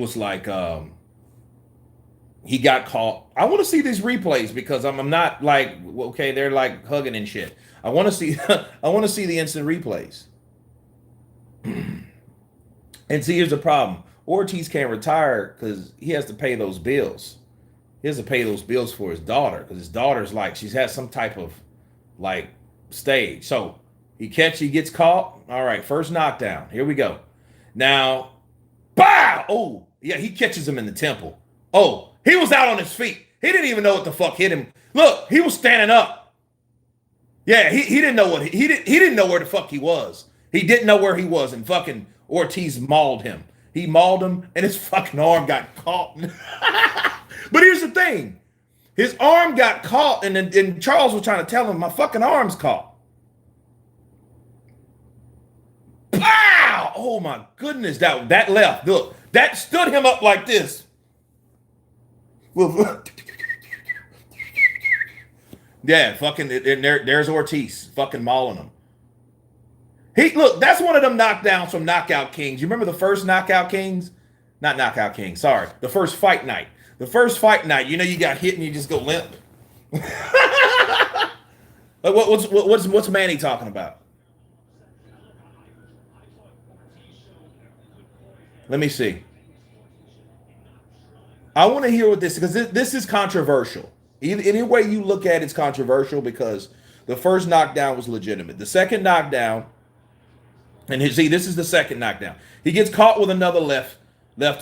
got caught. I want to see these replays because I'm not like, okay, they're like hugging and shit. I want to see the instant replays. And see, here's the problem. Ortiz can't retire because he has to pay those bills. He has to pay those bills for his daughter because his daughter's like, she's had some type of like stage. So he gets caught. All right, first knockdown. Here we go. Now, bow! Oh, yeah, he catches him in the temple. Oh, he was out on his feet. He didn't even know what the fuck hit him. Look, he was standing up. Yeah, he didn't know he didn't know where the fuck he was. He didn't know where he was, and fucking Ortiz mauled him. He mauled him, and his fucking arm got caught. But here's the thing. His arm got caught, and Charles was trying to tell him, my fucking arm's caught. Pow! Oh, my goodness. That left. Look, that stood him up like this. Yeah, fucking, there's Ortiz fucking mauling him. He look, that's one of them knockdowns from Knockout Kings. You remember the first Knockout Kings? Not Knockout Kings, sorry. The first fight night. The first fight night, you know you got hit and you just go limp. Like what's Manny talking about? Let me see. I want to hear what this because this is controversial. Any way you look at it's controversial because the first knockdown was legitimate. The second knockdown, and see, this is the second knockdown. He gets caught with another left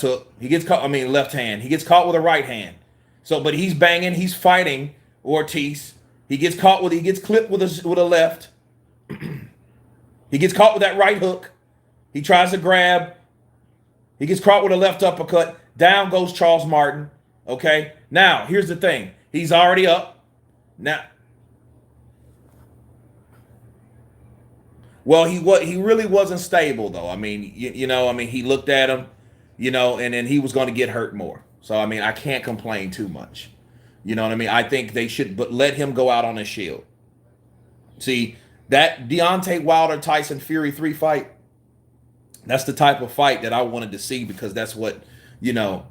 hook. He gets caught. I mean, left hand. He gets caught with a right hand. So, but he's banging. He's fighting Ortiz. He gets clipped with a left. He gets caught with that right hook. He tries to grab. He gets caught with a left uppercut. Down goes Charles Martin. Okay. Now, here's the thing. He's already up. Now, well, he really wasn't stable though. I mean, I mean, he looked at him, and then he was going to get hurt more. So I mean, I can't complain too much. You know what I mean? I think they should, but let him go out on a shield. See that Deontay Wilder Tyson Fury 3 fight. That's the type of fight that I wanted to see because that's what you know.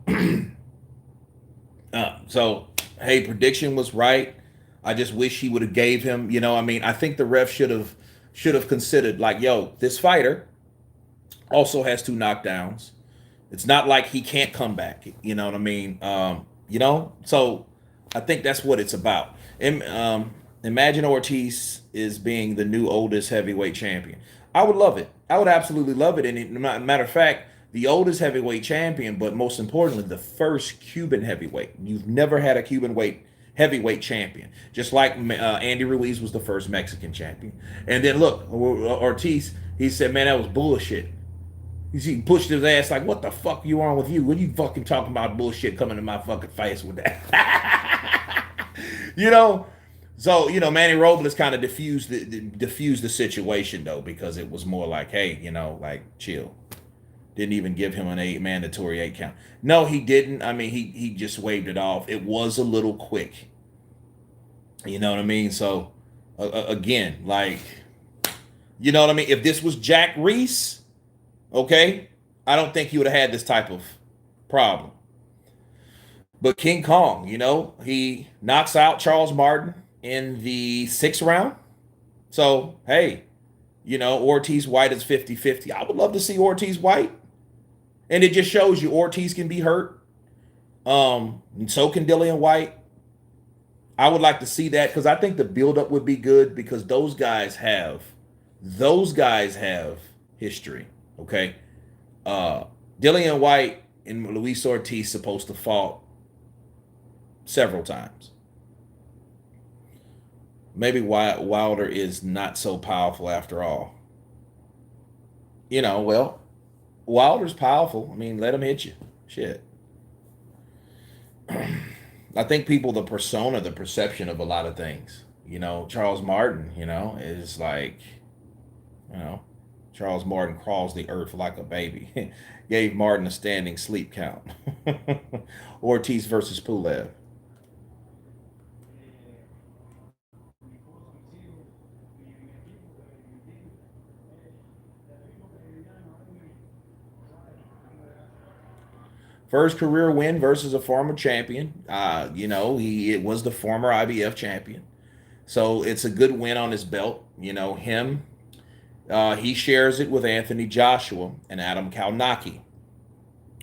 So hey, prediction was right. I just wish he would have gave him. I mean, I think the ref should have considered like, yo, this fighter also has 2 knockdowns. It's not like he can't come back. You know what I mean? So I think that's what it's about. Imagine Ortiz is being the new oldest heavyweight champion. I would love it. I would absolutely love it. And matter of fact, the oldest heavyweight champion, but most importantly, the first Cuban heavyweight. You've never had a Cuban heavyweight champion. Just like Andy Ruiz was the first Mexican champion. And then look, Ortiz, he said, man, that was bullshit. He pushed his ass like, what the fuck you on with you? What are you fucking talking about bullshit coming to my fucking face with that? So, Manny Robles kind of diffused the situation though, because it was more like, hey, like chill. Didn't even give him an mandatory 8 count. No, he didn't. I mean, he just waved it off. It was a little quick. You know what I mean? So again, like, you know what I mean? If this was Jack Reese, okay, I don't think he would have had this type of problem. But King Kong, he knocks out Charles Martin in the 6th round. So, hey, Ortiz White is 50-50. I would love to see Ortiz White. And it just shows you Ortiz can be hurt. And so can Dillian White. I would like to see that because I think the buildup would be good because those guys have history. Okay. Dillian White and Luis Ortiz supposed to fought several times. Maybe Wilder is not so powerful after all. Well, Wilder's powerful. I mean, let him hit you. Shit. I think people, the perception of a lot of things. Charles Martin, is like, Charles Martin crawls the earth like a baby. Gave Martin a standing sleep count. Ortiz versus Pulev. First career win versus a former champion. It was the former IBF champion. So it's a good win on his belt. He shares it with Anthony Joshua and Adam Kalnaki.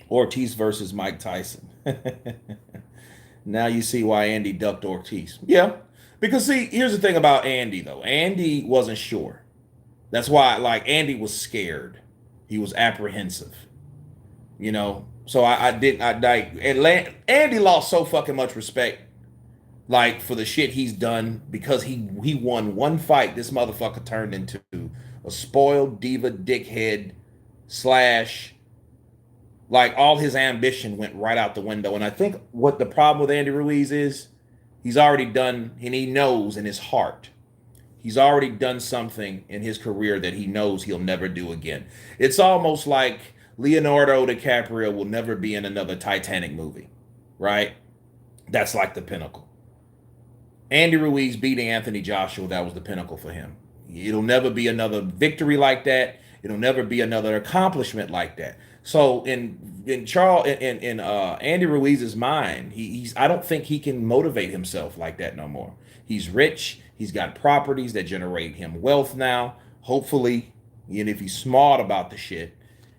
Ortiz versus Mike Tyson. Now you see why Andy ducked Ortiz. Yeah. Because see, here's the thing about Andy though. Andy wasn't sure. That's why like Andy was scared. He was apprehensive. So Andy lost so fucking much respect, like for the shit he's done because he won one fight. This motherfucker turned into a spoiled diva dickhead slash, like all his ambition went right out the window. And I think what the problem with Andy Ruiz is, he's already done, and he knows in his heart, he's already done something in his career that he knows he'll never do again. It's almost like Leonardo DiCaprio will never be in another Titanic movie, right? That's like the pinnacle. Andy Ruiz beating Anthony Joshua, that was the pinnacle for him. It'll never be another victory like that. It'll never be another accomplishment like that. So in Andy Ruiz's mind, he's I don't think he can motivate himself like that no more. He's rich. He's got properties that generate him wealth now. Hopefully, and if he's smart about the shit,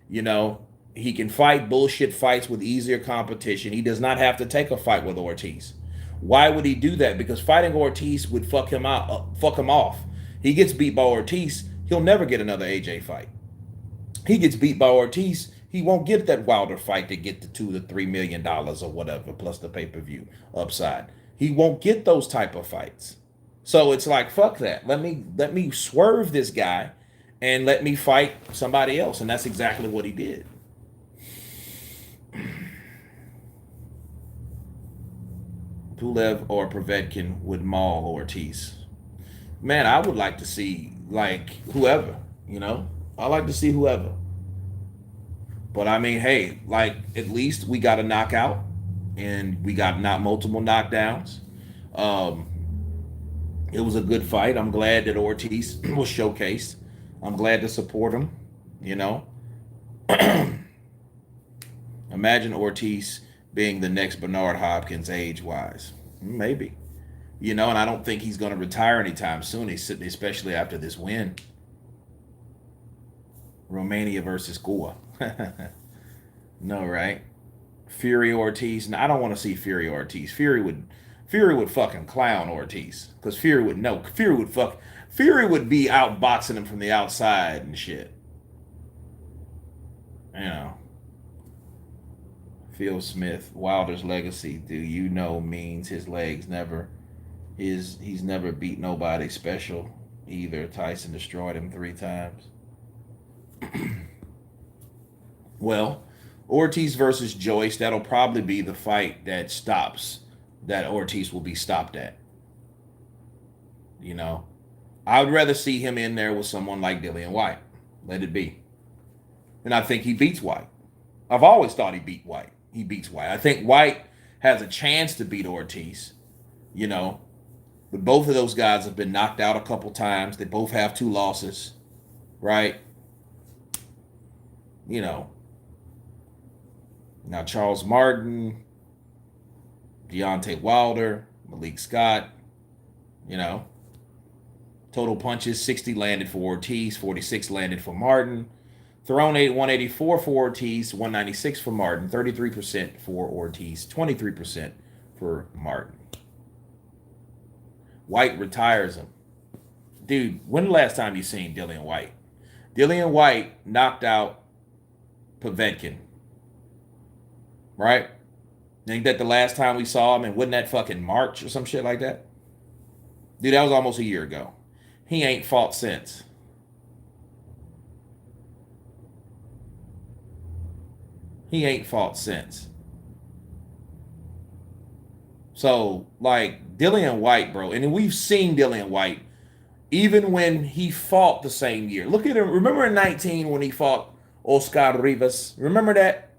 you know, he can fight bullshit fights with easier competition. He does not have to take a fight with Ortiz. Why would he do that? Because fighting Ortiz would fuck him off. He gets beat by Ortiz, he'll never get another AJ fight. He gets beat by Ortiz, he won't get that Wilder fight to get the $2 to $3 million or whatever, plus the pay-per-view upside. He won't get those type of fights. So it's like, fuck that. Let me swerve this guy and let me fight somebody else. And that's exactly what he did. Pulev or Povetkin would maul Ortiz. Man, I would like to see like whoever, you know. I like to see whoever. But I mean, hey, like at least we got a knockout and we got not multiple knockdowns. It was a good fight. I'm glad that Ortiz was showcased. I'm glad to support him, you know. Imagine Ortiz being the next Bernard Hopkins age-wise. Maybe. You know, and I don't think he's going to retire anytime soon, especially after this win. Romania versus Goa. No, right? Fury Ortiz. No, I don't want to see Fury Ortiz. Fury would fucking clown Ortiz. Because Fury would be outboxing him from the outside and shit. You know. Phil Smith, Wilder's legacy, do you know, means his legs never he's never beat nobody special either. Tyson destroyed him 3 times. Well, Ortiz versus Joyce, that'll probably be the fight that Ortiz will be stopped at. You know, I would rather see him in there with someone like Dillian Whyte. Let it be. And I think he beats Whyte. I've always thought he beats Whyte. I think Whyte has a chance to beat Ortiz, you know. But both of those guys have been knocked out a couple times. They both have 2 losses, right? You know. Now Charles Martin, Deontay Wilder, Malik Scott, you know. Total punches, 60 landed for Ortiz, 46 landed for Martin. Thrown 184 for Ortiz, 196 for Martin, 33% for Ortiz, 23% for Martin. Whyte retires him. Dude, when the last time you seen Dillian Whyte? Dillian Whyte knocked out Povetkin. Right? Think that the last time we saw him, and wasn't that fucking March or some shit like that? Dude, that was almost a year ago. He ain't fought since. He ain't fought since. So, like, Dillian Whyte, bro, and we've seen Dillian Whyte even when he fought the same year. Look at him. Remember in 19 when he fought Oscar Rivas? Remember that?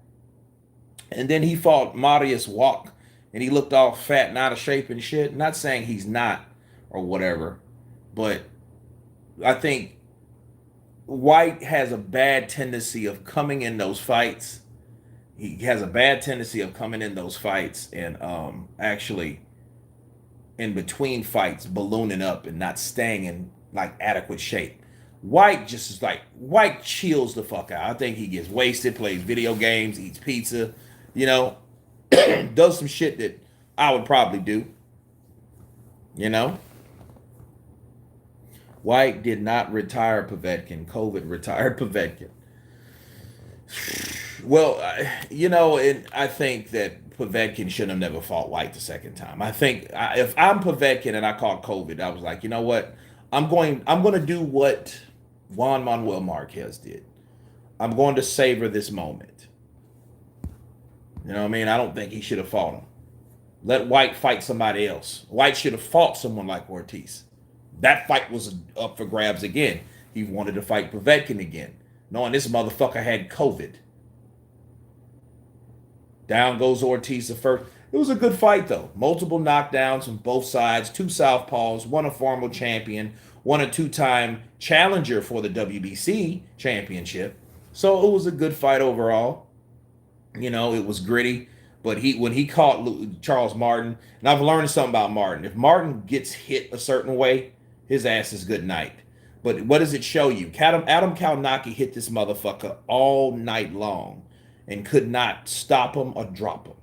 And then he fought Marius Walk, and he looked all fat and out of shape and shit. Not saying he's not or whatever, but I think Whyte has a bad tendency of coming in those fights. He has a bad tendency of coming in those fights and actually in between fights ballooning up and not staying in like adequate shape. Whyte just is like, Whyte chills the fuck out. I think he gets wasted, plays video games, eats pizza, you know, does some shit that I would probably do, you know. Whyte did not retire Povetkin. COVID retired Povetkin. Well, you know, and I think that Povetkin should have never fought Whyte the second time. I think if I'm Povetkin and I caught COVID, I was like, you know what? I'm going to do what Juan Manuel Marquez did. I'm going to savor this moment. You know what I mean? I don't think he should have fought him. Let Whyte fight somebody else. Whyte should have fought someone like Ortiz. That fight was up for grabs again. He wanted to fight Povetkin again, knowing this motherfucker had COVID. Down goes Ortiz the first. It was a good fight, though. Multiple knockdowns from both sides. 2 southpaws. One a former champion. 1 or 2-time challenger for the WBC championship. So it was a good fight overall. You know, it was gritty. But when he caught Charles Martin, and I've learned something about Martin. If Martin gets hit a certain way, his ass is good night. But what does it show you? Adam Kalnaki hit this motherfucker all night long and could not stop him or drop him.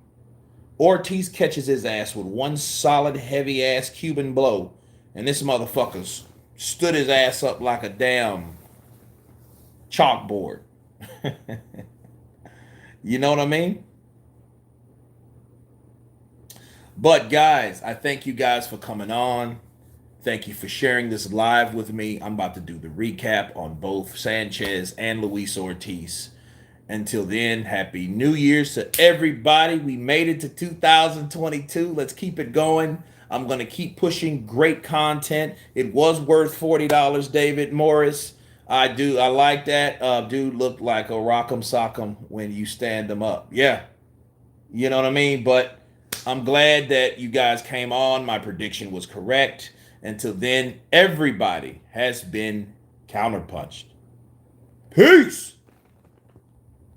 Ortiz catches his ass with one solid, heavy-ass Cuban blow, and this motherfucker stood his ass up like a damn chalkboard. You know what I mean? But guys, I thank you guys for coming on. Thank you for sharing this live with me. I'm about to do the recap on both Sanchez and Luis Ortiz. Until then, Happy New Year's to everybody. We made it to 2022. Let's keep it going. I'm going to keep pushing great content. It was worth $40, David Morris. I like that. Dude looked like a rock'em sock'em when you stand him up. Yeah. You know what I mean? But I'm glad that you guys came on. My prediction was correct. Until then, everybody has been counterpunched. Peace.